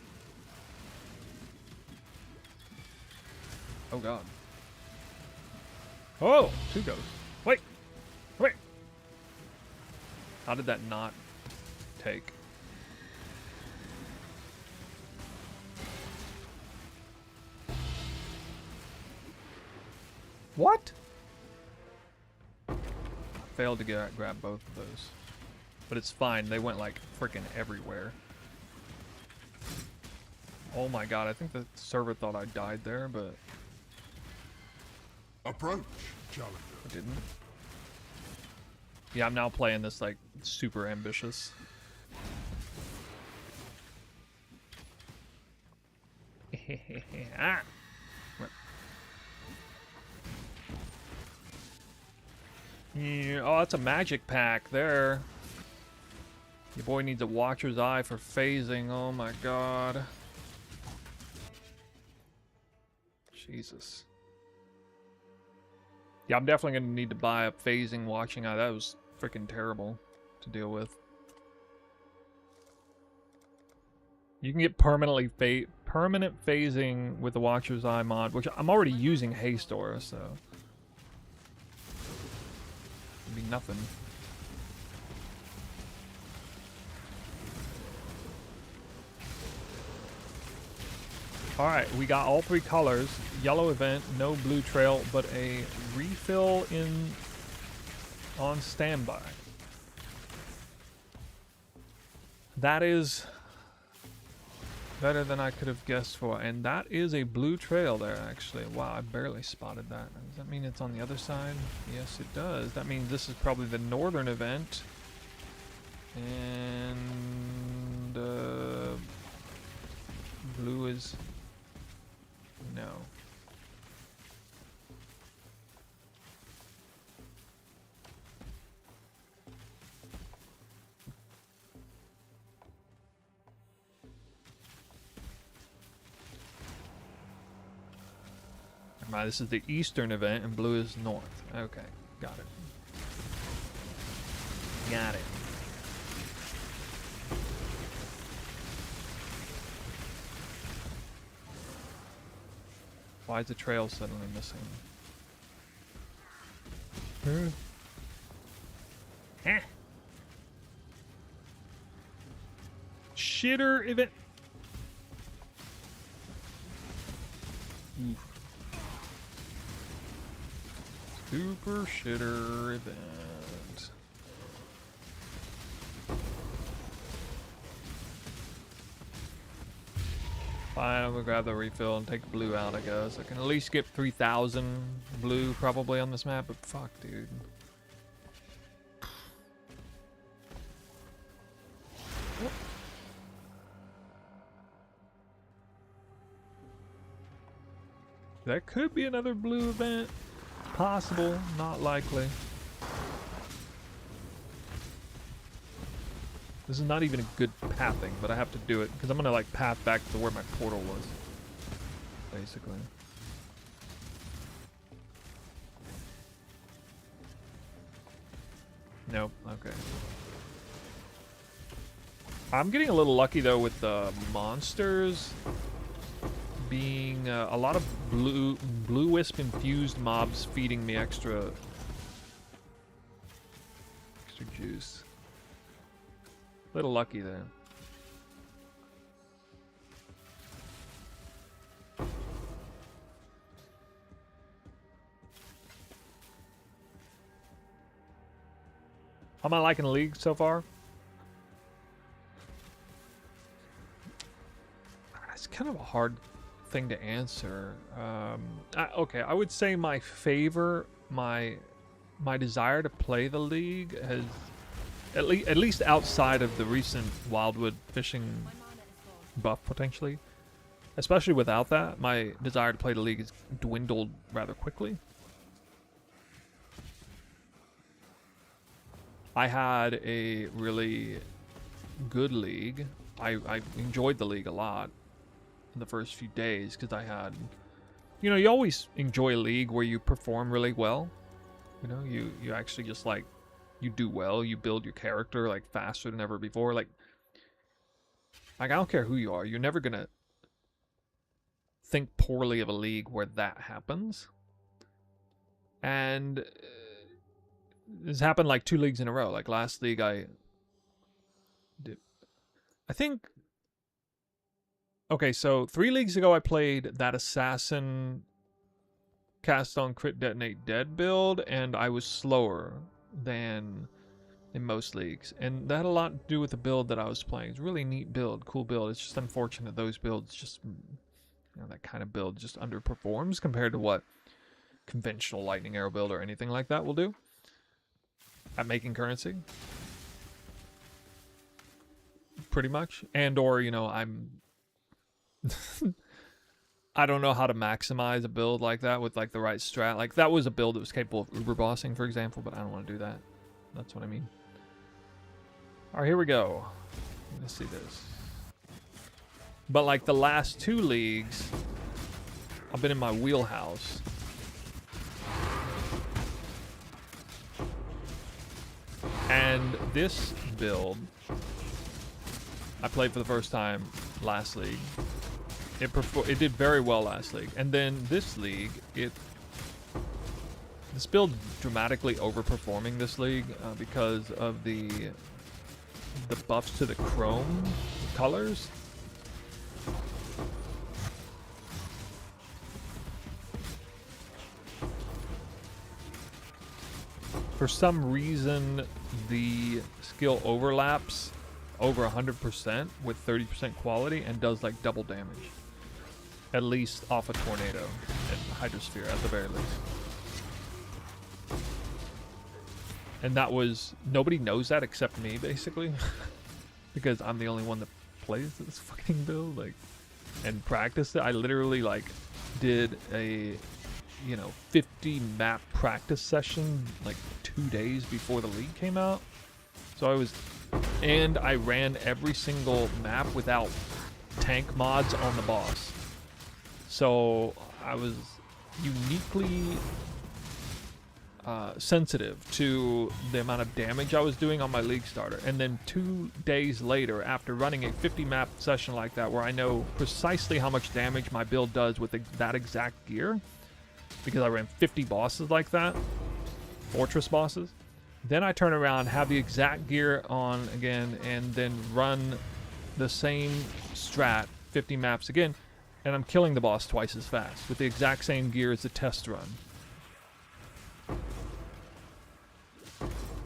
Oh god. Oh, two ghosts. Wait. Wait. How did that not take? What? Failed to grab both of those. But it's fine. They went like freaking everywhere. Oh my god, I think the server thought I died there, but Approach, challenger. I didn't. Yeah, I'm now playing this like super ambitious. Ah. Yeah, oh, that's a magic pack there. Your boy needs a Watcher's Eye for phasing. Oh my god. Jesus. Yeah, I'm definitely going to need to buy a phasing Watching Eye. That was freaking terrible to deal with. You can get permanent phasing with the Watcher's Eye mod, which I'm already using Haystor, so it'd be nothing. Alright, we got all three colors. Yellow event, no blue trail, but a refill on standby. That is better than I could have guessed for. And that is a blue trail there, actually. Wow, I barely spotted that. Does that mean it's on the other side? Yes, it does. That means this is probably the northern event. And blue is... no. Right, this is the eastern event and blue is north. Okay, got it. Got it. Why is the trail suddenly missing? Huh. Shitter event. Oof. Super shitter event. Fine, I'm gonna grab the refill and take the blue out, I guess. I can at least get 3,000 blue probably on this map, but fuck, dude. That could be another blue event. Possible, not likely. This is not even a good pathing, but I have to do it because I'm gonna like path back to where my portal was, basically. Nope. Okay. I'm getting a little lucky though with the monsters being a lot of blue wisp infused mobs feeding me extra juice. Little lucky there. How am I liking the league so far? It's kind of a hard thing to answer. Okay, I would say my favor, my desire to play the league has at least outside of the recent Wildwood fishing buff potentially, especially without that, my desire to play the league has dwindled rather quickly. I had a really good league. I enjoyed the league a lot in the first few days because I had, you know, you always enjoy a league where you perform really well. You know, you actually just like, you do well, you build your character like faster than ever before. Like I don't care who you are, you're never gonna think poorly of a league where that happens. And this happened like 2 leagues in a row. Like last league I think, okay, so 3 leagues ago I played that assassin cast on crit detonate dead build, and I was slower than in most leagues, and that had a lot to do with the build that I was playing. It's a really neat build, cool build. It's just unfortunate those builds just, you know, that kind of build just underperforms compared to what conventional lightning arrow build or anything like that will do at making currency, pretty much. And or, you know, I'm I don't know how to maximize a build like that with like the right strat. Like that was a build that was capable of uber bossing, for example, but I don't want to do that. That's what I mean. All right, here we go. Let's see this. But like the last 2 leagues, I've been in my wheelhouse. And this build, I played for the first time last league. It did very well last league, and then this league, this build dramatically overperforming this league because of the buffs to the chrome colors. For some reason, the skill overlaps over 100% with 30% quality and does like double damage. At least off a tornado and hydrosphere at the very least. And that was, nobody knows that except me basically. Because I'm the only one that plays this fucking build, like, and practiced it. I literally like did a, you know, 50 map practice session like 2 days before the league came out. So and I ran every single map without tank mods on the boss. So I was uniquely sensitive to the amount of damage I was doing on my league starter. And then 2 days later, after running a 50 map session like that, where I know precisely how much damage my build does with that exact gear, because I ran 50 bosses like that, fortress bosses, then I turn around, have the exact gear on again, and then run the same strat 50 maps again, and I'm killing the boss twice as fast with the exact same gear as the test run.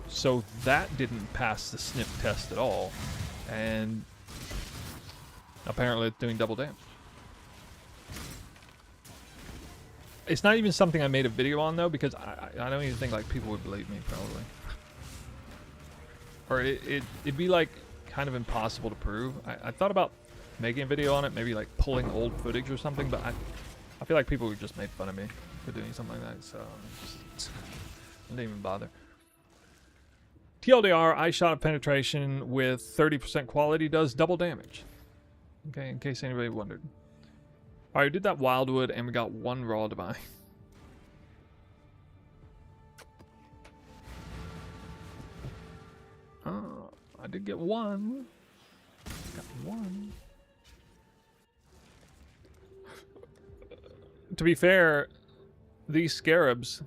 So that didn't pass the sniff test at all, and apparently it's doing double damage. It's not even something I made a video on though, because I don't even think like people would believe me probably. Or it'd be like kind of impossible to prove. I thought about making a video on it, maybe like pulling old footage or something, but I feel like people would just make fun of me for doing something like that, so I didn't even bother. TLDR, eye shot of penetration with 30% quality does double damage. Okay, in case anybody wondered. Alright, we did that Wildwood and we got 1 raw divine. Oh, I did get 1. Got 1. To be fair, these scarabs,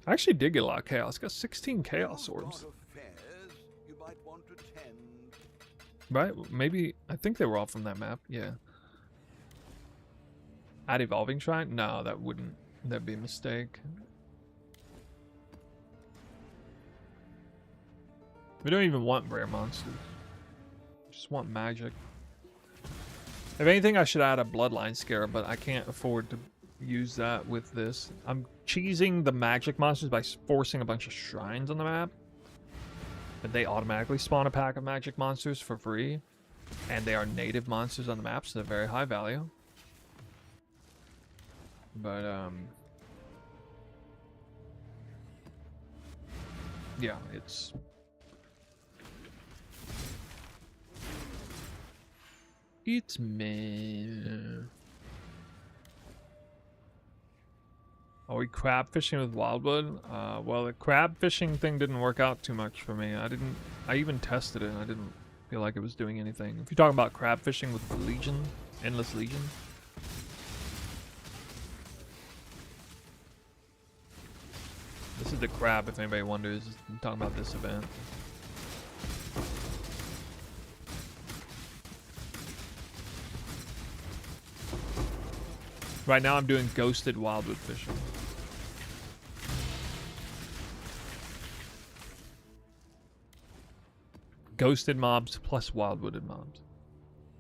I actually did get a lot of chaos. Got 16 chaos orbs. You might want to tend. Right? Maybe, I think they were all from that map. Yeah. Add evolving shrine? No, that'd be a mistake. We don't even want rare monsters. Just want magic. If anything, I should add a bloodline scarab, but I can't afford to use that with this. I'm cheesing the magic monsters by forcing a bunch of shrines on the map. And they automatically spawn a pack of magic monsters for free. And they are native monsters on the map, so they're very high value. But, yeah, it's It's me. Are we crab fishing with Wildwood? Well, the crab fishing thing didn't work out too much for me. I even tested it and I didn't feel like it was doing anything. If you're talking about crab fishing with the Legion, Endless Legion. This is the crab, if anybody wonders. I'm talking about this event. Right now I'm doing ghosted Wildwood fishing. Ghosted mobs plus wildwooded mobs.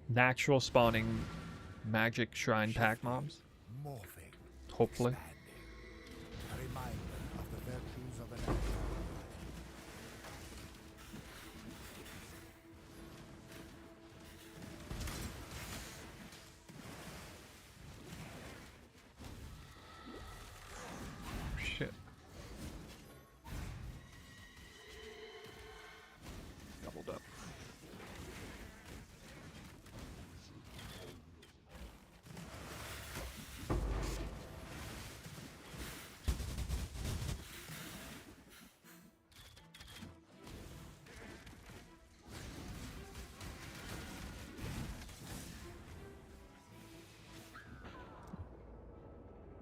Natural spawning magic shrine pack mobs. Morphing. Hopefully. Expanding. A reminder of the virtues of an agile. Shit. Doubled up.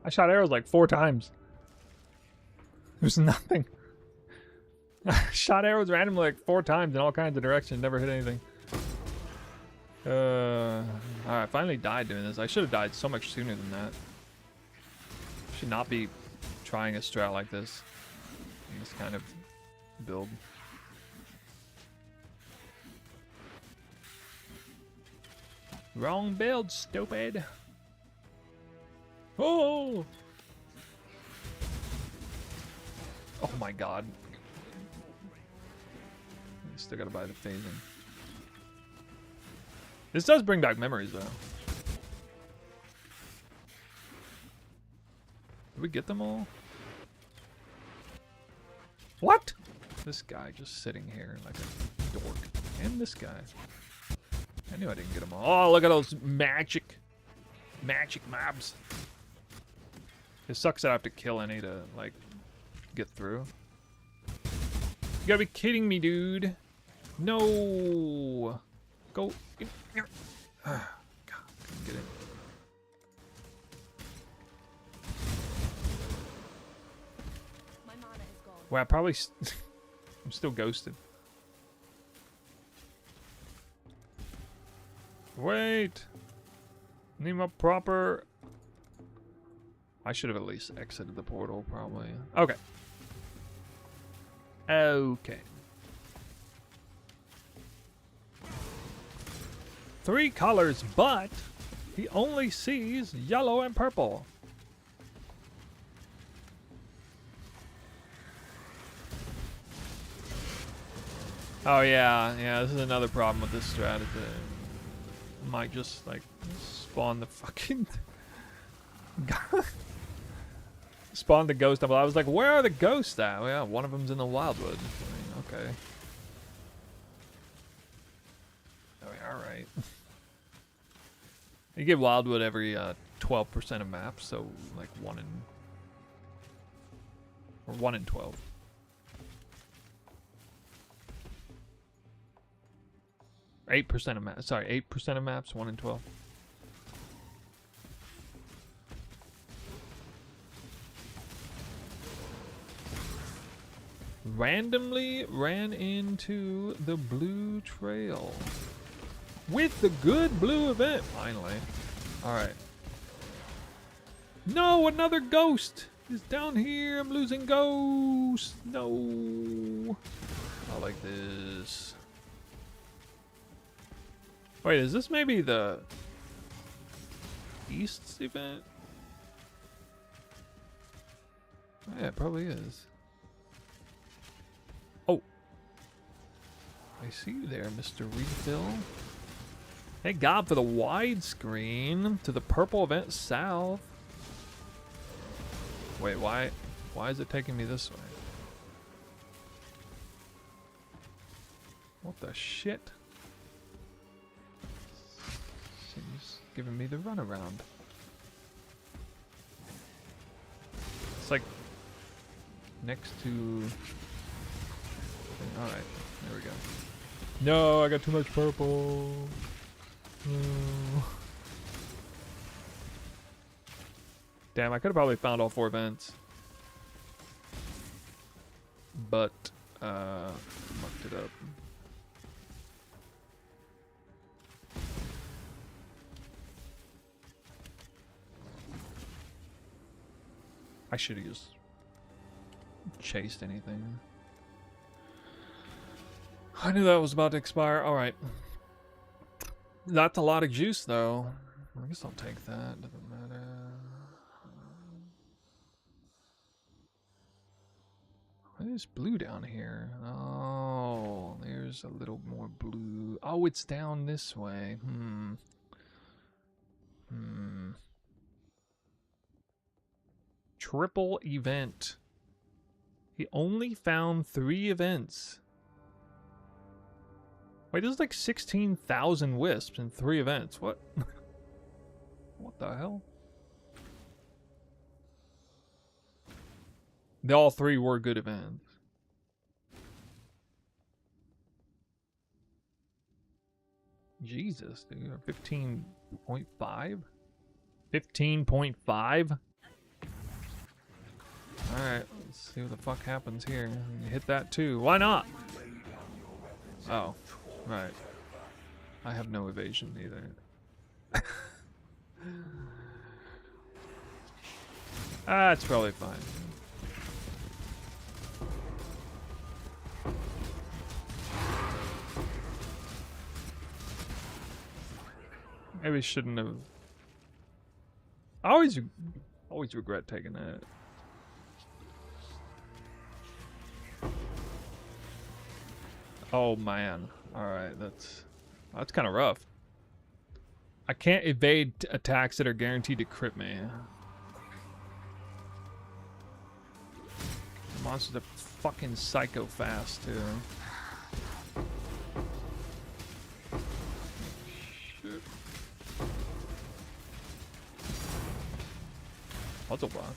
I shot arrows like 4 times. There's nothing. I shot arrows randomly like 4 times in all kinds of directions. Never hit anything. Alright, finally died doing this. I should have died so much sooner than that. Should not be trying a strat like this. In this kind of build. Wrong build, stupid. Oh! Oh my god. Still gotta buy the phasing. This does bring back memories though. Did we get them all? What? This guy just sitting here like a dork. And this guy. I knew I didn't get them all. Oh, look at those magic mobs. It sucks that I have to kill any to, like, get through. You gotta be kidding me, dude. No. Go. God, couldn't get it. My mana is gone. Well, I probably... I'm still ghosted. Wait. Need my proper... I should have at least exited the portal, probably. Okay. Okay. 3 colors, but he only sees yellow and purple. Oh yeah, this is another problem with this strategy. Might just like spawn the fucking spawn the ghost temple. I was like, where are the ghosts at? Well, yeah, one of them's in the Wildwood. I mean, okay. Oh, yeah, all right. You get Wildwood every 12% of maps, so like 1 in 12. Or 8% of maps. Sorry, 8% of maps, 1 in 12. Randomly ran into the blue trail with the good blue event. Finally. All right. No, another ghost is down here. I'm losing ghosts. No. I like this. Wait, is this maybe the East's event? Yeah, it probably is. Oh. I see you there, Mr. Refill. Thank God for the widescreen to the purple event south. Wait, why is it taking me this way? What the shit? He's giving me the runaround. It's like next to... Alright, there we go. No, I got too much purple. No. Damn, I could have probably found all 4 vents. But, mucked it up. I should have just chased anything. I knew that was about to expire. Alright. That's a lot of juice, though. I guess I'll take that. Doesn't matter. There's blue down here. Oh, there's a little more blue. Oh, it's down this way. Triple event. He only found 3 events. Wait, there's like 16,000 wisps in 3 events. What? What the hell? All 3 were good events. Jesus, dude. 15.5? 15.5? Alright, let's see what the fuck happens here. Hit that too. Why not? Oh, right. I have no evasion either. Ah, it's probably fine. Maybe I shouldn't have. I always regret taking that. Oh man. Alright, that's kind of rough. I can't evade attacks that are guaranteed to crit me. The monsters are fucking psycho fast too. Shit. Puzzle box.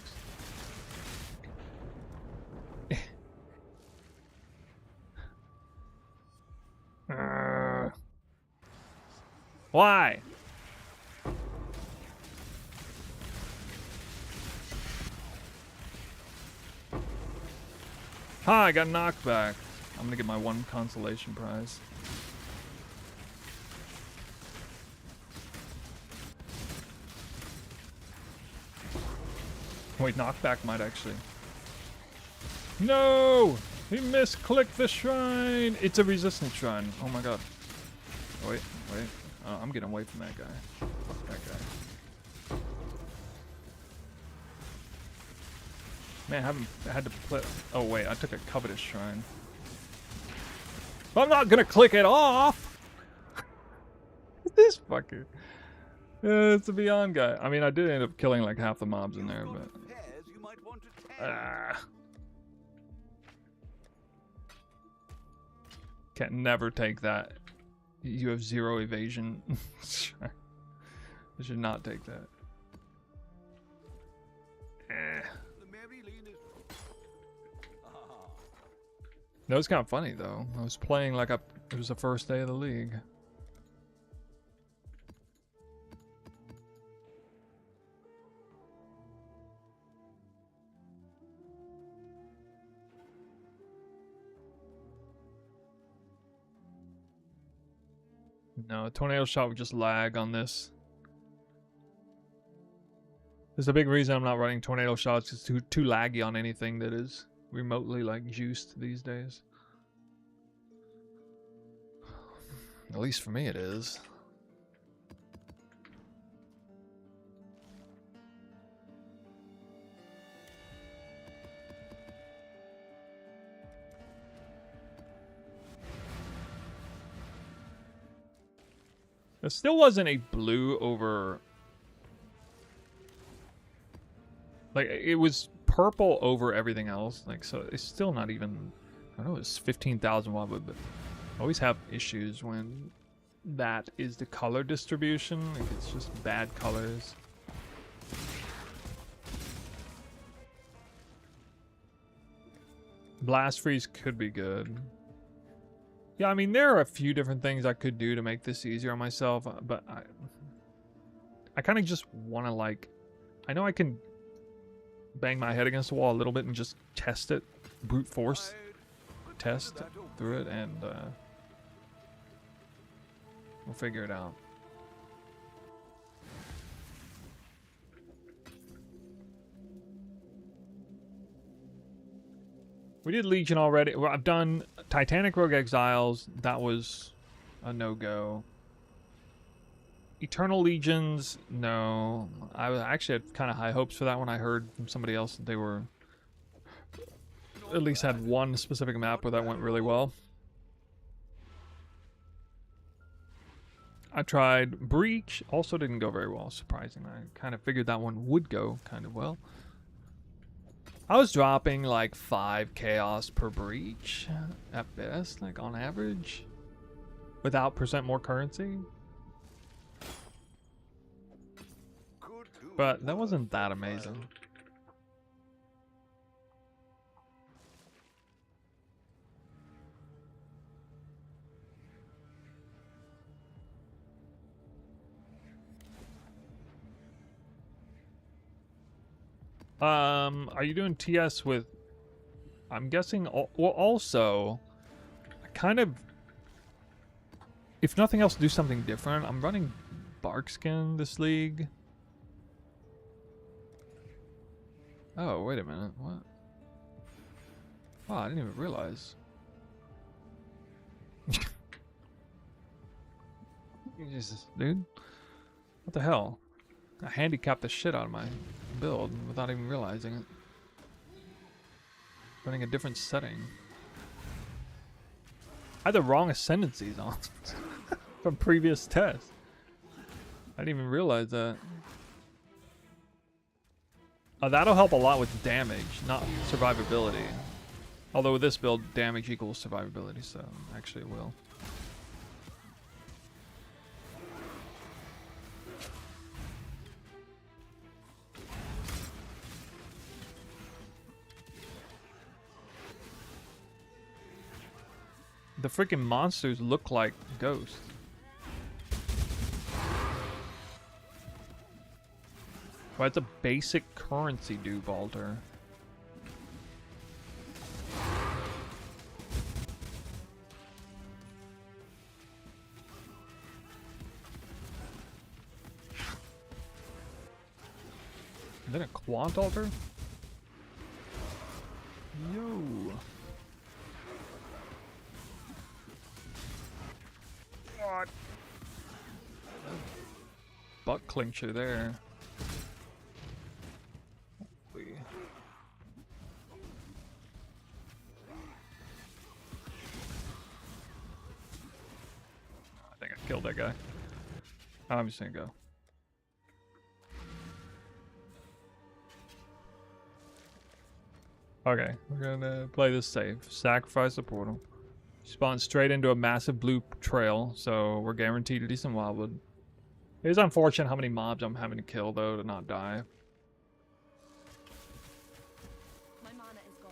Why? Ha, I got knocked back. I'm gonna get my 1 consolation prize. Wait, knockback might actually... No! He misclicked the shrine! It's a resistance shrine. Oh my god. Wait. Oh, I'm getting away from that guy. Fuck that guy. Man, I haven't had to play... Oh wait, I took a covetous shrine. I'm not gonna click it off! This fucker. It's a Beyond guy. I mean, I did end up killing like half the mobs in there, but... Can't never take that. You have 0 evasion. I should not take that. That was kind of funny though. I was playing like it was the first day of the league. No, a tornado shot would just lag on this. There's a big reason I'm not running tornado shots. It's too laggy on anything that is remotely like juiced these days. At least for me it is. There still wasn't a blue over... Like, it was purple over everything else. Like, so it's still not even... I don't know, it's 15,000 Wildwood, but I always have issues when that is the color distribution, if it's just bad colors. Blast freeze could be good. Yeah, I mean, there are a few different things I could do to make this easier on myself, but I kind of just want to, like, I know I can bang my head against the wall a little bit and just test it, brute force test through it, and we'll figure it out. We did Legion already. Well, I've done Titanic Rogue Exiles. That was a no-go. Eternal Legions, no. I actually had kind of high hopes for that one. I heard from somebody else that they were at least had one specific map where that went really well. I tried Breach, also didn't go very well, surprisingly. I kind of figured that one would go kind of well. I was dropping like 5 chaos per breach at best, like on average, without % more currency. But that wasn't that amazing. Are you doing TS with, I'm guessing, well, also, I kind of, if nothing else, do something different. I'm running Barkskin this league. Oh, wait a minute, what? Wow, I didn't even realize. Jesus, dude. What the hell? I handicapped the shit out of my build without even realizing it. Running a different setting. I had the wrong ascendancies on from previous tests. I didn't even realize that. That'll help a lot with damage, not survivability. Although with this build, damage equals survivability, so actually it will. The freaking monsters look like ghosts. Well, it's a basic currency dupe altar. Is that a quant altar? Yo. God. Butt clincher there. Holy. I think I killed that guy. I'm just gonna go. Okay, we're gonna play this safe. Sacrifice the portal. Spawn straight into a massive blue trail, so we're guaranteed a decent Wildwood. It is unfortunate how many mobs I'm having to kill, though, to not die. My mana is gone.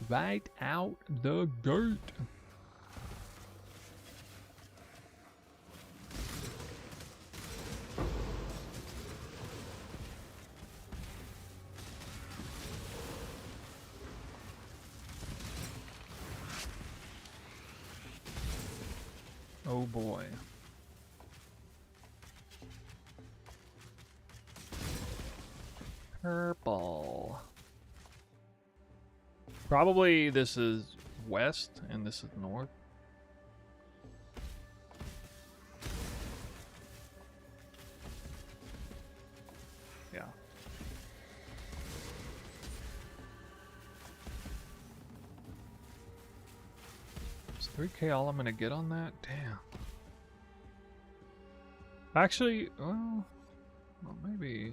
Right out the gate. Oh boy. Purple. Probably this is west and this is north. Yeah. 3K all I'm gonna get on that? Damn. Actually, well maybe.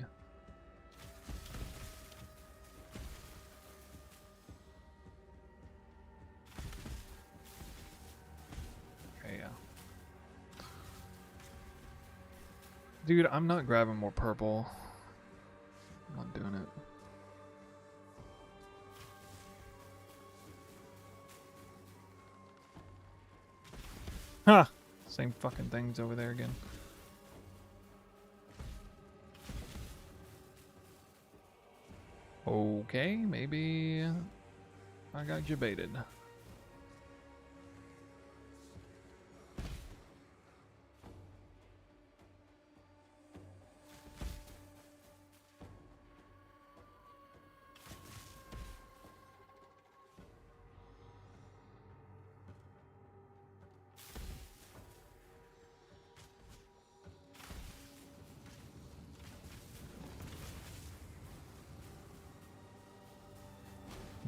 Okay, yeah. Dude, I'm not grabbing more purple. I'm not doing it. Huh! Same fucking things over there again. Okay, maybe I got you baited.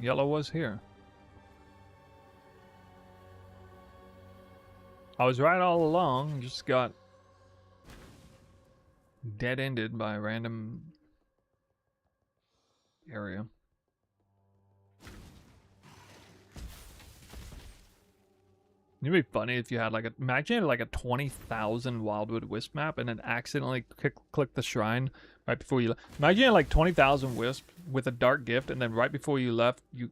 Yellow was here. I was right all along, just got dead-ended by a random area. It'd be funny if you had like imagine like a 20,000 Wildwood Wisp map and then accidentally click the shrine right before you left. Imagine like 20,000 Wisp with a dark gift and then right before you left you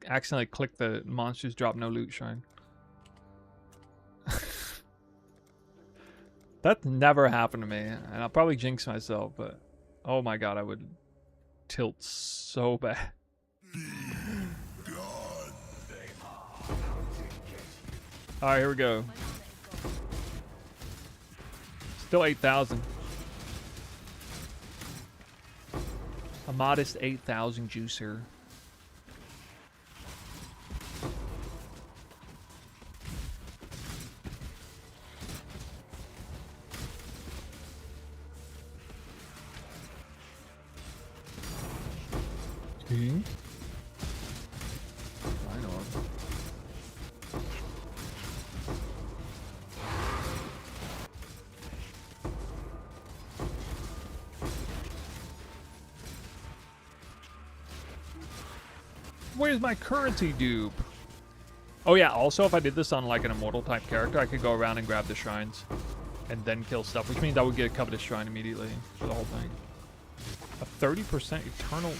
accidentally click the monsters drop no loot shrine. That never happened to me, and I'll probably jinx myself, but oh my god, I would tilt so bad. Alright, here we go. Still 8,000. A modest 8,000 juicer. See? I know. Where's my currency dupe? Oh yeah, also if I did this on like an immortal type character, I could go around and grab the shrines and then kill stuff, which means I would get a covetous shrine immediately for the whole thing. A 30% eternal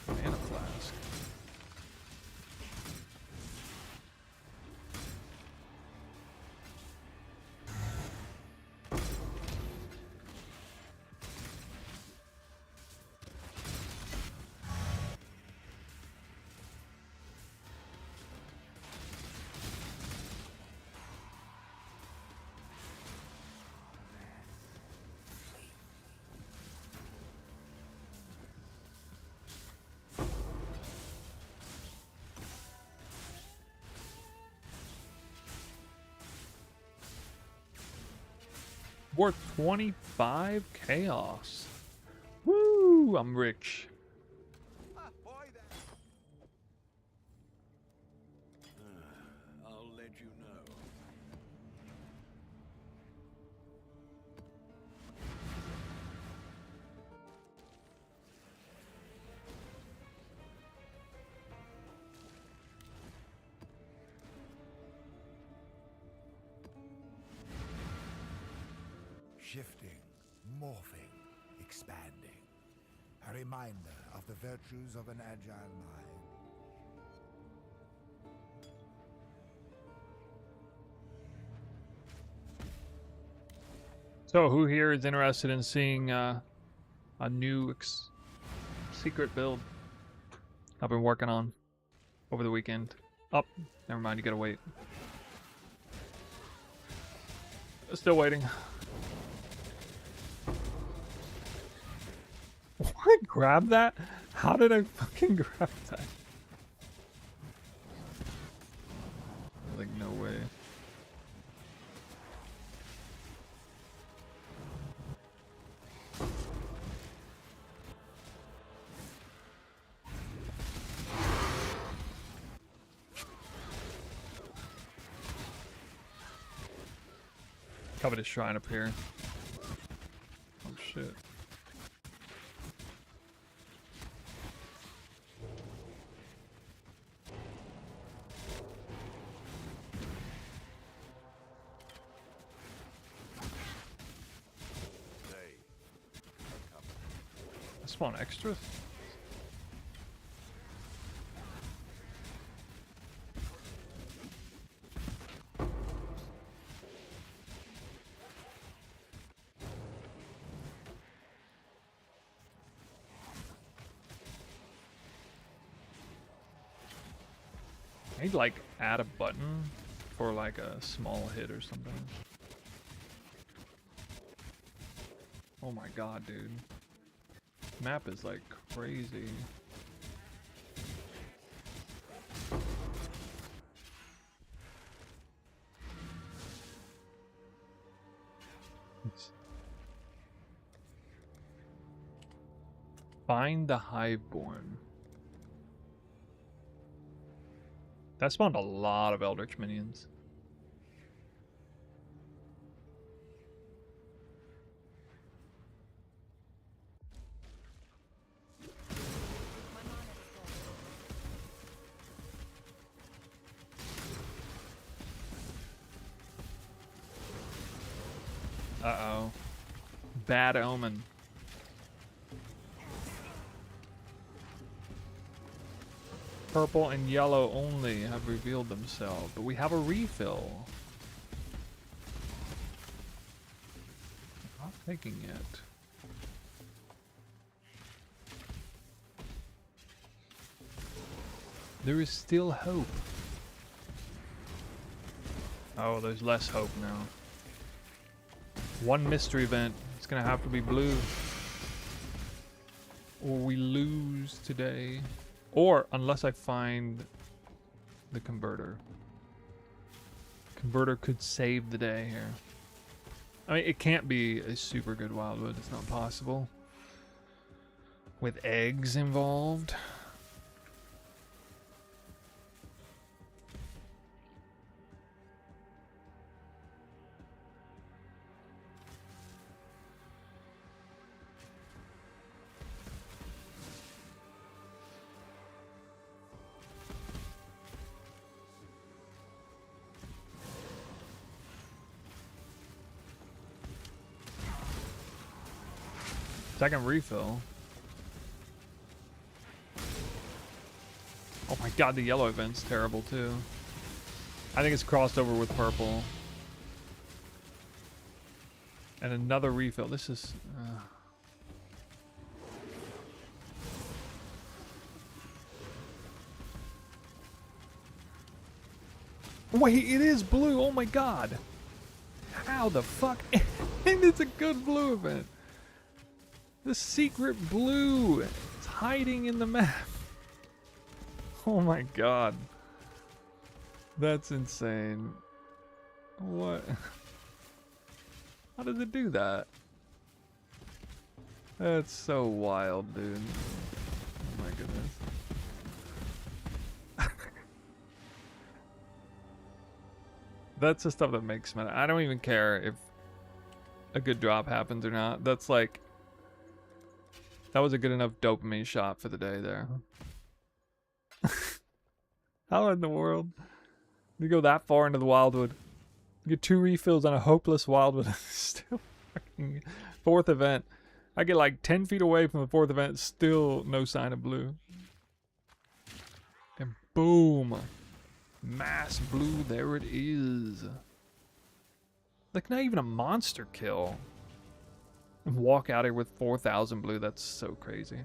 mana flask. Worth 25 chaos. Woo! I'm rich. I'll let you know. Shifting, morphing, expanding. A reminder of the virtues of an agile mind. So who here is interested in seeing a new secret build I've been working on over the weekend? Oh, never mind, you gotta wait. Still waiting. What? Grab that? How did I fucking grab that? Like, no way. Covetous Shrine up here. Oh shit. I spawn extras? I'd like add a button for like a small hit or something. Oh my god, dude. Map is like crazy. Find the Hiveborn. That spawned a lot of Eldritch minions. Uh-oh. Bad omen. Purple and yellow only have revealed themselves, but we have a refill. I'm not taking it. There is still hope. Oh, there's less hope now. One mystery event. It's gonna have to be blue. Or we lose today. Or unless I find the converter. Converter could save the day here. I mean, it can't be a super good Wildwood. It's not possible. With eggs involved. Second refill. Oh my god, the yellow event's terrible too. I think it's crossed over with purple. And another refill. This is... Wait, it is blue! Oh my god! How the fuck? And it's a good blue event! The secret blue! It's hiding in the map! Oh my god. That's insane. What? How does it do that? That's so wild, dude. Oh my goodness. That's the stuff that makes me... I don't even care if a good drop happens or not. That's like... That was a good enough dopamine shot for the day there. How in the world? You go that far into the Wildwood. You get 2 refills on a hopeless Wildwood. Still fucking... 4th event. I get like 10 feet away from the 4th event. Still no sign of blue. And boom. Mass blue. There it is. Like not even a monster kill. And walk out here with 4,000 blue. That's so crazy.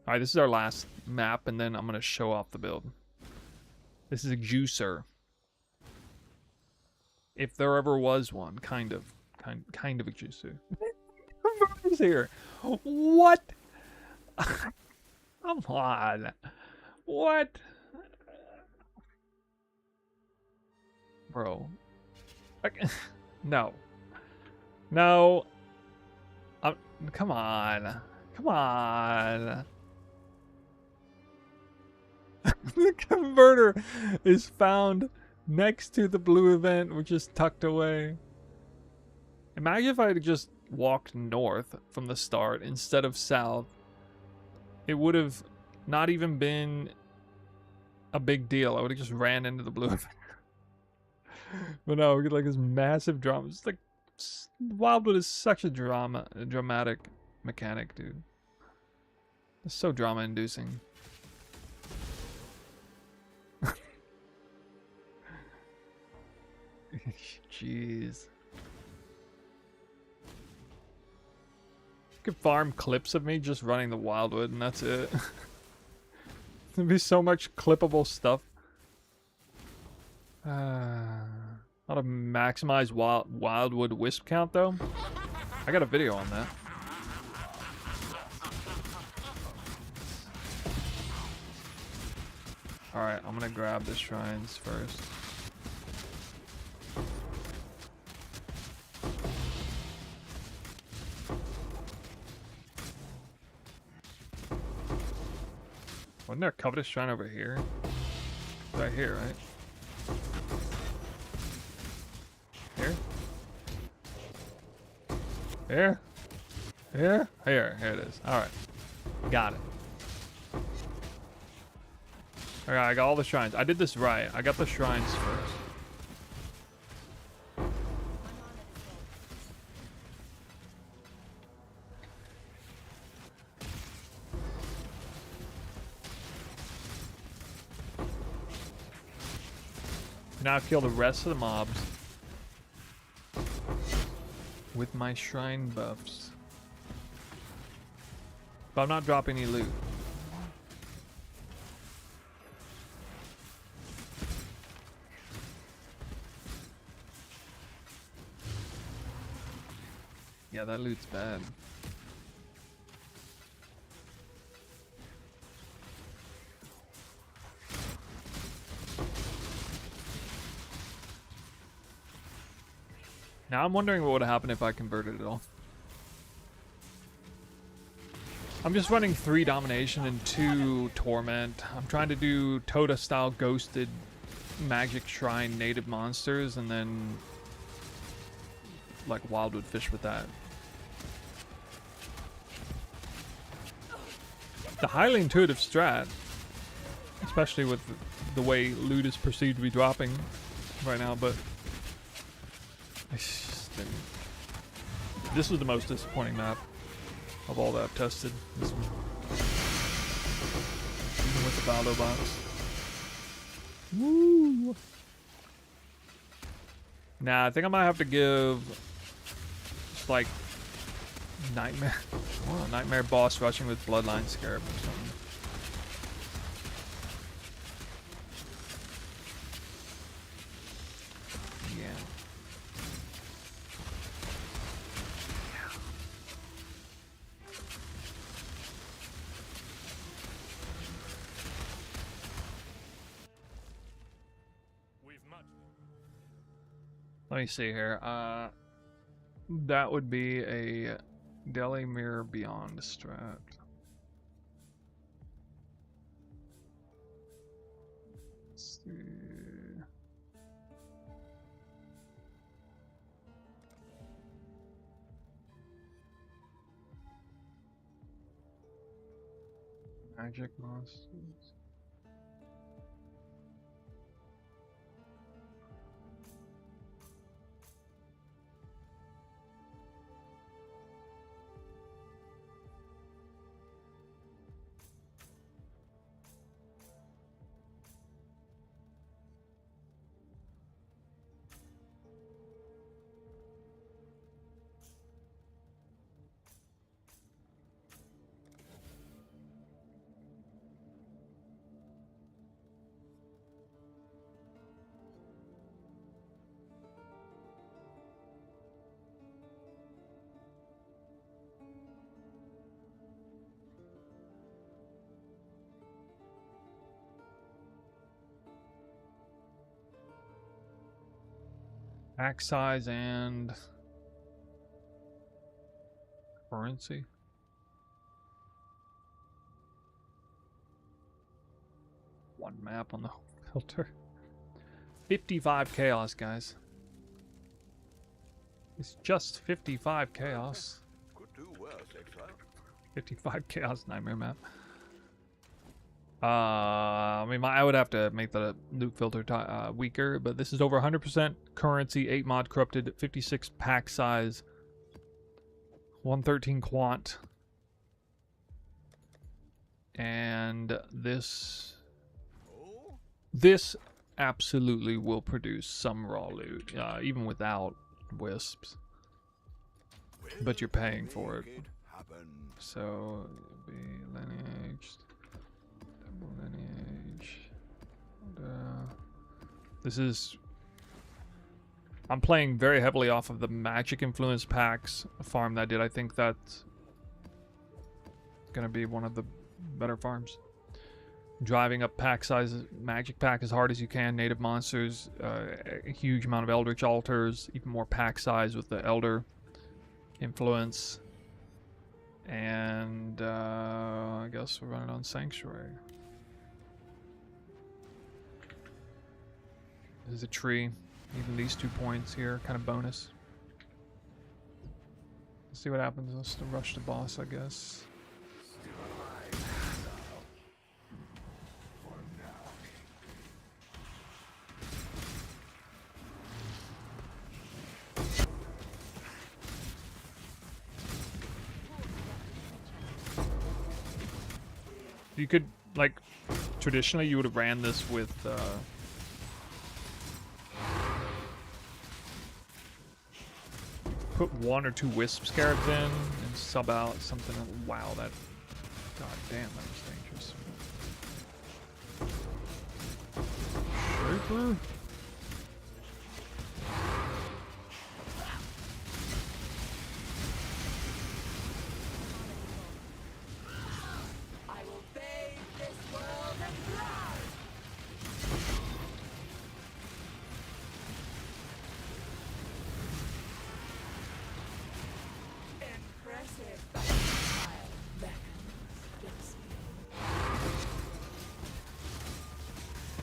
Alright, this is our last map, and then I'm going to show off the build. This is a juicer. If there ever was one, kind of a juicer. Who's here? What? Come on. What? Bro. No. No. Come on. Come on. The converter is found Next to the blue event, which is tucked away. Imagine if I had just walked north from the start instead of south. It would have not even been a big deal. I would have just ran into the blue event. But no, we get like this massive drama. It's like Wildwood is such a dramatic mechanic, dude. It's so drama inducing. Jeez. You could farm clips of me just running the Wildwood and that's it. There'd be so much clippable stuff. How to maximize Wildwood wisp count though? I got a video on that. Alright, I'm gonna grab the shrines first. Wasn't there a covetous shrine over here? Right here, right? Here? Here? Here? Here it is. Alright. Got it. Alright, I got all the shrines. I did this right. I got the shrines first. Now I kill the rest of the mobs with my shrine buffs. But I'm not dropping any loot. Yeah, that loot's bad. Now I'm wondering what would happen if I converted it all. I'm just running 3 Domination and 2 Torment. I'm trying to do Toda style ghosted magic shrine native monsters and then like Wildwood fish with that. The highly intuitive strat, especially with the way loot is perceived to be dropping right now, but this was the most disappointing map of all that I've tested. This one. Even with the Baldo box. Woo! Nah, I think I might have to give just like Nightmare boss rushing with Bloodline Scarab or something. Let me see here. That would be a Delhi Mirror Beyond strat. Let's see. Magic monsters. Axe size and currency. One map on the filter. 55 chaos, guys. It's just 55 chaos. Could do worse, exile. 55 chaos nightmare map. I mean, I would have to make the loot filter weaker, but this is over 100% currency, 8 mod corrupted, 56 pack size, 113 quant. And this absolutely will produce some raw loot, even without wisps. But you're paying for it. So it'll be lineage, double lineage. This is. I'm playing very heavily off of the magic influence packs farm that I did. I think that's gonna be one of the better farms. Driving up pack sizes, magic pack as hard as you can, native monsters, a huge amount of eldritch altars, even more pack size with the elder influence, and I guess we're running on sanctuary. There's a tree, even these 2 points here, kind of bonus. Let's see what happens. Let's rush the boss, I guess. You could, like, traditionally you would have ran this with, put 1 or 2 wisp scarabs in and sub out something. Wow, that, god damn, that was dangerous. Shaper?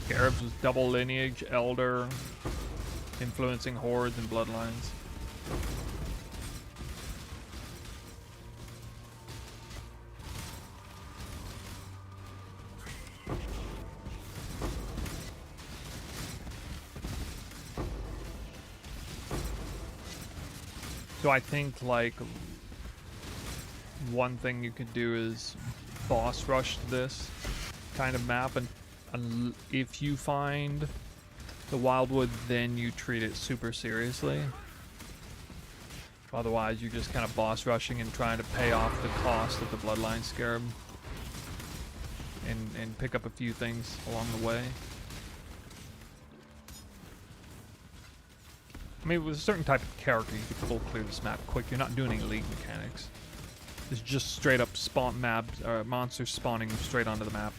Scarabs with double lineage, elder, influencing hordes and bloodlines. So I think, like, one thing you could do is boss rush this kind of map, and if you find the Wildwood, then you treat it super seriously. Otherwise, you're just kind of boss rushing and trying to pay off the cost of the Bloodline Scarab and pick up a few things along the way. I mean, with a certain type of character, you can full clear this map quick. You're not doing any league mechanics. It's just straight up spawn maps, monsters spawning straight onto the map.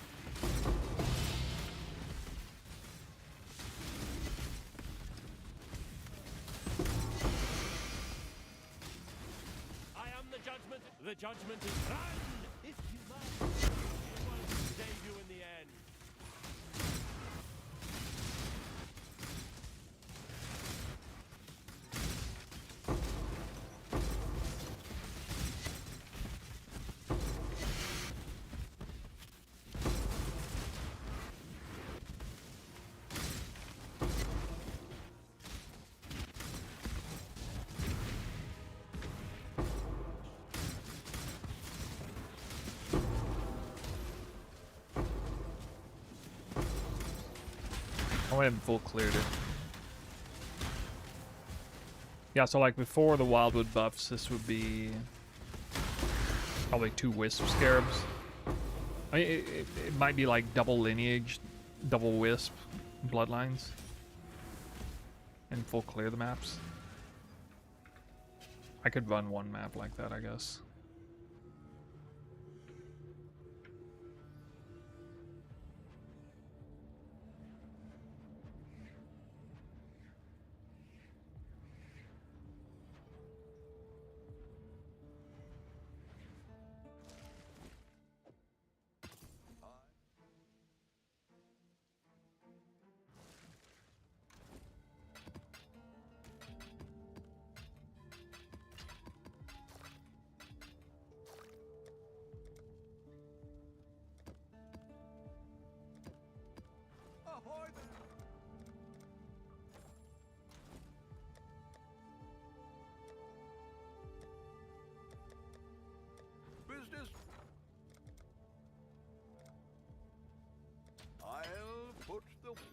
The judgment is run! If you must, it will save you in the end. I went and full cleared it. Yeah, so like before the Wildwood buffs, this would be probably 2 Wisp Scarabs. I mean, it might be like double lineage, double Wisp bloodlines, and full clear the maps. I could run one map like that, I guess.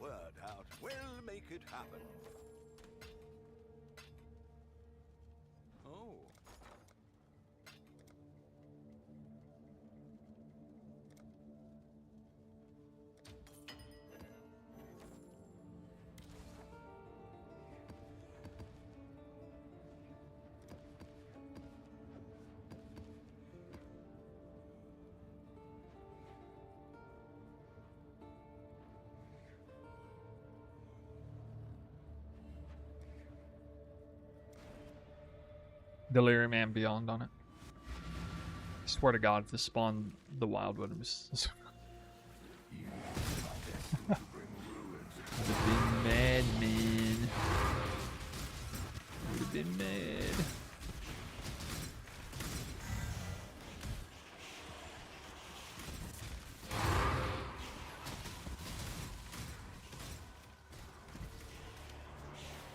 word out. We'll make it happen. Oh. Delirium and Beyond on it. I swear to God, if this spawned the Wildwood, it was... I'd have been mad, man. Would have been mad.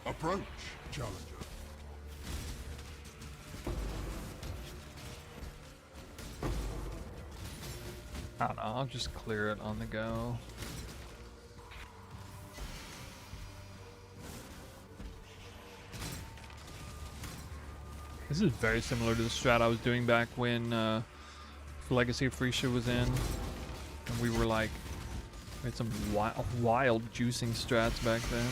Approach, challenger. I don't know, I'll just clear it on the go. This is very similar to the strat I was doing back when Legacy of Frisia was in. And we were like, we had some wild juicing strats back then.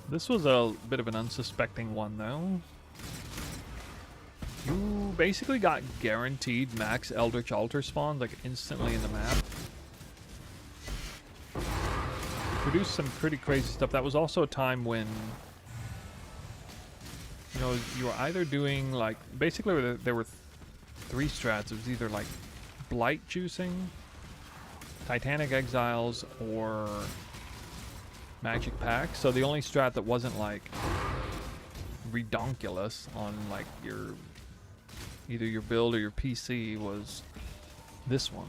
This was a bit of an unsuspecting one though. You basically got guaranteed max Eldritch Altar spawns like instantly in the map. Produced some pretty crazy stuff. That was also a time when, you know, you were either doing like, basically there were three strats. It was either like Blight juicing, Titanic Exiles, or Magic Pack. So the only strat that wasn't like redonkulous on like your either your build or your PC was this one.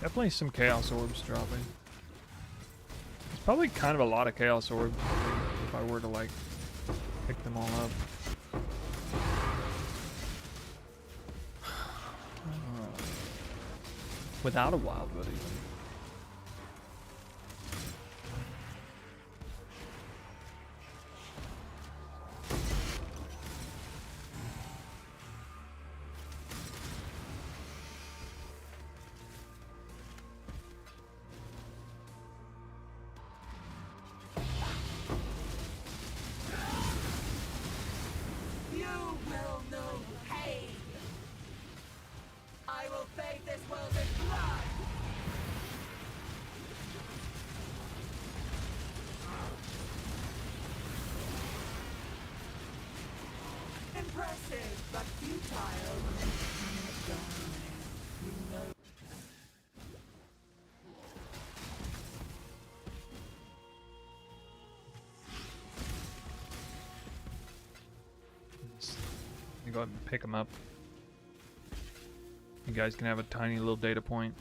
Definitely some Chaos Orbs dropping. It's probably kind of a lot of Chaos Orbs if I were to like pick them all up. Without a Wildwood even. Impressive, but futile. You go ahead and pick them up. You guys can have a tiny little data point.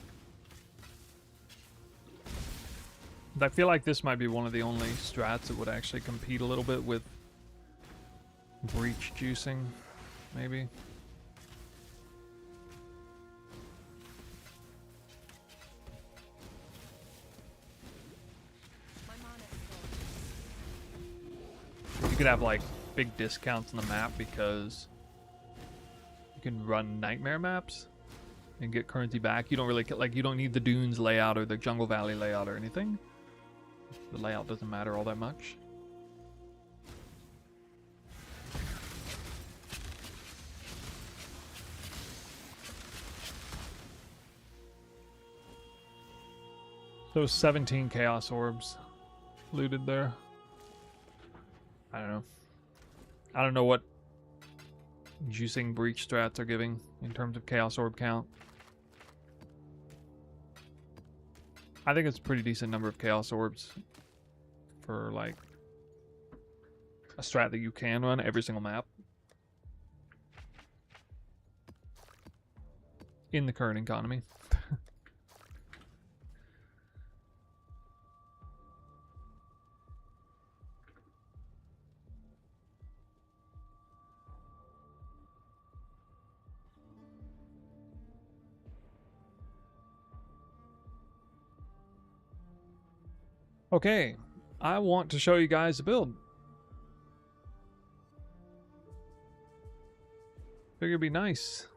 I feel like this might be one of the only strats that would actually compete a little bit with breach juicing, maybe. My mana is gone. You could have like big discounts on the map because you can run nightmare maps and get currency back. You don't really like, you don't need the dunes layout or the jungle valley layout or anything. The layout doesn't matter all that much. Those 17 Chaos Orbs looted there. I don't know. I don't know what juicing breach strats are giving in terms of Chaos Orb count. I think it's a pretty decent number of Chaos Orbs for, like, a strat that you can run every single map in the current economy. Okay, I want to show you guys a build. Figure it'd be nice.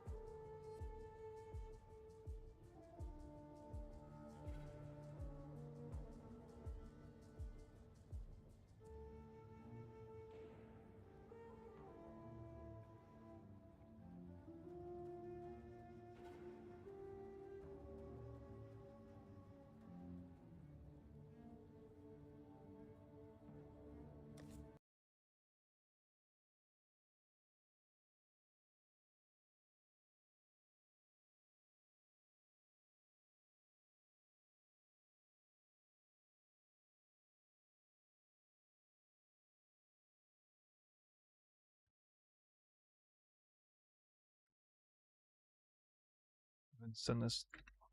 And send this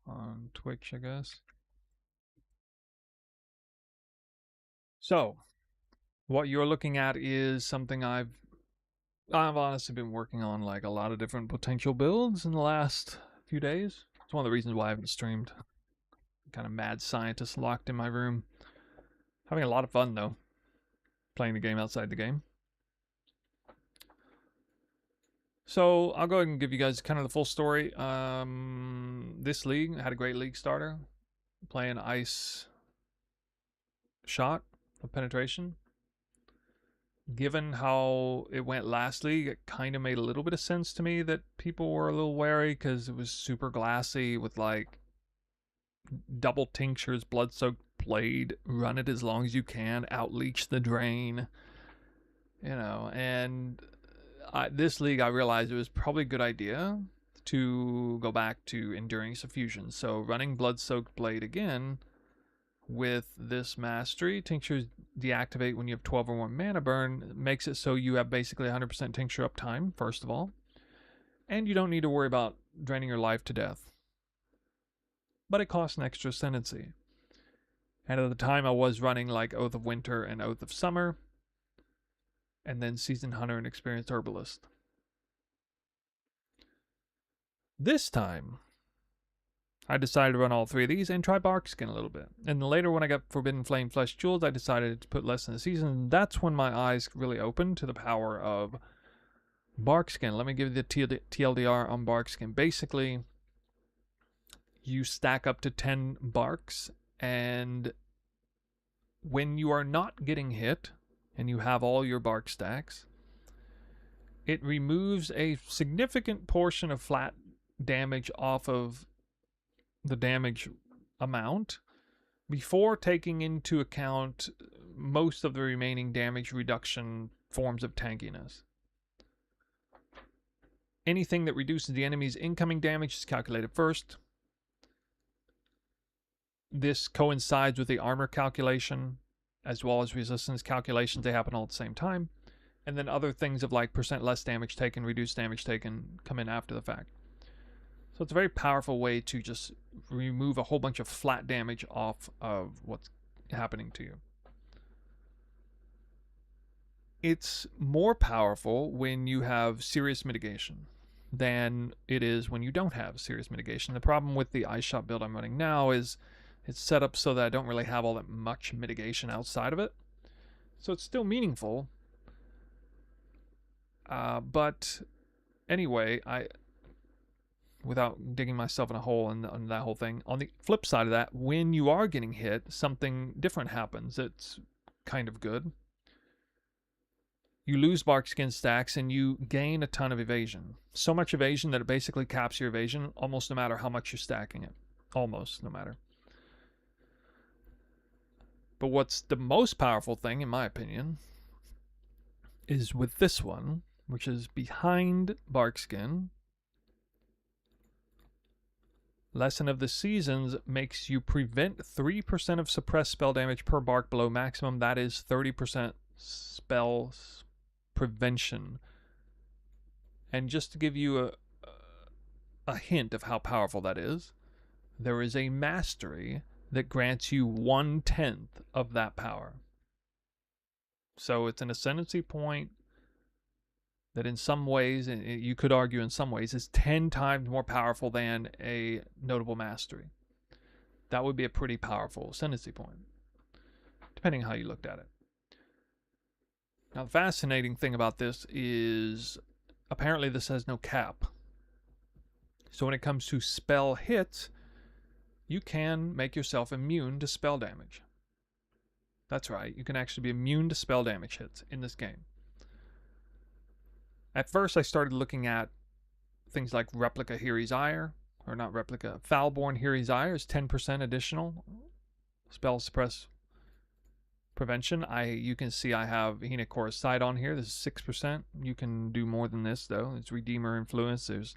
on Twitch, I guess. So, what you're looking at is something I've honestly been working on, like a lot of different potential builds in the last few days. It's one of the reasons why I haven't streamed. Kind of mad scientist locked in my room. Having a lot of fun though, playing the game outside the game. So I'll go ahead and give you guys kind of the full story. This league, I had a great league starter. Playing ice shot of penetration. Given how it went last league, it kind of made a little bit of sense to me that people were a little wary because it was super glassy with like double tinctures, blood-soaked blade, run it as long as you can, out-leech the drain, you know. And this league, I realized it was probably a good idea to go back to Enduring Suffusion. So running blood-soaked blade again with this mastery, tinctures deactivate when you have 12 or more mana burn, makes it so you have basically 100% tincture uptime, first of all, and you don't need to worry about draining your life to death. But it costs an extra ascendancy. And at the time I was running like Oath of Winter and Oath of Summer, and then Seasoned Hunter and Experienced Herbalist. This time, I decided to run all three of these and try Barkskin a little bit. And then later when I got Forbidden Flame Flesh Jewels, I decided to put less in the season. That's when my eyes really opened to the power of Barkskin. Let me give you the TLDR on Barkskin. Basically, you stack up to 10 barks, and when you are not getting hit and you have all your bark stacks, it removes a significant portion of flat damage off of the damage amount before taking into account most of the remaining damage reduction forms of tankiness. Anything that reduces the enemy's incoming damage is calculated first. This coincides with the armor calculation as well as resistance calculations. They happen all at the same time. And then other things of like percent less damage taken, reduced damage taken come in after the fact. So it's a very powerful way to just remove a whole bunch of flat damage off of what's happening to you. It's more powerful when you have serious mitigation than it is when you don't have serious mitigation. The problem with the ice shot build I'm running now is it's set up so that I don't really have all that much mitigation outside of it. So it's still meaningful. But anyway, without digging myself in a hole on that whole thing, on the flip side of that, when you are getting hit, something different happens. It's kind of good. You lose Barkskin stacks and you gain a ton of evasion. So much evasion that it basically caps your evasion almost no matter how much you're stacking it. Almost no matter. But what's the most powerful thing, in my opinion, is with this one, which is behind Barkskin. Lesson of the Seasons makes you prevent 3% of suppressed spell damage per bark below maximum. That is 30% spell prevention. And just to give you a hint of how powerful that is, there is a mastery that grants you 1/10 of that power. So it's an ascendancy point that in some ways, and you could argue in some ways, is 10 times more powerful than a notable mastery. That would be a pretty powerful ascendancy point, depending how you looked at it. Now, the fascinating thing about this is apparently this has no cap. So when it comes to spell hits, you can make yourself immune to spell damage. That's right, you can actually be immune to spell damage hits in this game. At first, I started looking at things like Replica Hiri's Ire, or not Replica, Foulborn Hiri's Ire is 10% additional spell suppress prevention. You can see I have Hinakora's Sight on here. This is 6%. You can do more than this, though. It's Redeemer Influence. There's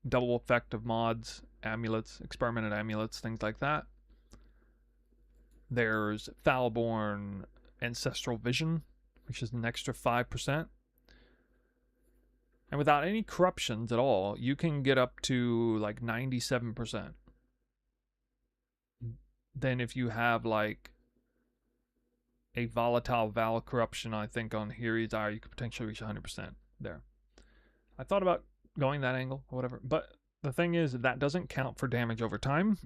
double effect of mods, amulets, experimented amulets, things like that. There's Foulborn Ancestral Vision, which is an extra 5%. And without any corruptions at all, you can get up to like 97%. Then if you have like a volatile Val corruption, I think on Hiri's Ire, you could potentially reach 100% there. I thought about going that angle or whatever, but the thing is that doesn't count for damage over time.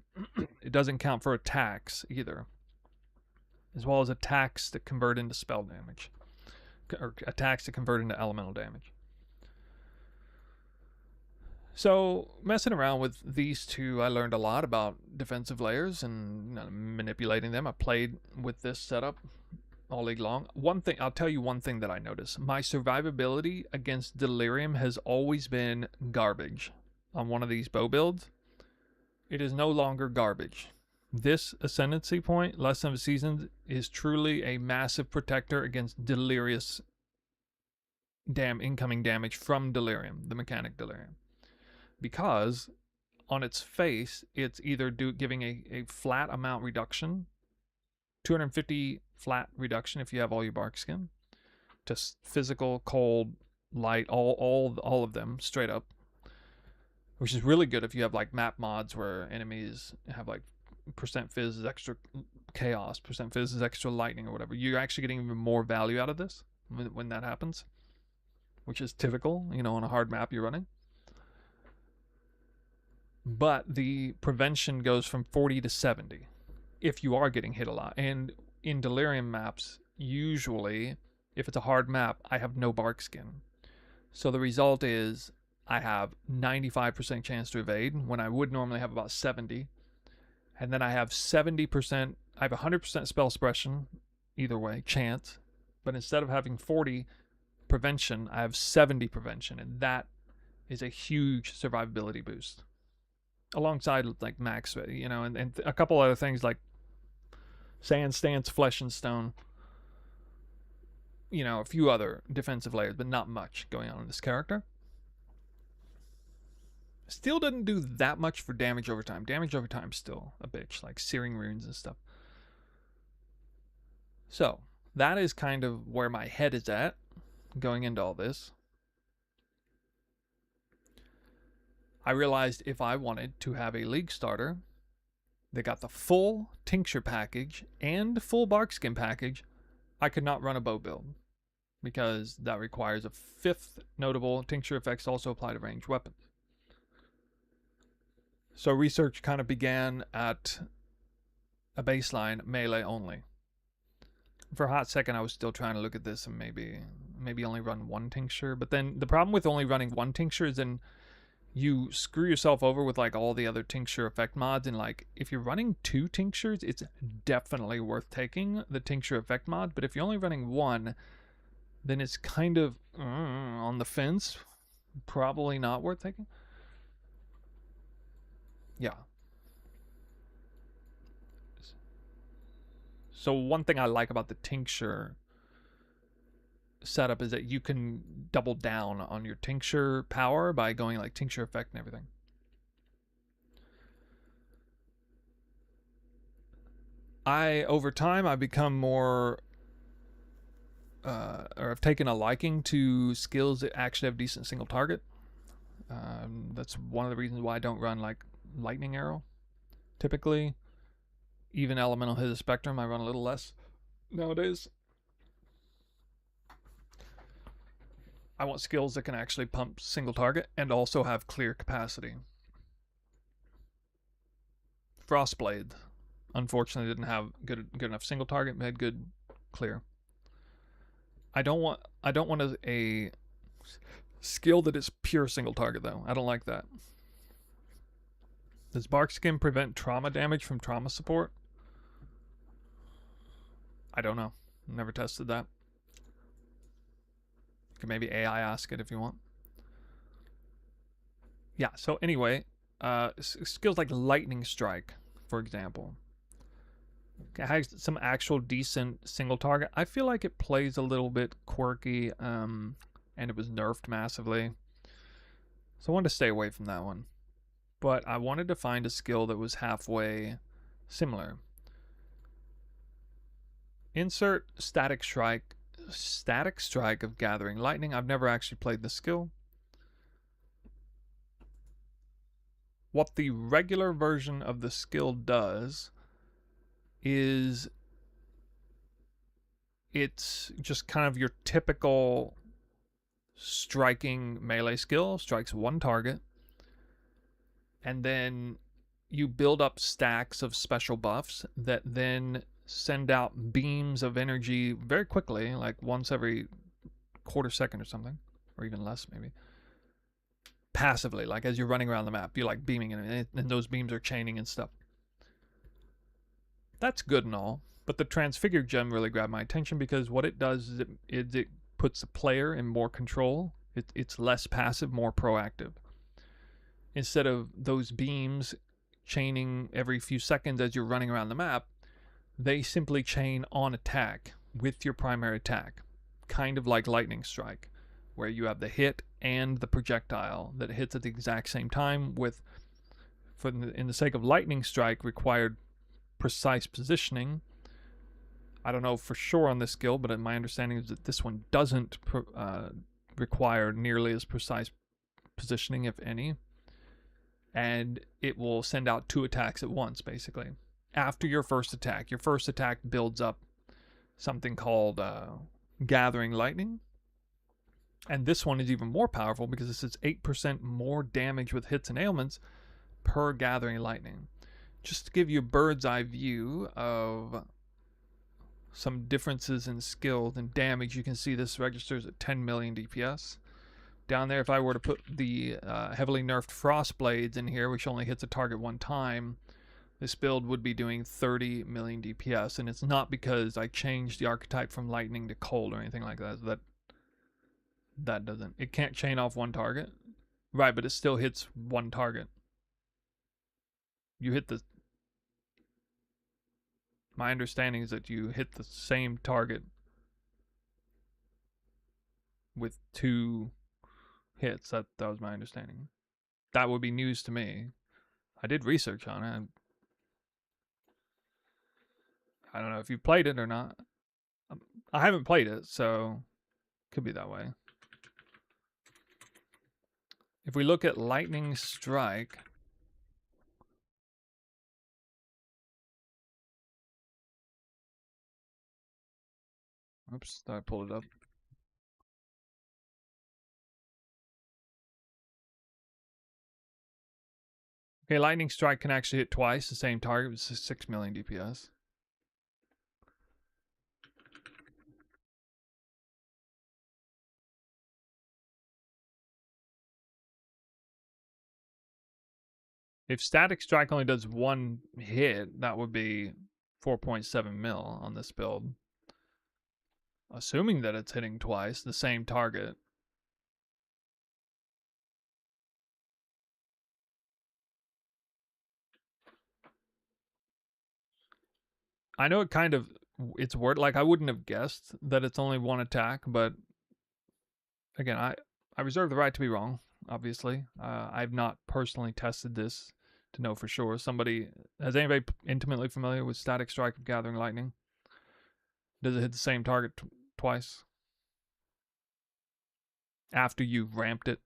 It doesn't count for attacks either, as well as attacks that convert into spell damage, or attacks that convert into elemental damage. So messing around with these two, I learned a lot about defensive layers and manipulating them. I played with this setup all league long. I'll tell you one thing that I noticed. My survivability against Delirium has always been garbage on one of these bow builds. It is no longer garbage. This ascendancy point, Lesson of the Seasons, is truly a massive protector against delirious incoming damage from Delirium, the mechanic Delirium. Because on its face, it's either giving a flat amount reduction, 250 flat reduction if you have all your bark skin, to physical, cold, light, all of them straight up, which is really good if you have like map mods where enemies have like percent fizz is extra chaos, percent fizz is extra lightning or whatever. You're actually getting even more value out of this when that happens, which is typical, on a hard map you're running. But the prevention goes from 40 to 70 if you are getting hit a lot. And in Delirium maps, usually, if it's a hard map, I have no bark skin. So the result is I have 95% chance to evade when I would normally have about 70. And then I have 70%, I have 100% spell suppression, either way, chance. But instead of having 40 prevention, I have 70 prevention. And that is a huge survivability boost. Alongside like max, and a couple other things like Sand Stance, Flesh and Stone. A few other defensive layers, but not much going on in this character. Still doesn't do that much for damage over time. Damage over time still a bitch, like Searing Runes and stuff. So, that is kind of where my head is at going into all this. I realized if I wanted to have a league starter that got the full tincture package and full barkskin package, I could not run a bow build because that requires a 5th notable tincture effects also apply to ranged weapons. So research kind of began at a baseline melee only. For a hot second, I was still trying to look at this and maybe only run one tincture. But then the problem with only running one tincture is then you screw yourself over with like all the other tincture effect mods, and like if you're running 2 tinctures, it's definitely worth taking the tincture effect mod. But if you're only running one, then it's kind of on the fence, probably not worth taking. Yeah. So one thing I like about the tincture setup is that you can double down on your tincture power by going like tincture effect and everything. Over time, I've become more, or I've taken a liking to skills that actually have decent single target. That's one of the reasons why I don't run like lightning arrow. Typically, even elemental hit a spectrum, I run a little less nowadays. I want skills that can actually pump single target and also have clear capacity. Frostblade, unfortunately, didn't have good enough single target, but had good clear. I don't want a skill that is pure single target though. I don't like that. Does bark skin prevent trauma damage from trauma support? I don't know. Never tested that. You can maybe AI ask it if you want. Yeah, so anyway, skills like Lightning Strike, for example. It has some actual decent single target. I feel like it plays a little bit quirky, and it was nerfed massively. So I wanted to stay away from that one. But I wanted to find a skill that was halfway similar. Insert Static Strike of Gathering Lightning. I've never actually played the skill. What the regular version of the skill does is it's just kind of your typical striking melee skill. Strikes one target. And then you build up stacks of special buffs that then send out beams of energy very quickly, like once every quarter second or something, or even less maybe. Passively, like as you're running around the map, you're like beaming and those beams are chaining and stuff. That's good and all, but the Transfigured gem really grabbed my attention because what it does is it puts the player in more control. It's less passive, more proactive. Instead of those beams chaining every few seconds as you're running around the map, they simply chain on attack with your primary attack. Kind of like Lightning Strike, where you have the hit and the projectile that hits at the exact same time with, in the sake of Lightning Strike, required precise positioning. I don't know for sure on this skill, but my understanding is that this one doesn't require nearly as precise positioning, if any. And it will send out 2 attacks at once, basically. After your first attack builds up something called Gathering Lightning. And this one is even more powerful because this is 8% more damage with hits and ailments per Gathering Lightning. Just to give you a bird's eye view of some differences in skill and damage, you can see this registers at 10 million DPS. Down there, if I were to put the heavily nerfed Frostblades in here, which only hits a target one time, this build would be doing 30 million DPS. And it's not because I changed the archetype from lightning to cold or anything like that. That doesn't. It can't chain off one target. Right, but it still hits one target. You hit the... My understanding is that you hit the same target with 2 hits. That was my understanding. That would be news to me. I did research on it. I don't know if you played it or not. I haven't played it, so could be that way. If we look at Lightning Strike, oops, thought I pulled it up. Okay, Lightning Strike can actually hit twice the same target with 6 million DPS. If Static Strike only does 1 hit, that would be 4.7 mil on this build. Assuming that it's hitting twice, the same target. I know it's weird, like I wouldn't have guessed that it's only 1 attack, but again, I reserve the right to be wrong, obviously. I've not personally tested this to know for sure. Has anybody intimately familiar with Static Strike of Gathering Lightning? Does it hit the same target twice? After you've ramped it?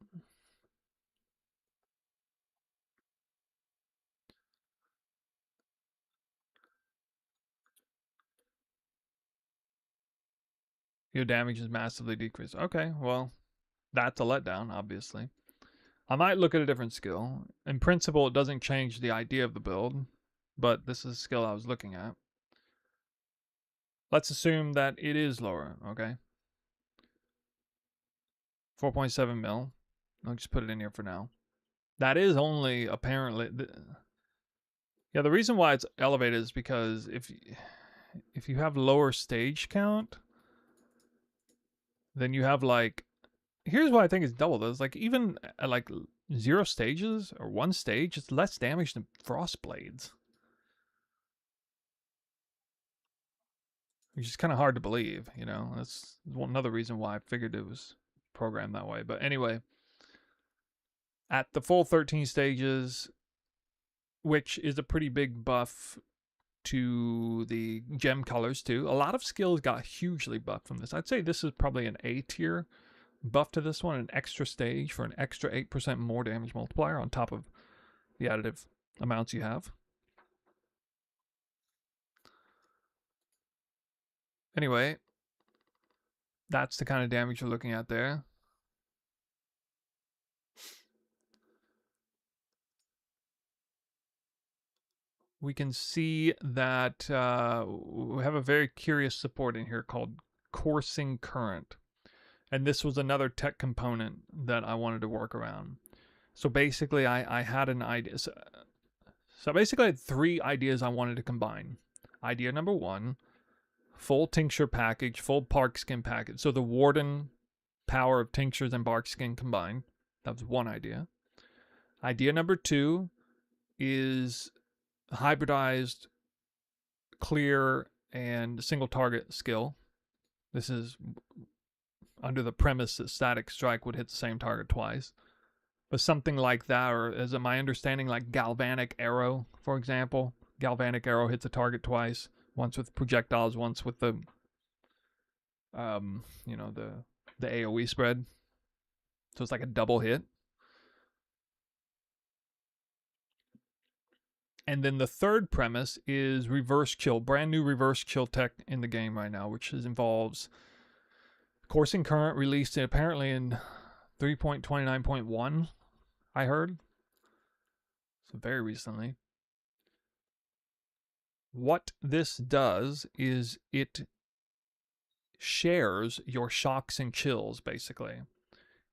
Your damage is massively decreased. Okay, well, that's a letdown, obviously. I might look at a different skill. In principle, it doesn't change the idea of the build, but this is a skill I was looking at. Let's assume that it is lower, okay? 4.7 mil. I'll just put it in here for now. That is only apparently... Yeah, the reason why it's elevated is because if you have lower stage count, then you have like... Here's why I think it's double. There's like even at like 0 stages or 1 stage, it's less damage than Frost Blades. Which is kind of hard to believe, you know. That's another reason why I figured it was programmed that way. But anyway, at the full 13 stages, which is a pretty big buff to the gem colors too. A lot of skills got hugely buffed from this. I'd say this is probably an A tier buff to this one, an extra stage for an extra 8% more damage multiplier on top of the additive amounts you have. Anyway, that's the kind of damage you're looking at there. We can see that we have a very curious support in here called coursing current. And this was another tech component that I wanted to work around. So basically, I had an idea. So basically, I had 3 ideas I wanted to combine. Idea number 1, full tincture package, full bark skin package. So the Warden power of tinctures and bark skin combined. That was one idea. Idea number 2 is hybridized clear and single target skill. This is under the premise that Static Strike would hit the same target twice. But something like that, or as my understanding, like Galvanic Arrow, for example. Galvanic Arrow hits a target twice. Once with projectiles, once with the, you know, the AoE spread. So it's like a double hit. And then the third premise is reverse chill. Brand new reverse chill tech in the game right now, which involves coursing current released apparently in 3.29.1, I heard. So very recently. What this does is it shares your shocks and chills, basically.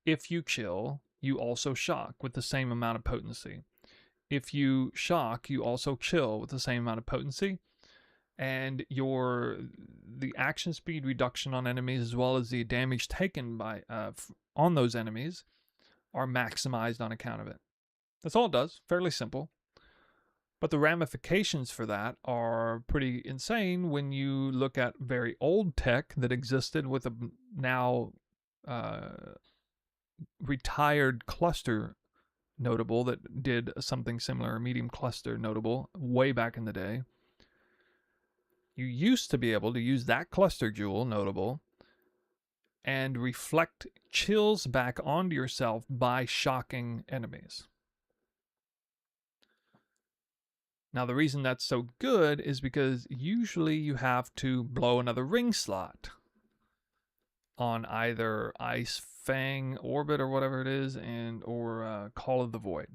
If you chill, you also shock with the same amount of potency. If you shock, you also chill with the same amount of potency. And the action speed reduction on enemies, as well as the damage taken by on those enemies, are maximized on account of it. That's all it does. Fairly simple. But the ramifications for that are pretty insane when you look at very old tech that existed with a now retired cluster notable that did something similar, a medium cluster notable, way back in the day. You used to be able to use that cluster jewel notable and reflect chills back onto yourself by shocking enemies. Now, the reason that's so good is because usually you have to blow another ring slot on either Ice Fang Orbit or whatever it is, or Call of the Void.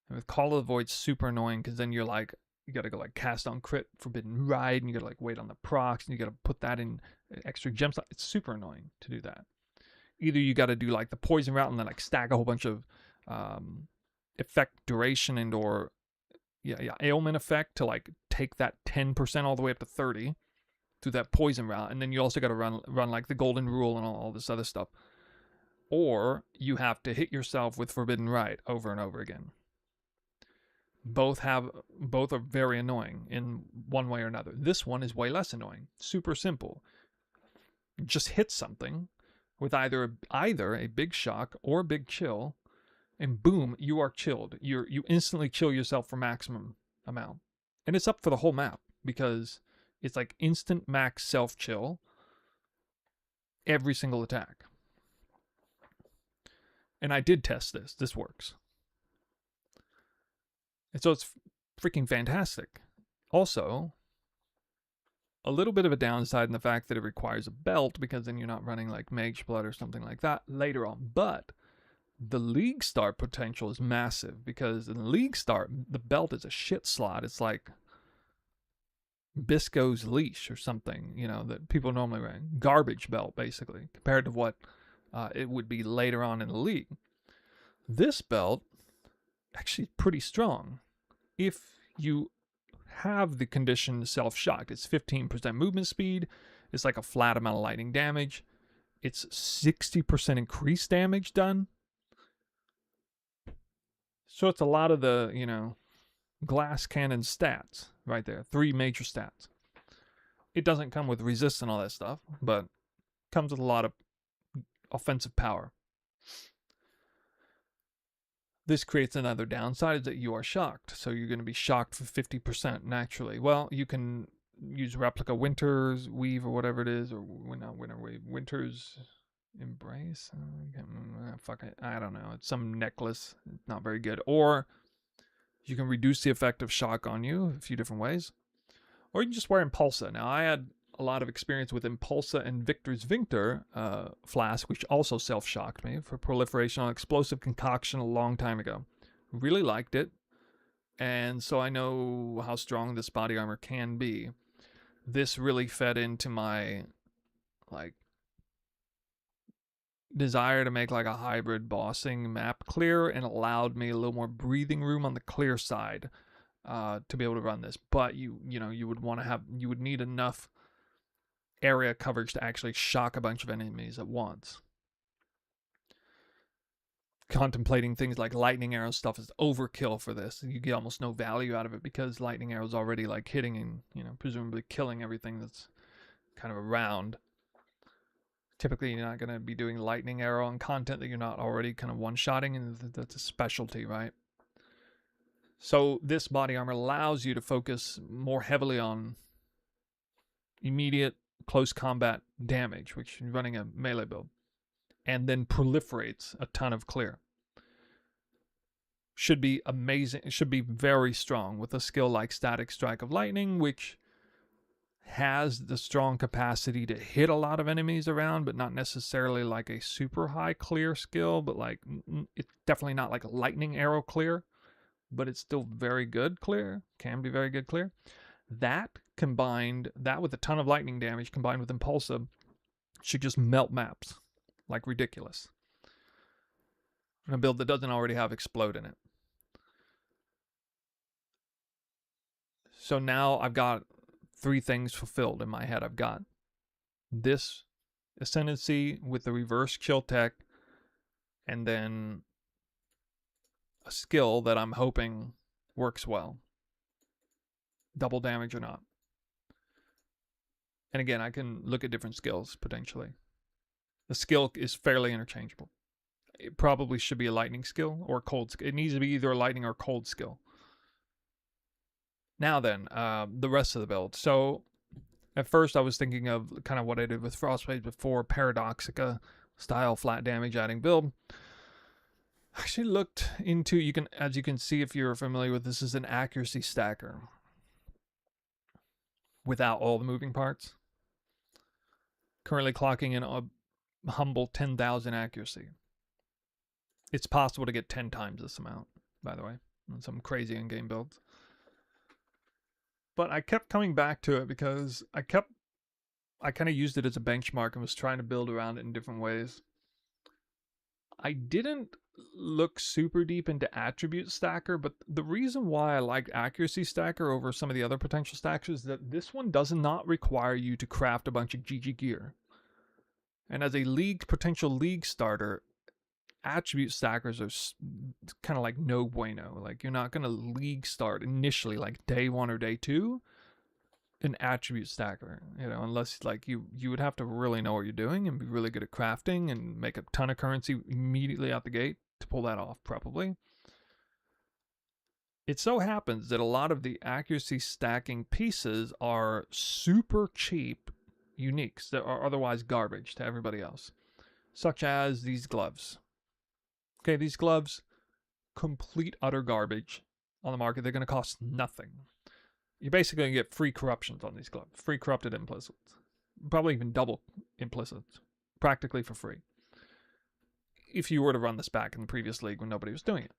And with Call of the Void, super annoying because then you gotta go like cast on crit Forbidden Ride, and you gotta like wait on the procs, and you gotta put that in extra gem slot. It's super annoying to do that. Either you gotta do like the poison route and then like stack a whole bunch of effect duration and or ailment effect to like take that 10% all the way up to 30 through that poison route, and then you also got to run like the golden rule and all this other stuff, or you have to hit yourself with Forbidden Rite over and over again. Both are very annoying in one way or another. This one is way less annoying. Super simple. Just hit something, with either a big shock or a big chill, and boom, you are chilled. You instantly chill yourself for maximum amount. And it's up for the whole map because it's like instant max self chill every single attack. And I did test this. This works. And so it's freaking fantastic. Also, a little bit of a downside in the fact that it requires a belt, because then you're not running like Mage Blood or something like that later on. But the League Start potential is massive, because in the League Start, the belt is a shit slot. It's like Bisco's leash or something, you know, that people normally run. Garbage belt, basically, compared to what it would be later on in the league. This belt actually pretty strong if you have the condition self-shocked. It's 15% movement speed. It's like a flat amount of lightning damage. It's 60% increased damage done. So it's a lot of the, you know, glass cannon stats right there. 3 major stats. It doesn't come with resist and all that stuff, but comes with a lot of offensive power. This creates another downside, is that you are shocked. So you're going to be shocked for 50% naturally. Well, you can use Replica Winter's Weave or whatever it is, or not Winter Weave, Winter's Embrace? Fuck it. I don't know. It's some necklace. It's not very good. Or you can reduce the effect of shock on you a few different ways. Or you can just wear Impulsa. Now, I had a lot of experience with Impulsa and Victor's Victor flask, which also self-shocked me for proliferation on explosive concoction a long time ago. Really liked it, and so I know how strong this body armor can be. This really fed into my like desire to make like a hybrid bossing map clear, and allowed me a little more breathing room on the clear side to be able to run this. But you would need enough area coverage to actually shock a bunch of enemies at once. Contemplating things like lightning arrow stuff is overkill for this. You get almost no value out of it because lightning arrows already like hitting and, you know, presumably killing everything that's kind of around. Typically, you're not going to be doing lightning arrow on content that you're not already kind of one-shotting, and that's a specialty, right? So this body armor allows you to focus more heavily on immediate close combat damage, which is running a melee build, and then proliferates a ton of clear. Should be amazing. It should be very strong with a skill like Static Strike of Lightning, which has the strong capacity to hit a lot of enemies around, but not necessarily like a super high clear skill, but like it's definitely not like a lightning arrow clear, but it's still very good clear, can be very good clear. That combined, that with a ton of lightning damage combined with Impulsa, should just melt maps like ridiculous. A build that doesn't already have Explode in it. So now I've got 3 things fulfilled in my head. I've got this Ascendancy with the reverse chill tech, and then a skill that I'm hoping works well. Double damage or not. And again, I can look at different skills potentially. The skill is fairly interchangeable. It probably should be a lightning skill or a cold skill. It needs to be either a lightning or cold skill. Now then, the rest of the build. So at first I was thinking of kind of what I did with Frostblade before, Paradoxica style flat damage adding build. I actually looked into, as you can see if you're familiar with this, is an accuracy stacker without all the moving parts. Currently clocking in a humble 10,000 accuracy. It's possible to get 10 times this amount, by the way, on some crazy in-game builds. But I kept coming back to it because I kind of used it as a benchmark and was trying to build around it in different ways. I didn't look super deep into attribute stacker, but the reason why I like accuracy stacker over some of the other potential stackers is that this one does not require you to craft a bunch of GG gear. And as a potential league starter, attribute stackers are kind of like no bueno. Like, you're not going to league start initially, like day 1 or day 2, an attribute stacker, you know, unless like you would have to really know what you're doing and be really good at crafting and make a ton of currency immediately out the gate to pull that off, probably. It so happens that a lot of the accuracy stacking pieces are super cheap uniques that are otherwise garbage to everybody else, such as these gloves. Okay, these gloves, complete utter garbage on the market. They're going to cost nothing. You're basically going to get free corruptions on these gloves, free corrupted implicits, probably even double implicits, practically for free, if you were to run this back in the previous league when nobody was doing it.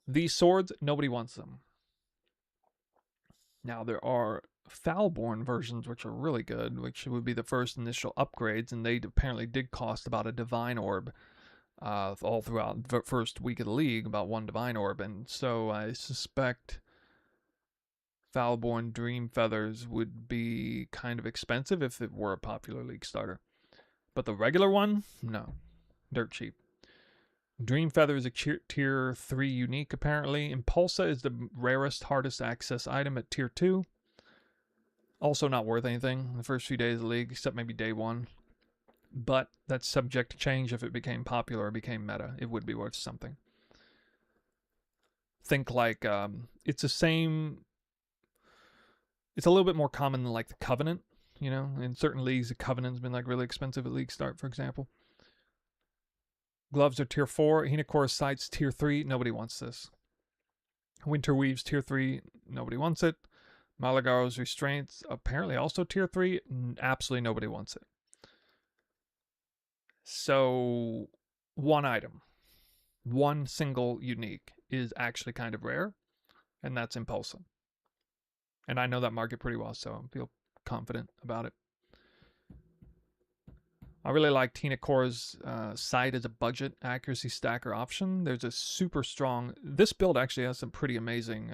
These swords, nobody wants them. Now, there are Foulborn versions, which are really good, which would be the first initial upgrades, and they apparently did cost about a divine orb all throughout the first week of the league, about one divine orb, and so I suspect Foulborn Dream Feathers would be kind of expensive if it were a popular league starter. But the regular one, no. Dirt cheap. Dream Feather is a tier 3 unique, apparently. Impulsa is the rarest, hardest access item at tier 2. Also not worth anything in the first few days of the league, except maybe day 1. But that's subject to change if it became popular or became meta. It would be worth something. Think like, it's the same... It's a little bit more common than like the Covenant, you know? In certain leagues, the Covenant's been like really expensive at league start, for example. Gloves are tier 4. Hinakora's Sights tier 3. Nobody wants this. Winter Weaves tier 3. Nobody wants it. Malagaro's Restraints apparently also tier 3. Absolutely nobody wants it. So, one item, one single unique is actually kind of rare, and that's Impulsa. And I know that market pretty well, so I feel confident about it. I really like Hinakora's Sight as a budget accuracy stacker option. There's a super strong... This build actually has some pretty amazing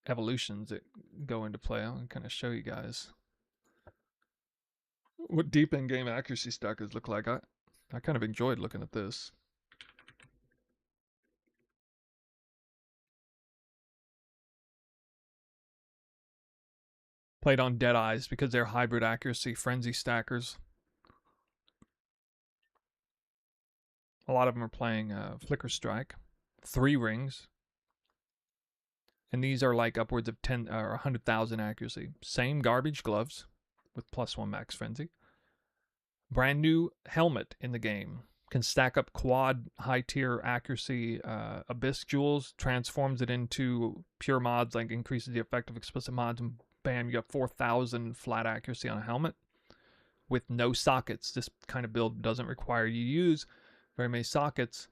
evolutions that go into play. I'll kind of show you guys what deep in-game accuracy stackers look like. I kind of enjoyed looking at this. Played on Dead Eyes because they're hybrid accuracy frenzy stackers. A lot of them are playing Flicker Strike. 3 rings. And these are like upwards of 10 or 100,000 accuracy. Same garbage gloves with +1 max frenzy. Brand new helmet in the game. Can stack up quad high tier accuracy abyss jewels. Transforms it into pure mods, like increases the effect of explicit mods, and bam, you got 4,000 flat accuracy on a helmet with no sockets. This kind of build doesn't require you to use very many sockets.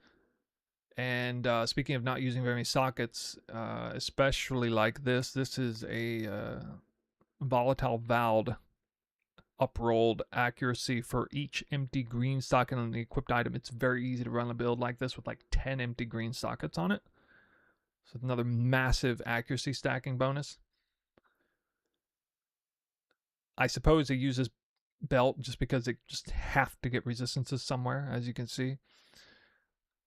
And speaking of not using very many sockets, especially like this is a volatile Vald uprolled accuracy for each empty green socket on the equipped item. It's very easy to run a build like this with like 10 empty green sockets on it. So another massive accuracy stacking bonus. I suppose they use this belt just because they just have to get resistances somewhere, as you can see.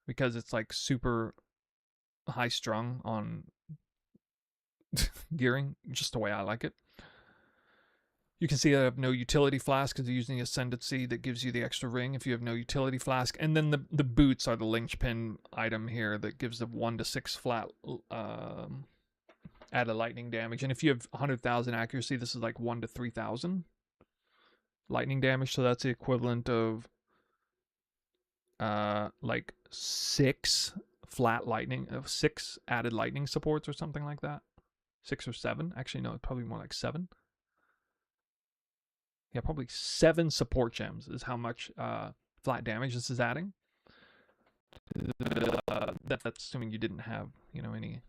Because it's like super high strung on gearing, just the way I like it. You can see I have no utility flask because they're using the Ascendancy that gives you the extra ring if you have no utility flask. And then the boots are the linchpin item here that gives the 1 to 6 flat added lightning damage. And if you have 100,000 accuracy, this is like 1 to 3,000 lightning damage. So that's the equivalent of like 6 flat lightning, 6 added lightning supports or something like that. 6 or 7. Actually, no, it's probably more like 7. Yeah, probably 7 support gems is how much flat damage this is adding. That's assuming you didn't have, you know, any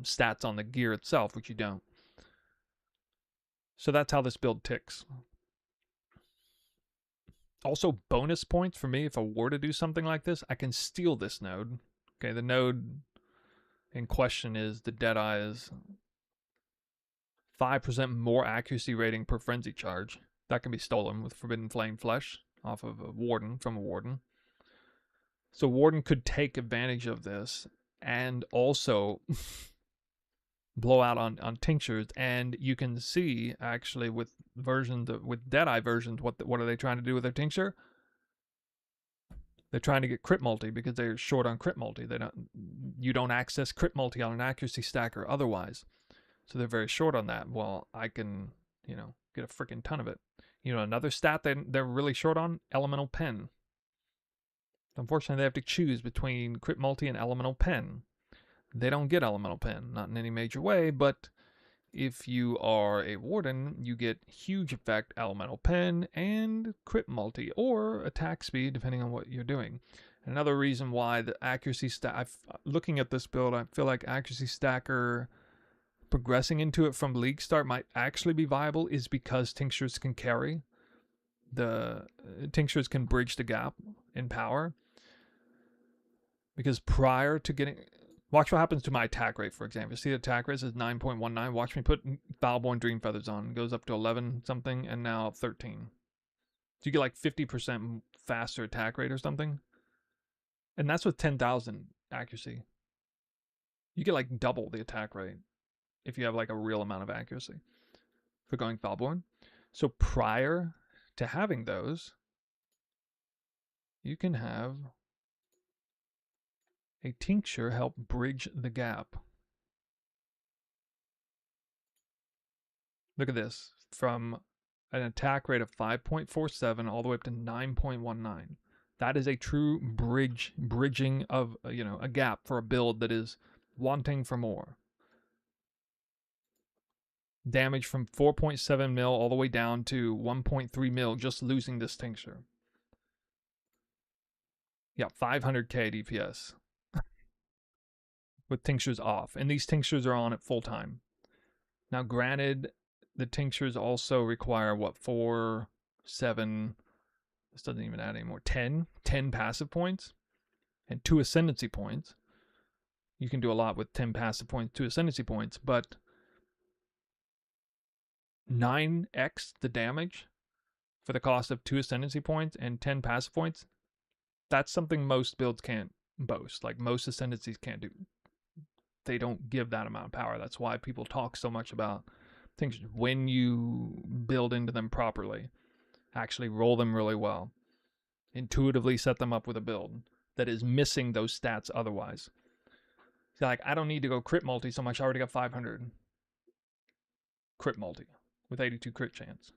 stats on the gear itself, which you don't. So that's how this build ticks. Also, bonus points for me if I were to do something like this. I can steal this node. Okay, the node in question is the Deadeye's 5% more accuracy rating per frenzy charge. That can be stolen with Forbidden Flame Flesh off of a Warden, from a Warden. So Warden could take advantage of this and also blowout on tinctures, and you can see actually with with Deadeye versions, what are they trying to do with their tincture? They're trying to get crit multi because they're short on crit multi. You don't access crit multi on an accuracy stacker otherwise, so they're very short on that. Well, I can, get a freaking ton of it. Another stat they're really short on: elemental pen. Unfortunately, they have to choose between crit multi and elemental pen. They don't get elemental pen, not in any major way, but if you are a warden, you get huge effect elemental pen and crit multi or attack speed, depending on what you're doing. Another reason why the accuracy stack, looking at this build, I feel like accuracy stacker progressing into it from league start might actually be viable, is because tinctures can carry. The tinctures can bridge the gap in power. Because prior to getting... Watch what happens to my attack rate, for example. See the attack rate is 9.19. Watch me put Foulborn Dream Feathers on. It goes up to 11 something, and now 13. So you get like 50% faster attack rate or something. And that's with 10,000 accuracy. You get like double the attack rate if you have like a real amount of accuracy for going Foulborn. So prior to having those, you can have a tincture help bridge the gap. Look at this. From an attack rate of 5.47 all the way up to 9.19. That is a true bridging of, a gap for a build that is wanting for more. Damage from 4.7 mil all the way down to 1.3 mil just losing this tincture. Yeah, 500k DPS. With tinctures off, and these tinctures are on at full time. Now granted, the tinctures also require 4, 7, this doesn't even add anymore, 10 passive points and 2 ascendancy points. You can do a lot with 10 passive points, 2 ascendancy points, but 9x the damage for the cost of 2 ascendancy points and 10 passive points, that's something most builds can't boast. Like most ascendancies can't do. They don't give that amount of power. That's why people talk so much about things. When you build into them properly, actually roll them really well, intuitively set them up with a build that is missing those stats otherwise. So like, I don't need to go crit multi so much. I already got 500 crit multi with 82 crit chance.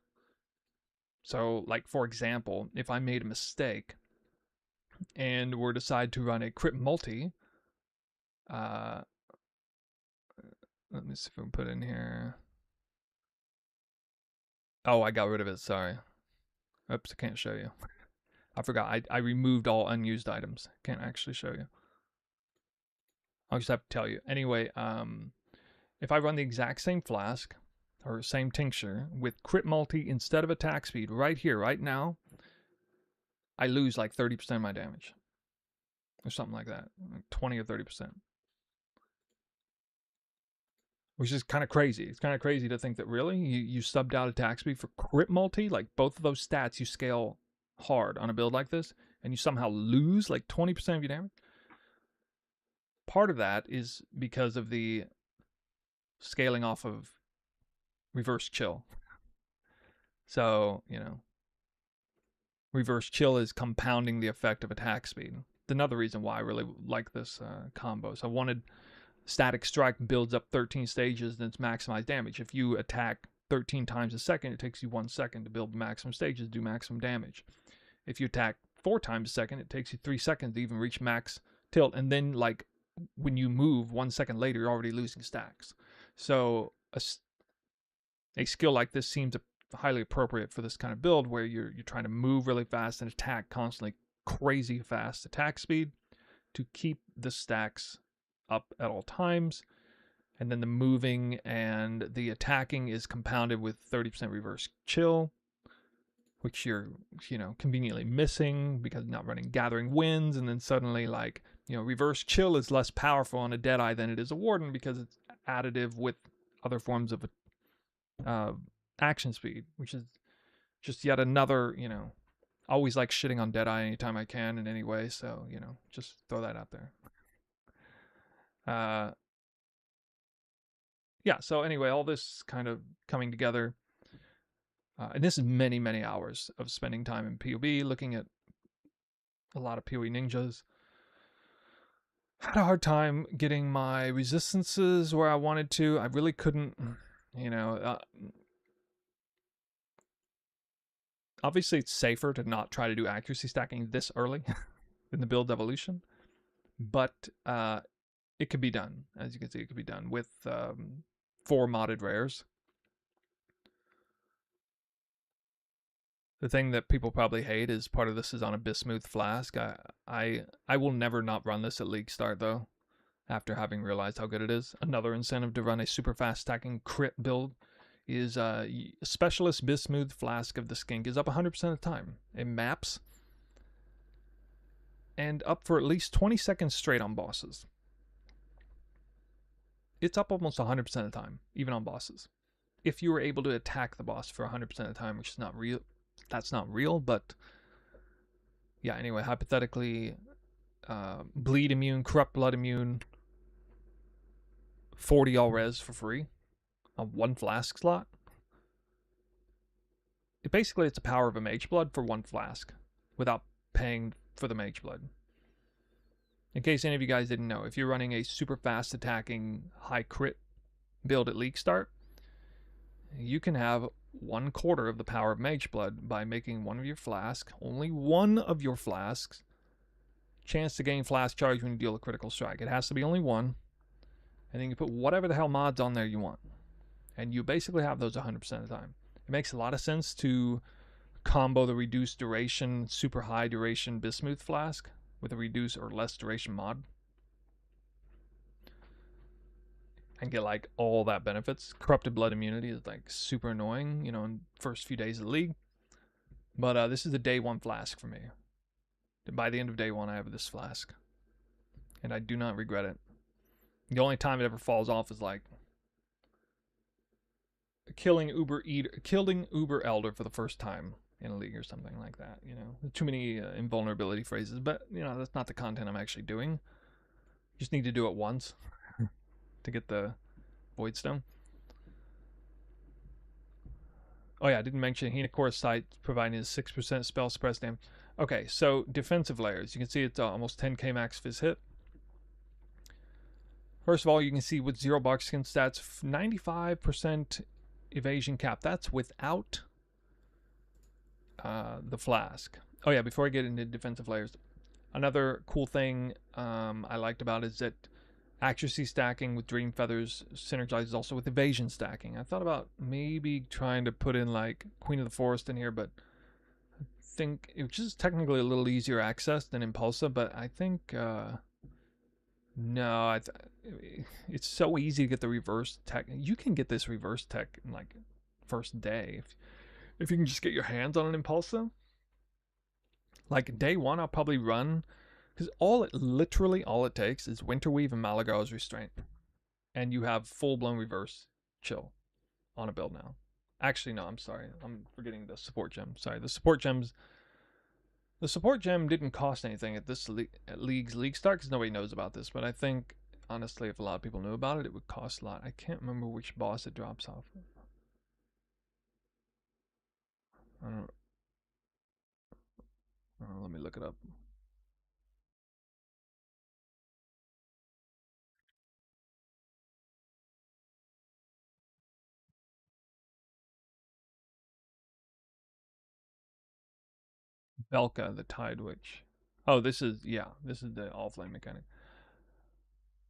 So like, for example, if I made a mistake and were to decide to run a crit multi, let me see if we can put in here. Oh, I got rid of it. Sorry. Oops, I can't show you. I forgot. I removed all unused items. Can't actually show you. I'll just have to tell you. Anyway, if I run the exact same flask or same tincture with crit multi instead of attack speed right here, right now, I lose like 30% of my damage. Or something like that. Like 20 or 30%. Which is kind of crazy. It's kind of crazy to think that really you subbed out attack speed for crit multi, like both of those stats you scale hard on a build like this, and you somehow lose like 20% of your damage. Part of that is because of the scaling off of reverse chill. So, reverse chill is compounding the effect of attack speed. Another reason why I really like this combo. So I wanted Static Strike builds up 13 stages, then it's maximized damage. If you attack 13 times a second, it takes you 1 second to build maximum stages, do maximum damage. If you attack 4 times a second, it takes you 3 seconds to even reach max tilt. And then, like, when you move 1 second later, you're already losing stacks. So a skill like this seems highly appropriate for this kind of build where you're trying to move really fast and attack constantly crazy fast attack speed to keep the stacks up at all times, and then the moving and the attacking is compounded with 30% reverse chill, which you're conveniently missing because not running Gathering Winds, and then suddenly like reverse chill is less powerful on a Deadeye than it is a Warden because it's additive with other forms of action speed, which is just yet another always like shitting on Deadeye anytime I can in any way, so just throw that out there. yeah, so anyway, all this kind of coming together. And this is many, many hours of spending time in PoE, looking at a lot of PoE ninjas. Had a hard time getting my resistances where I wanted to. I really couldn't, you know. Obviously, it's safer to not try to do accuracy stacking this early in the build evolution, but it could be done. As you can see, it could be done with 4 modded rares. The thing that people probably hate is part of this is on a Bismuth flask. I will never not run this at League Start though, after having realized how good it is. Another incentive to run a super fast stacking crit build is Specialist Bismuth Flask of the Skink is up 100% of the time. It maps and up for at least 20 seconds straight on bosses. It's up almost 100% of the time, even on bosses. If you were able to attack the boss for 100% of the time, which is not real. That's not real, but yeah, anyway, hypothetically, bleed immune, corrupt blood immune, 40 all res for free on 1 flask slot. Basically, it's the power of a mage blood for 1 flask without paying for the mage blood. In case any of you guys didn't know, if you're running a super fast attacking high crit build at League Start, you can have 1/4 of the power of mage blood by making one of your flasks, only one of your flasks, chance to gain flask charge when you deal a critical strike. It has to be only one, and then you put whatever the hell mods on there you want, and you basically have those 100% of the time. It makes a lot of sense to combo the reduced duration, super high duration Bismuth flask with a reduced or less duration mod, and get like all that benefits. Corrupted blood immunity is like super annoying, you know, in first few days of the league. But this is the day 1 flask for me. By the end of day 1, I have this flask, and I do not regret it. The only time it ever falls off is like killing Uber Elder for the first time in a league or something like that. You know, too many invulnerability phrases, but you know that's not the content I'm actually doing. You just need to do it once to get the Void Stone. Oh yeah, I didn't mention Hinacore Sight providing 6% spell suppress damage. Okay, so defensive layers. You can see it's almost 10k max fizz hit. First of all, you can see with 0 box skin stats, 95% evasion cap. That's without the flask. Oh yeah, before I get into defensive layers, another cool thing I liked about it is that accuracy stacking with Dream Feathers synergizes also with evasion stacking. I thought about maybe trying to put in like Queen of the Forest in here, but I think it's just technically a little easier access than Impulsa, but I think no, it's so easy to get the reverse tech. You can get this reverse tech in like first day if you can just get your hands on an Impulsa. Like day 1, I'll probably run. Because literally all it takes is Winterweave and Malagara's Restraint. And you have full-blown reverse chill on a build now. Actually, no, I'm sorry. I'm forgetting the support gem. Sorry, the support gems. The support gem didn't cost anything at this League's League Start because nobody knows about this. But I think, honestly, if a lot of people knew about it, it would cost a lot. I can't remember which boss it drops off. I don't know. Let me look it up. Velka, the Tide Witch. Oh, this is the All Flame mechanic.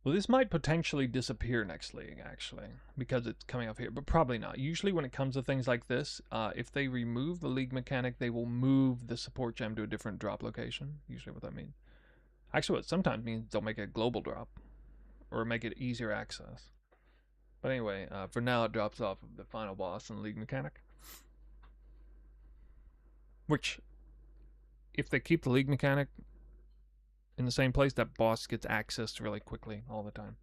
Well, this might potentially disappear next league, actually, because it's coming up here, but probably not. Usually when it comes to things like this, if they remove the league mechanic, they will move the support gem to a different drop location. Usually what that means. Actually, what sometimes means they'll make a global drop, or make it easier access. But anyway, for now it drops off of the final boss and league mechanic. Which, if they keep the league mechanic in the same place, that boss gets accessed really quickly all the time.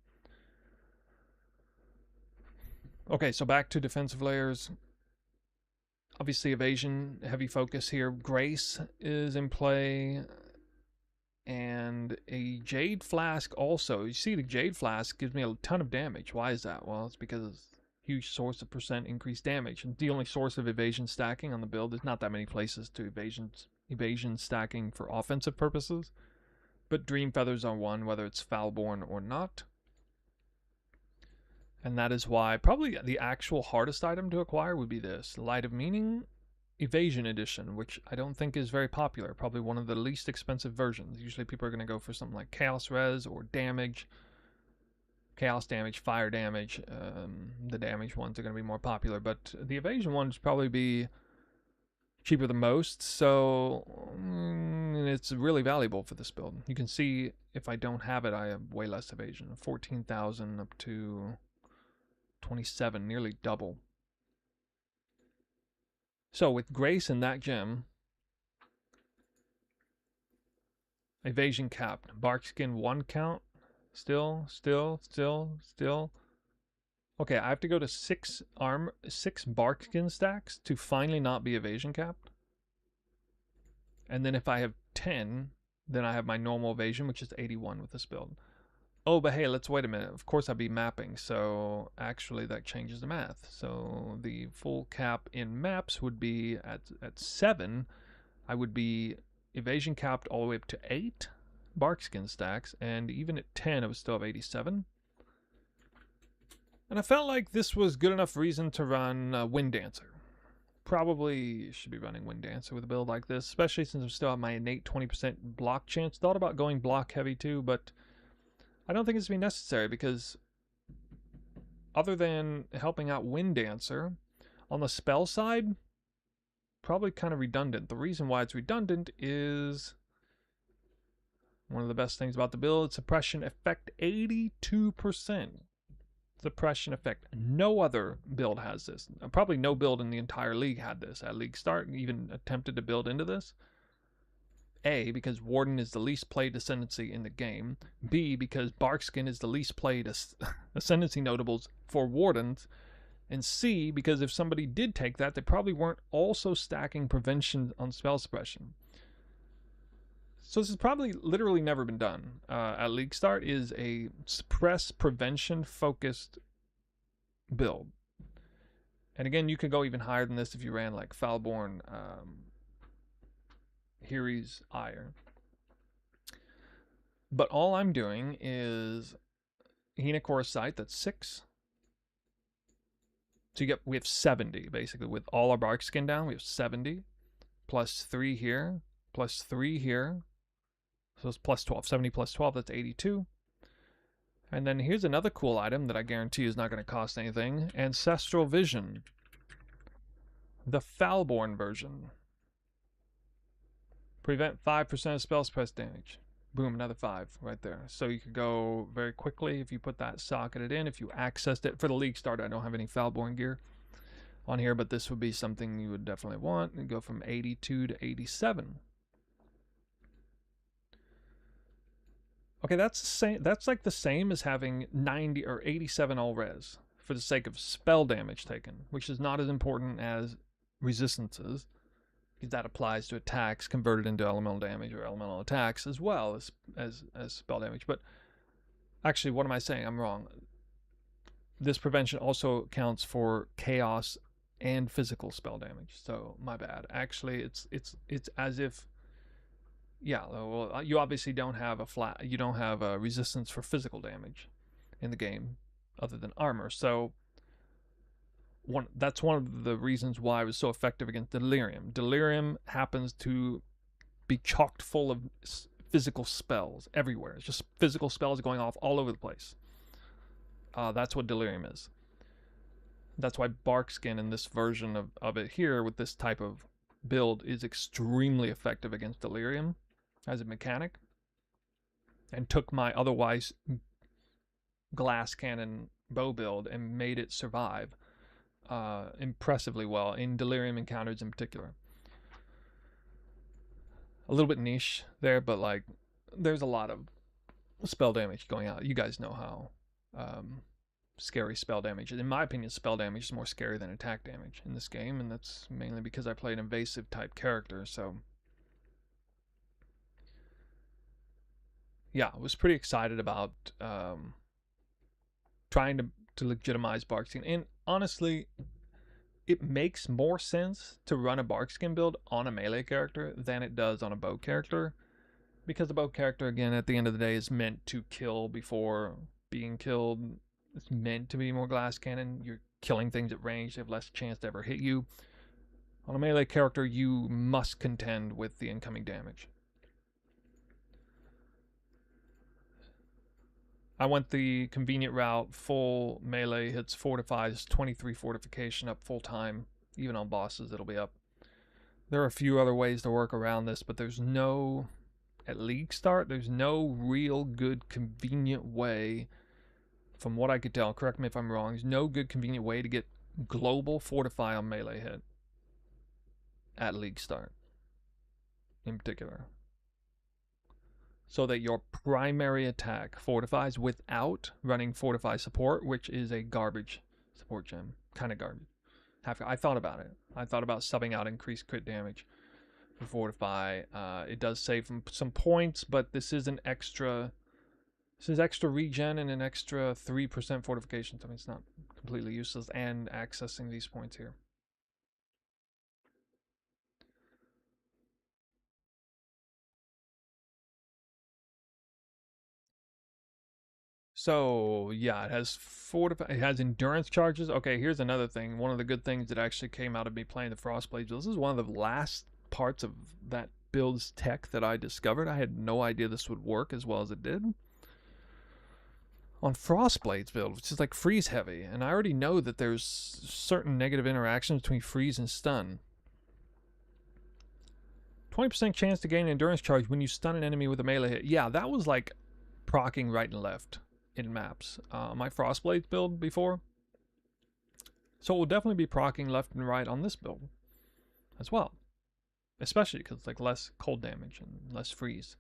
Okay, so back to defensive layers. Obviously evasion, heavy focus here. Grace is in play. And a Jade Flask also. You see the Jade Flask gives me a ton of damage. Why is that? Well, it's because it's a huge source of % increased damage. And the only source of evasion stacking on the build. There's not that many places to evasion stacking for offensive purposes. But Dream Feathers are one, whether it's Foulborn or not. And that is why probably the actual hardest item to acquire would be this. Light of Meaning Evasion Edition, which I don't think is very popular. Probably one of the least expensive versions. Usually people are going to go for something like Chaos Res or Damage. Chaos Damage, Fire Damage. The Damage ones are going to be more popular. But the Evasion ones probably be cheaper than most. So it's really valuable for this build. You can see if I don't have it, I have way less evasion. 14,000 up to 27, nearly double. So with Grace and that gem, evasion capped, Barkskin 1 count, still. Okay, I have to go to 6 Barkskin stacks to finally not be evasion capped. And then if I have 10, then I have my normal evasion, which is 81 with this build. Oh, but hey, let's wait a minute. Of course I'd be mapping, so actually that changes the math. So the full cap in maps would be at 7. I would be evasion capped all the way up to 8 Barkskin stacks, and even at 10 I would still have 87. And I felt like this was good enough reason to run Wind Dancer. Probably should be running Wind Dancer with a build like this, especially since I still have my innate 20% block chance. Thought about going block heavy too, but I don't think it's going to be necessary because other than helping out Wind Dancer, on the spell side, probably kind of redundant. The reason why it's redundant is one of the best things about the build, suppression effect 82%. Suppression effect. No other build has this. Probably no build in the entire league had this at league start and even attempted to build into this. A, because Warden is the least played ascendancy in the game. B, because Barkskin is the least played ascendancy notables for Wardens. And C, because if somebody did take that, they probably weren't also stacking prevention on spell suppression. So this has probably literally never been done. At league start is a suppress prevention focused build. And again, you could go even higher than this if you ran like Foulborn, Hiri's Ire. But all I'm doing is Henochorus Sight, that's 6. So we have 70 basically. With all our Barkskin down, we have 70. Plus 3 here, plus 3 here. So it's plus 12. 70 plus 12, that's 82. And then here's another cool item that I guarantee is not going to cost anything. Ancestral Vision. The Foulborn version. Prevent 5% of spell suppress damage. Boom, another 5 right there. So you could go very quickly if you put that socketed in. If you accessed it. For the league start, I don't have any Foulborn gear on here, but this would be something you would definitely want. And go from 82 to 87. Okay, that's the same. That's like the same as having 90 or 87 all res for the sake of spell damage taken, which is not as important as resistances, because that applies to attacks converted into elemental damage or elemental attacks as well as spell damage. But actually, what am I saying? I'm wrong. This prevention also counts for chaos and physical spell damage. So my bad. Actually, it's as if. Yeah, well, you obviously don't have a resistance for physical damage in the game other than armor. So that's one of the reasons why it was so effective against Delirium. Delirium happens to be chocked full of physical spells everywhere. It's just physical spells going off all over the place. That's what Delirium is. That's why Barkskin in this version of it here with this type of build is extremely effective against Delirium as a mechanic, and took my otherwise glass cannon bow build and made it survive impressively well in Delirium encounters in particular. A little bit niche there, but like there's a lot of spell damage going out. You guys know how scary spell damage is. In my opinion, spell damage is more scary than attack damage in this game, and that's mainly because I play an invasive type character, so yeah, I was pretty excited about trying to legitimize Barkskin. And honestly, it makes more sense to run a Barkskin build on a melee character than it does on a bow character. Because the bow character, again, at the end of the day, is meant to kill before being killed. It's meant to be more glass cannon. You're killing things at range. They have less chance to ever hit you. On a melee character, you must contend with the incoming damage. I went the convenient route, full melee, hits fortifies, 23 fortification up full time. Even on bosses, it'll be up. There are a few other ways to work around this, but there's no, at League Start, there's no real good convenient way, from what I could tell, correct me if I'm wrong, there's no good convenient way to get global fortify on melee hit at League Start in particular, so that your primary attack fortifies without running fortify support, which is a garbage support gem. Kind of garbage. I thought about it. I thought about subbing out increased crit damage for fortify. It does save some points, but this is extra regen and an extra 3% fortification. So it's not completely useless, and accessing these points here. So yeah, it has endurance charges. Okay, here's another thing. One of the good things that actually came out of me playing the Frostblades. This is one of the last parts of that build's tech that I discovered. I had no idea this would work as well as it did. On Frostblades build, which is like freeze heavy, and I already know that there's certain negative interactions between freeze and stun. 20% chance to gain endurance charge when you stun an enemy with a melee hit. Yeah, that was like proccing right and left in maps. My Frostblades build before. So it will definitely be proccing left and right on this build as well. Especially because it's like less cold damage and less freeze.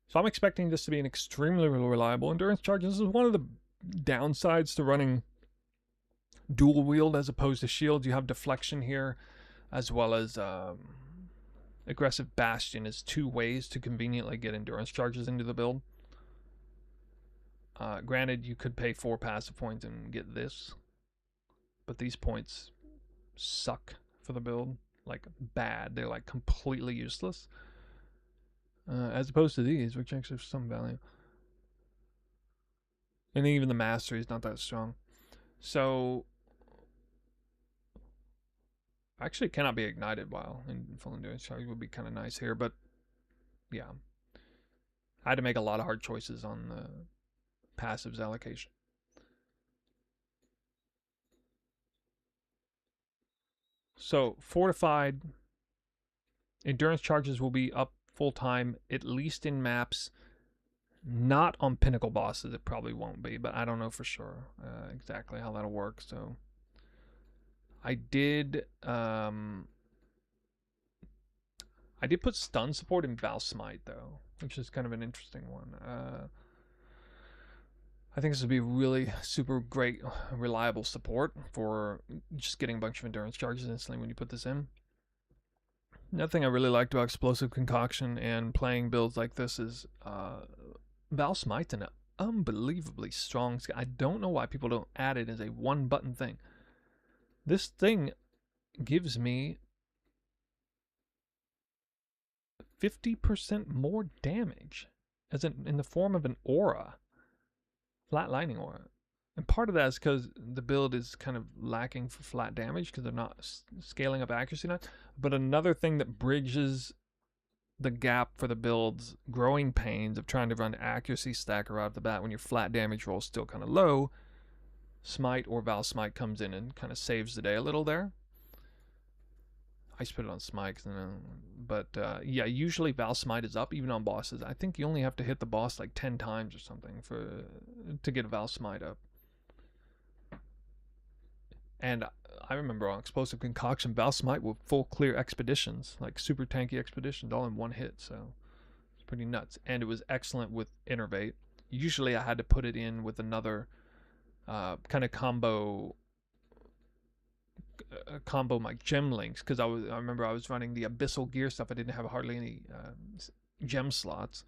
So I'm expecting this to be an extremely reliable endurance charge. This is one of the downsides to running dual wield as opposed to shield. You have deflection here, as well as aggressive bastion is two ways to conveniently get endurance charges into the build. Granted, you could pay 4 passive points and get this, but these points suck for the build, like bad. They're like completely useless, as opposed to these, which actually have some value. And even the mastery is not that strong. So actually, it cannot be ignited while in full endurance charge would be kind of nice here, but yeah, I had to make a lot of hard choices on the passives allocation. So fortified endurance charges will be up full time, at least in maps. Not on pinnacle bosses, it probably won't be, but I don't know for sure exactly how that'll work. So I did put stun support in Val Smite though, which is kind of an interesting one. I think this would be really super great, reliable support for just getting a bunch of endurance charges instantly when you put this in. Another thing I really liked about Explosive Concoction and playing builds like this is Val Smite's an unbelievably strong skill. I don't know why people don't add it as a one-button thing. This thing gives me 50% more damage as in the form of an aura. Flat lightning aura. And part of that is because the build is kind of lacking for flat damage because they're not scaling up accuracy enough. But another thing that bridges the gap for the build's growing pains of trying to run accuracy stacker right off the bat when your flat damage roll is still kind of low, Smite or Val Smite comes in and kind of saves the day a little there. I just put it on Smite, but yeah, usually Val Smite is up even on bosses. I think you only have to hit the boss like 10 times or something to get Val Smite up. And I remember on Explosive Concoction, Val Smite with full clear expeditions, like super tanky expeditions, all in one hit. So it's pretty nuts. And it was excellent with Innervate. Usually I had to put it in with another kind of combo my gem links, because I remember I was running the abyssal gear stuff. I didn't have hardly any gem slots,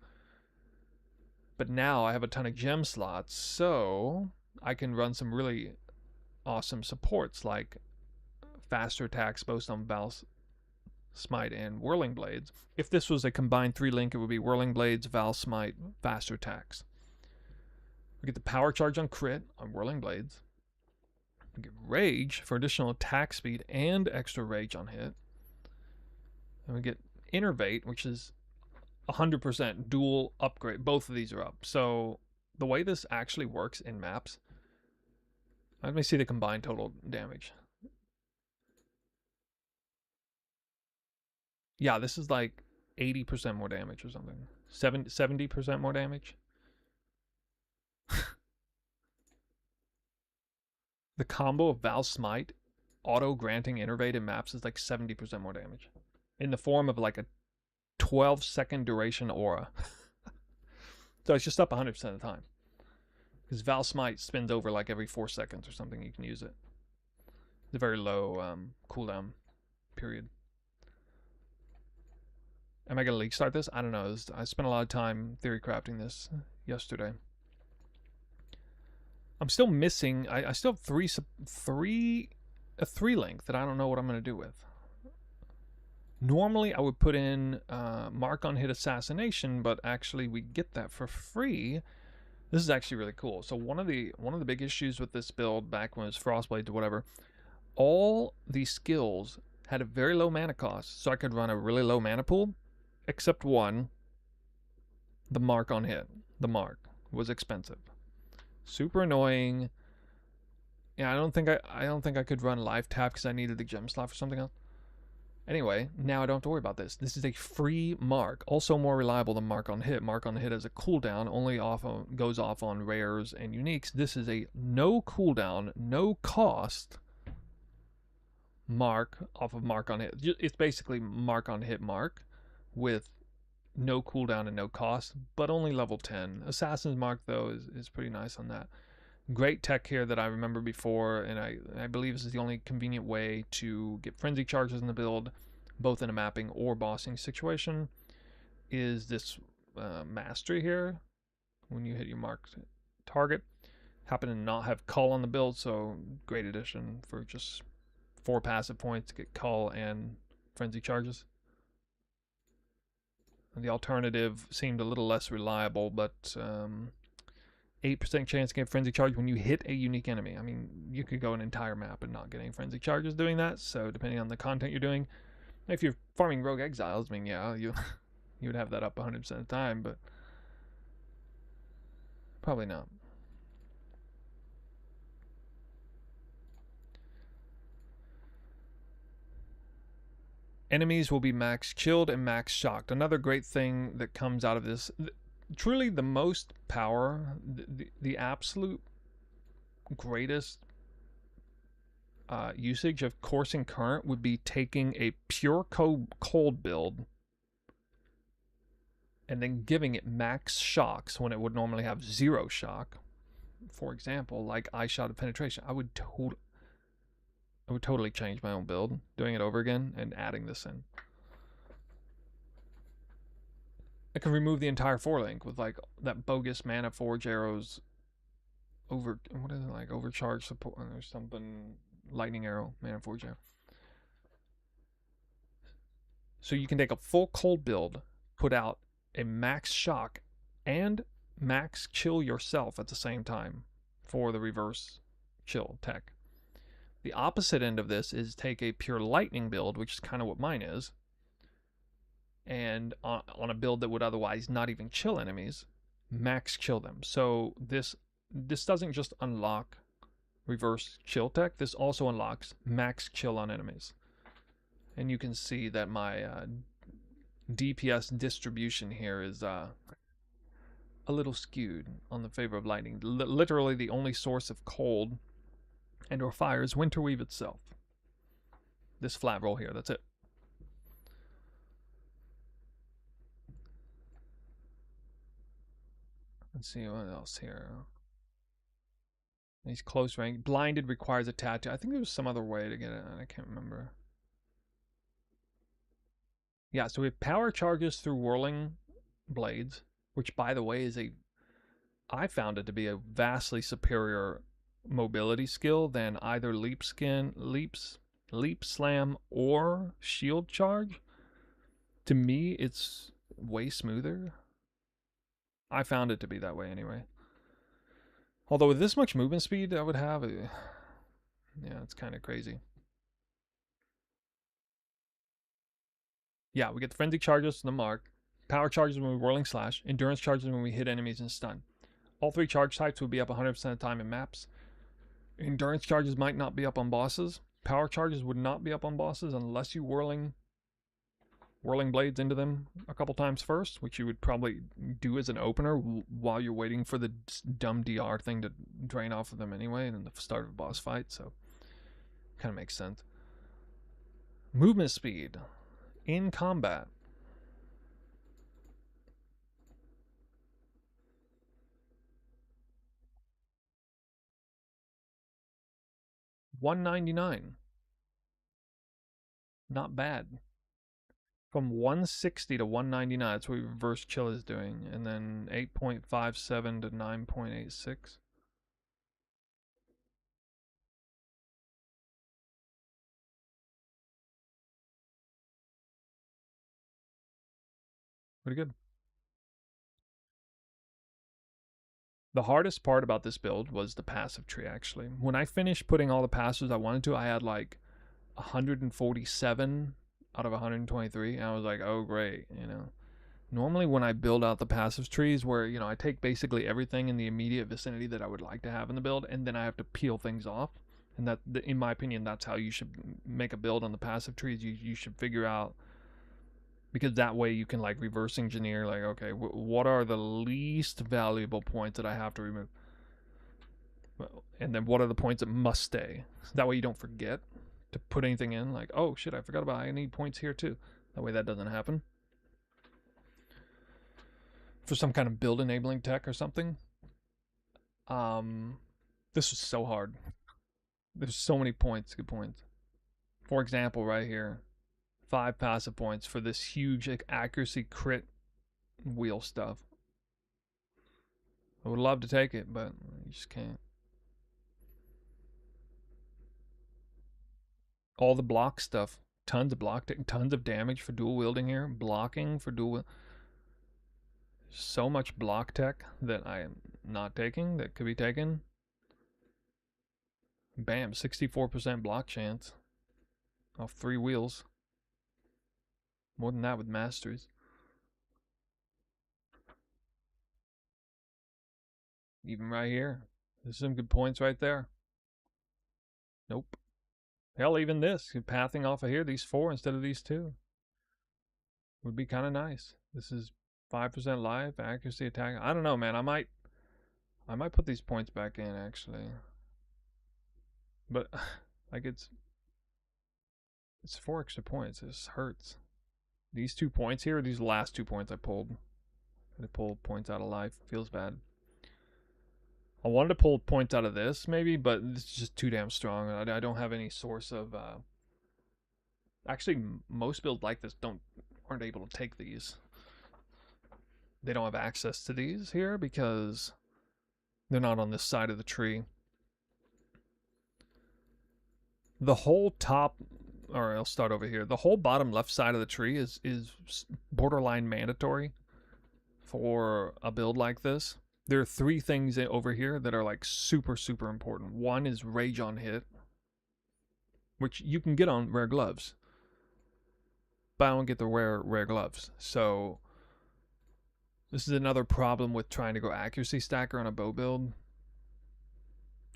But now I have a ton of gem slots, so I can run some really awesome supports like faster attacks both on Val's Smite and Whirling Blades. If this was a combined 3-link, it would be Whirling Blades, Val Smite, faster attacks. We get the power charge on crit on Whirling Blades. We get Rage for additional attack speed and extra Rage on hit. And we get Innervate, which is 100% dual upgrade. Both of these are up. So the way this actually works in maps, let me see the combined total damage. Yeah, this is like 80% more damage or something. 70% more damage. The combo of Val Smite, auto-granting Innervate in maps is like 70% more damage. In the form of like a 12-second duration aura. So it's just up 100% of the time. Because Val Smite spins over like every 4 seconds or something, you can use it. It's a very low cooldown period. Am I going to league start this? I don't know. I spent a lot of time theory crafting this yesterday. I'm still missing. I still have a 3-link that I don't know what I'm going to do with. Normally I would put in Mark on Hit Assassination, but actually we get that for free. This is actually really cool. So one of the big issues with this build back when it was Frostblades or whatever, all these skills had a very low mana cost, so I could run a really low mana pool, except one. The Mark on Hit. The Mark was expensive. Super annoying. Yeah, I don't think I could run live tap because I needed the gem slot for something else. Anyway, now I don't have to worry about this. This is a free Mark, also more reliable than Mark on Hit. Mark on Hit has a cooldown, only goes off on rares and uniques. This is a no cooldown, no cost Mark off of Mark on Hit. It's basically Mark on Hit Mark with no cooldown and no cost, but only level 10. Assassin's Mark, though, is pretty nice on that. Great tech here that I remember before, and I believe this is the only convenient way to get frenzy charges in the build, both in a mapping or bossing situation, is this mastery here. When you hit your marked target, happen to not have Cull on the build, so great addition for just 4 passive points to get Cull and frenzy charges. And the alternative seemed a little less reliable, but 8% chance to get frenzy charge when you hit a unique enemy. I mean, you could go an entire map and not get any frenzy charges doing that, so depending on the content you're doing. If you're farming Rogue Exiles, I mean, yeah, you would have that up 100% of the time, but probably not. Enemies will be max chilled and max shocked. Another great thing that comes out of this, truly the most power, the absolute greatest usage of coursing current would be taking a pure cold build and then giving it max shocks when it would normally have 0 shock. For example, like Eye Shot of Penetration. I would totally change my own build, doing it over again and adding this in. I can remove the entire 4-link with like that bogus Mana Forge arrows what is it, like overcharge support or something, lightning arrow, Mana Forge arrow. So you can take a full cold build, put out a max shock and max chill yourself at the same time for the reverse chill tech. The opposite end of this is take a pure lightning build, which is kind of what mine is, and on a build that would otherwise not even chill enemies, max chill them. So this doesn't just unlock reverse chill tech, this also unlocks max chill on enemies. And you can see that my DPS distribution here is a little skewed on the favor of lightning. Literally the only source of cold and or fire is Winterweave itself. This flat roll here, that's it. Let's see what else here. These close range. Blinded requires a tattoo. I think there was some other way to get it. I can't remember. Yeah, so we have power charges through Whirling Blades, which by the way is a I found it to be a vastly superior mobility skill than either leap slam, or shield charge. To me, it's way smoother. I found it to be that way anyway. Although with this much movement speed I would have, yeah, it's kind of crazy. Yeah, we get the frenzy charges from the mark, power charges when we whirling slash, endurance charges when we hit enemies and stun. All three charge types will be up 100% of the time in maps. Endurance charges might not be up on bosses. Power charges would not be up on bosses unless you whirling blades into them a couple times first, which you would probably do as an opener while you're waiting for the dumb DR thing to drain off of them anyway, and the start of a boss fight, so kind of makes sense. Movement speed in combat. $199. Not bad. From 160 to 199, that's what reverse chill is doing, and then 8.57 to 9.86. Pretty good. The hardest part about this build was the passive tree, actually. When I finished putting all the passives I wanted to, I had like 147 out of 123, and I was like, oh great, you know. Normally when I build out the passive trees, where, you know, I take basically everything in the immediate vicinity that I would like to have in the build, and then I have to peel things off. And that, in my opinion, that's how you should make a build on the passive trees. You should figure out, because that way you can like reverse engineer, like, okay, what are the least valuable points that I have to remove, and then what are the points that must stay. That way you don't forget to put anything in, like, oh shit, I forgot about, I need points here too. That way that doesn't happen for some kind of build enabling tech or something. This was so hard. There's so many points, good points. For example, right here, 5 passive points for this huge accuracy crit wheel stuff. I would love to take it, but you just can't. All the block stuff, tons of block, tons of damage for dual wielding here, blocking for dual. So much block tech that I am not taking that could be taken. Bam, 64% block chance off 3 wheels. More than that with masteries. Even right here. There's some good points right there. Nope. Hell, even this, pathing off of here, these 4 instead of these 2. Would be kind of nice. This is 5% life, accuracy, attack. I don't know, man. I might put these points back in, actually. But, like, it's 4 extra points. This hurts. These 2 points here, these last 2 points I pulled. I pulled points out of life. Feels bad. I wanted to pull points out of this, maybe, but it's just too damn strong. I don't have any source of... Actually, most builds like this aren't able to take these. They don't have access to these here because they're not on this side of the tree. The whole top... Or I'll start over here. The whole bottom left side of the tree is borderline mandatory for a build like this. There are 3 things over here that are like super, super important. One is rage on hit, which you can get on rare gloves, but I don't get the rare gloves. So this is another problem with trying to go accuracy stacker on a bow build.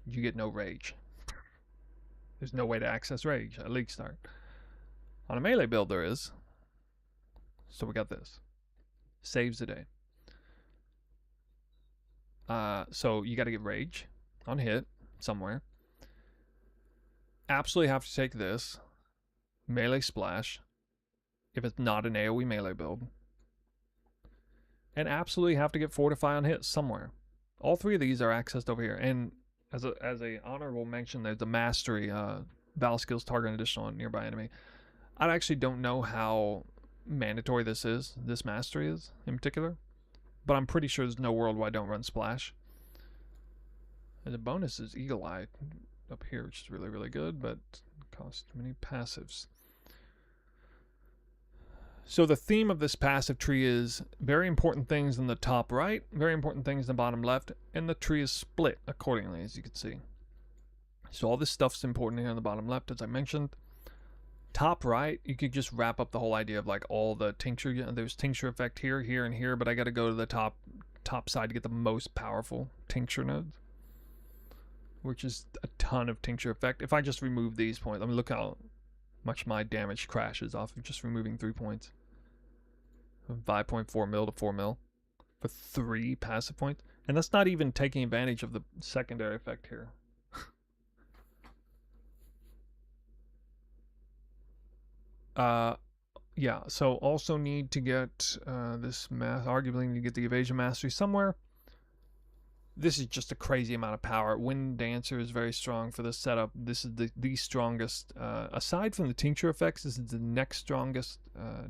You get no rage. There's no way to access rage at League Start. On a melee build there is. So we got this. Saves the day. So you got to get rage on hit somewhere. Absolutely have to take this. Melee splash. If it's not an AoE melee build. And absolutely have to get fortify on hit somewhere. All 3 of these are accessed over here. And as a honorable mention, there's the mastery, battle skills target an additional on nearby enemy. I actually don't know how mandatory this mastery is in particular, but I'm pretty sure there's no world where I don't run splash. And the bonus is Eagle Eye up here, which is really, really good, but costs too many passives. So the theme of this passive tree is very important things in the top right, very important things in the bottom left, and the tree is split accordingly, as you can see. So all this stuff's important here on the bottom left, as I mentioned. Top right, you could just wrap up the whole idea of like all the tincture. There's tincture effect here, here, and here, but I got to go to the top side to get the most powerful tincture nodes, which is a ton of tincture effect. If I just remove these points, I mean, look how much my damage crashes off of just removing 3 points. From 5.4 mil to 4 mil for 3 passive points, and that's not even taking advantage of the secondary effect here. Yeah, so also need to get this math. Arguably need to get the evasion mastery somewhere. This is just a crazy amount of power. Wind Dancer is very strong for this setup. This is the strongest, aside from the tincture effects, this is the next strongest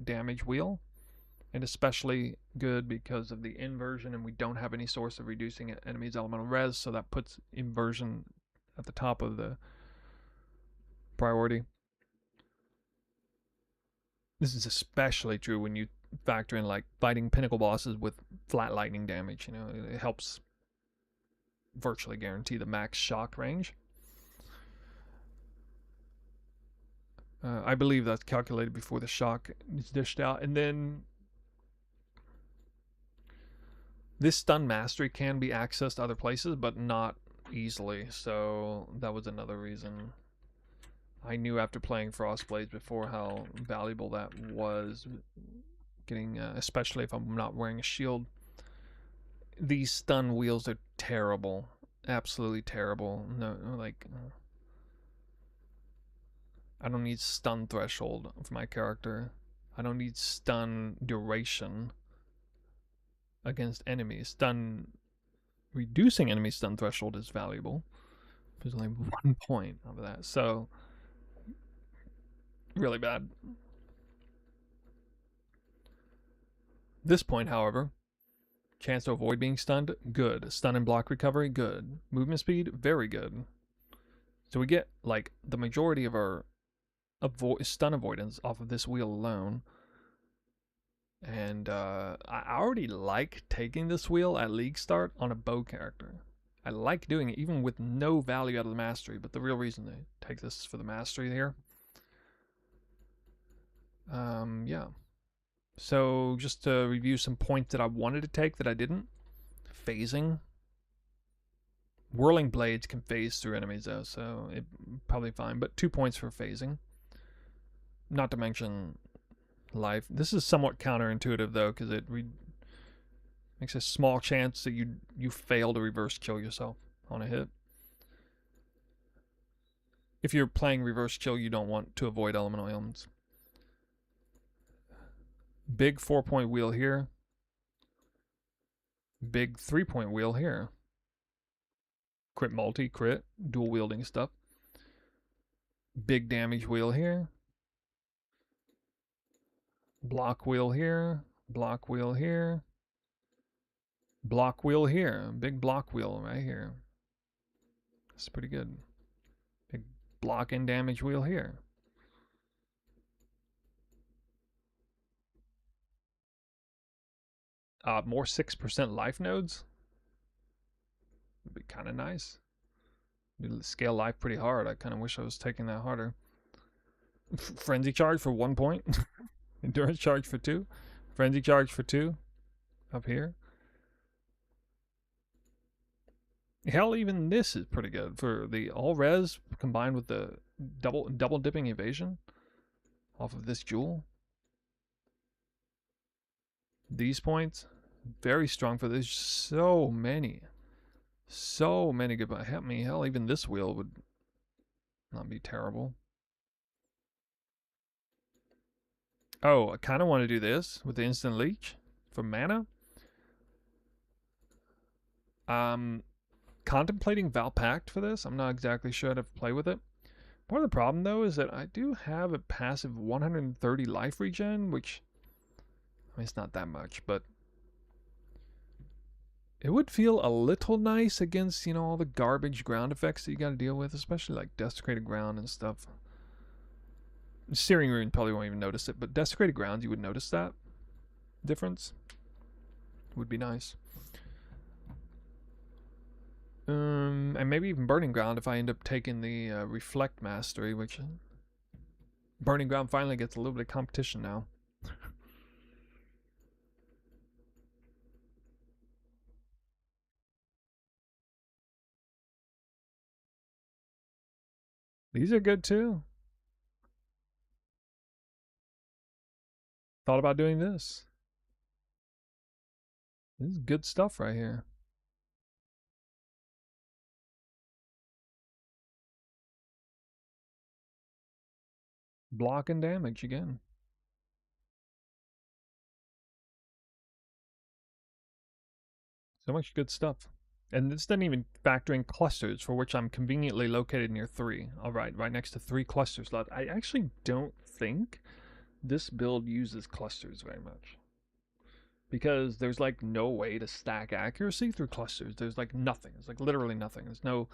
damage wheel. And especially good because of the inversion, and we don't have any source of reducing enemies' elemental res, so that puts inversion at the top of the priority. This is especially true when you factor in like fighting pinnacle bosses with flat lightning damage. You know, it helps virtually guarantee the max shock range. I believe that's calculated before the shock is dished out. And then this stun mastery can be accessed other places, but not easily. So that was another reason. I knew after playing Frostblades before how valuable that was. Getting, especially if I'm not wearing a shield. These stun wheels are terrible. Absolutely terrible. No, like, I don't need stun threshold for my character. I don't need stun duration against enemies. Stun reducing enemy stun threshold is valuable. There's only 1 point of that. So really bad. This point, however, chance to avoid being stunned, good. Stun and block recovery, good. Movement speed, very good. So we get like the majority of our stun avoidance off of this wheel alone. And I already like taking this wheel at League start on a bow character. I like doing it even with no value out of the mastery, but the real reason to take this for the mastery here. Yeah. So just to review some points that I wanted to take that I didn't. Phasing. Whirling blades can phase through enemies though, so it probably fine, but 2 points for phasing. Not to mention life. This is somewhat counterintuitive though, because it makes a small chance that you fail to reverse kill yourself on a hit. If you're playing reverse kill, you don't want to avoid elemental ailments. Big 4-point wheel here. Big 3-point wheel here. Crit multi, crit, dual wielding stuff. Big damage wheel here. Block wheel here. Block wheel here. Block wheel here. Big block wheel right here. That's pretty good. Big block and damage wheel here. More 6% life nodes. Would be kind of nice. We'd scale life pretty hard. I kind of wish I was taking that harder. Frenzy charge for 1 point. Endurance charge for 2. Frenzy charge for 2. Up here. Hell, even this is pretty good for the all res combined with the double dipping evasion off of this jewel. These points, very strong for this. So many good. Help me, hell, even this wheel would not be terrible. Oh, I kind of want to do this with the instant leech for mana. Contemplating Valpact for this. I'm not exactly sure how to play with it. Part of the problem though is that I do have a passive 130 life regen, which I mean, it's not that much, but It would feel a little nice against, you know, all the garbage ground effects that you got to deal with, especially like desecrated ground and stuff. Searing Rune probably won't even notice it, but desecrated ground, you would notice that difference. Would be nice. And maybe even Burning Ground if I end up taking the Reflect Mastery, which Burning Ground finally gets a little bit of competition now. These are good too. Thought about doing this. This is good stuff right here. Block and damage again. So much good stuff. And this doesn't even factor in clusters, for which I'm conveniently located near 3. Alright, right next to 3 cluster slots. I actually don't think this build uses clusters very much. Because there's like no way to stack accuracy through clusters. There's like nothing. It's like literally nothing. There's no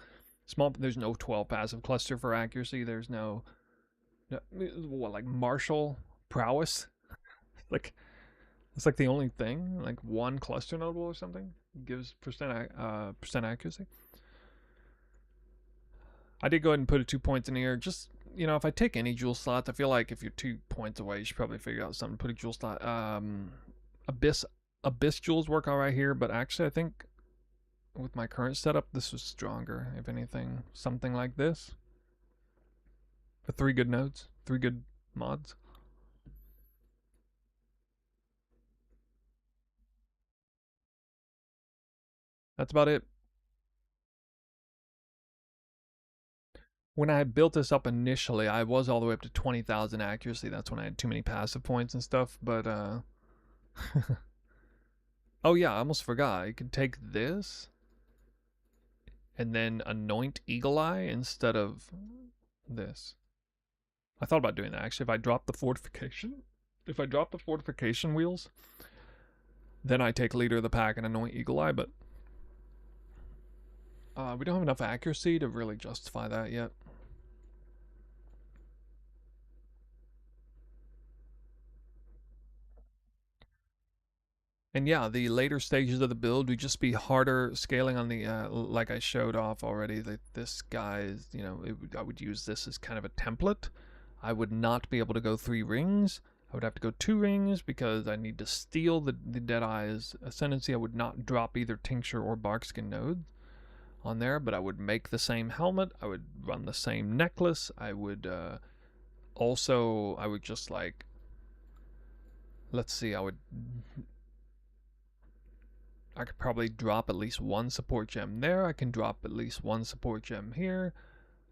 there's no 12 passive cluster for accuracy. There's no what, like martial prowess? Like it's like the only thing, like one cluster notable or something gives percent accuracy. I did go ahead and put a 2 points in here. Just, you know, if I take any jewel slots, I feel like if you're 2 points away, you should probably figure out something to put a jewel slot. Abyss jewels work all right here, but actually I think with my current setup, this was stronger. If anything, something like this. For 3 good nodes, 3 good mods. That's about it. When I built this up initially, I was all the way up to 20,000 accuracy. That's when I had too many passive points and stuff, but oh yeah, I almost forgot. I could take this and then anoint Eagle Eye instead of this. I thought about doing that actually. If I drop the fortification wheels, then I take Leader of the Pack and anoint Eagle Eye, but we don't have enough accuracy to really justify that yet. And yeah, the later stages of the build would just be harder scaling on the, like I showed off already, that this guy is, you know, I would use this as kind of a template. I would not be able to go 3 rings. I would have to go 2 rings because I need to steal the Deadeye's Ascendancy. I would not drop either Tincture or Barkskin nodes on there, but I would make the same helmet. I would run the same necklace. I would I would just like, let's see, I could probably drop at least 1 support gem there. I can drop at least 1 support gem here.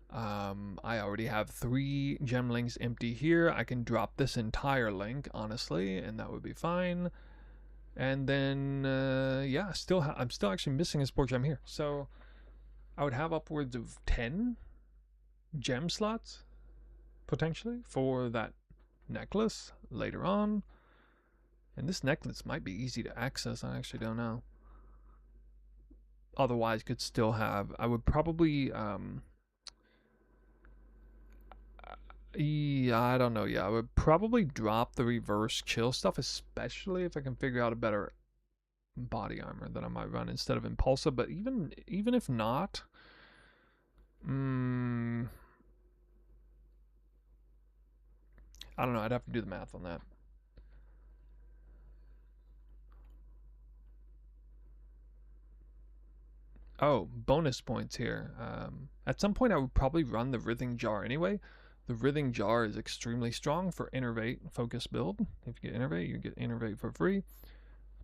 I already have 3 gem links empty here. I can drop this entire link, honestly, and that would be fine. And then, yeah, I'm still actually missing a support gem here. So I would have upwards of 10 gem slots, potentially, for that necklace later on. And this necklace might be easy to access. I actually don't know. Otherwise, could still have... I would probably... yeah, I don't know. Yeah, I would probably drop the reverse chill stuff, especially if I can figure out a better body armor that I might run instead of Impulsa. But even if not... I don't know. I'd have to do the math on that. Oh, bonus points here. At some point I would probably run the Writhing Jar anyway. The Writhing Jar is extremely strong for Innervate focus build. If you get Innervate, you get Innervate for free.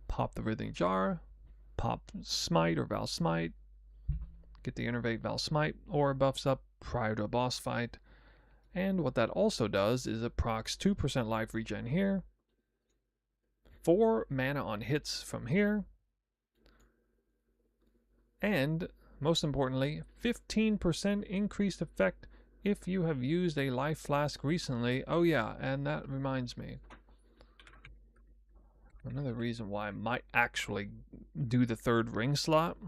Pop the Writhing Jar, pop Smite or Val Smite, get the Innervate Val Smite, or buffs up prior to a boss fight. And what that also does is it procs 2% life regen here, 4 mana on hits from here, and most importantly, 15% increased effect if you have used a life flask recently. Oh yeah, and that reminds me. Another reason why I might actually do the third ring slot.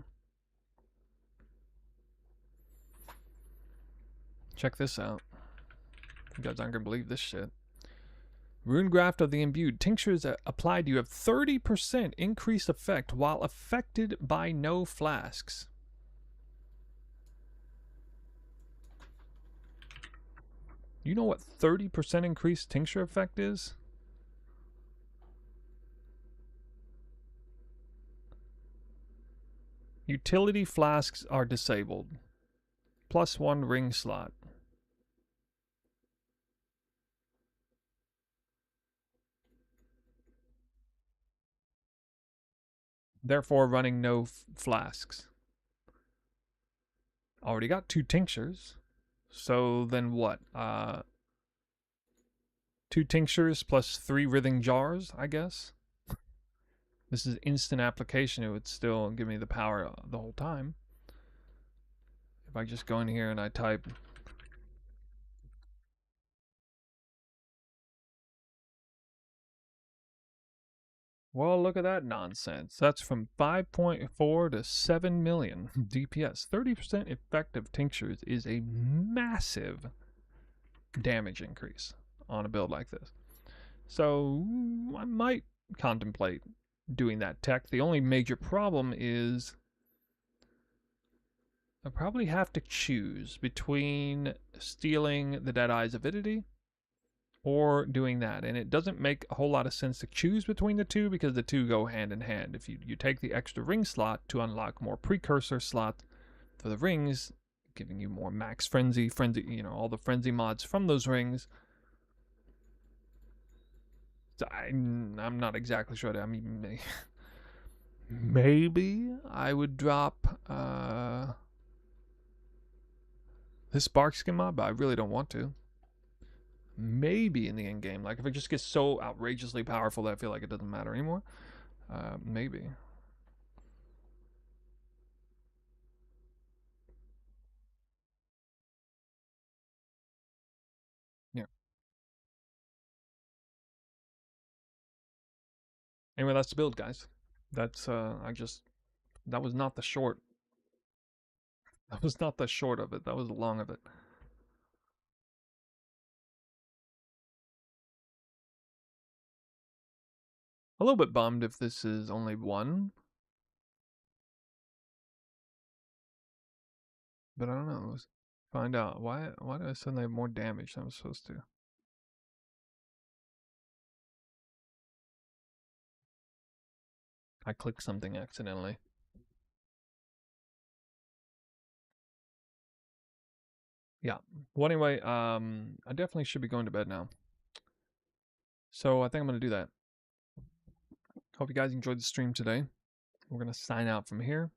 Check this out. You guys aren't gonna believe this shit. Runegraft of the Imbued. Tinctures applied, you have 30% increased effect while affected by no flasks. You know what 30% increased tincture effect is? Utility flasks are disabled. +1 ring slot. Therefore running no flasks. Already got 2 tinctures. So then what? 2 tinctures plus 3 writhing jars, I guess. This is instant application. It would still give me the power the whole time. If I just go in here and I type... Well, look at that nonsense. That's from 5.4 to 7 million DPS. 30% effective tinctures is a massive damage increase on a build like this. So I might contemplate doing that tech. The only major problem is I probably have to choose between stealing the Deadeye's Avidity or doing that, and it doesn't make a whole lot of sense to choose between the two because the two go hand in hand. If you take the extra ring slot to unlock more precursor slot for the rings, giving you more max frenzy, you know, all the frenzy mods from those rings. So I'm not exactly sure. I mean, maybe I would drop this Spark Skin mod, but I really don't want to. Maybe in the end game, like if it just gets so outrageously powerful that I feel like it doesn't matter anymore. Maybe. Yeah. Anyway, that's the build, guys. That's that was not the short. That was not the short of it. That was the long of it. A little bit bummed if this is only one. But I don't know. Let's find out. Why do I suddenly have more damage than I was supposed to? I clicked something accidentally. Yeah. Well, anyway, I definitely should be going to bed now. So I think I'm going to do that. Hope you guys enjoyed the stream today. We're going to sign out from here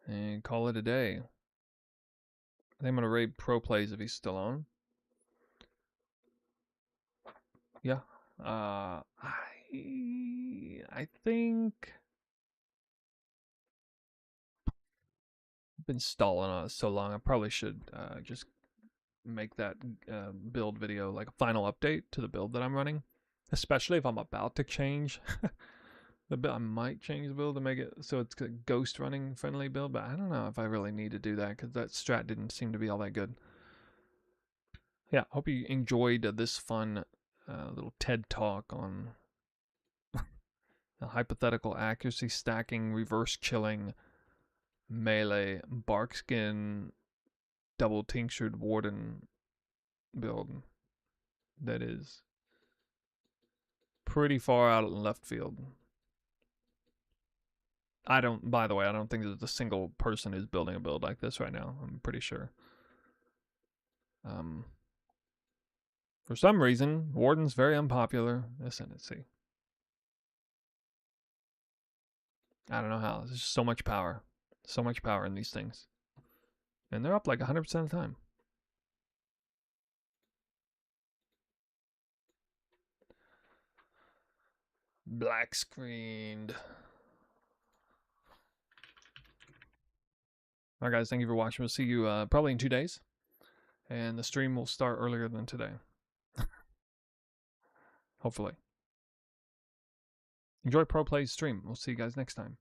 and call it a day. I think I'm going to raid Pro Plays if he's still on. Yeah. I think I've been stalling on it so long. I probably should just make that build video like a final update to the build that I'm running, especially if I'm about to change the build. I might change the build to make it so it's a ghost running friendly build, but I don't know if I really need to do that because that strat didn't seem to be all that good. Yeah, hope you enjoyed this fun little TED talk on the hypothetical accuracy stacking, reverse killing, melee, barkskin, double tinctured warden build that is pretty far out in left field. By the way, I don't think there's a single person who's building a build like this right now. I'm pretty sure. For some reason, Warden's very unpopular. Ascendancy. I don't know how. There's just so much power. So much power in these things. And they're up like 100% of the time. Black screened. Alright guys, thank you for watching. We'll see you probably in 2 days. And the stream will start earlier than today. Hopefully. enjoy Pro Play's stream. We'll see you guys next time.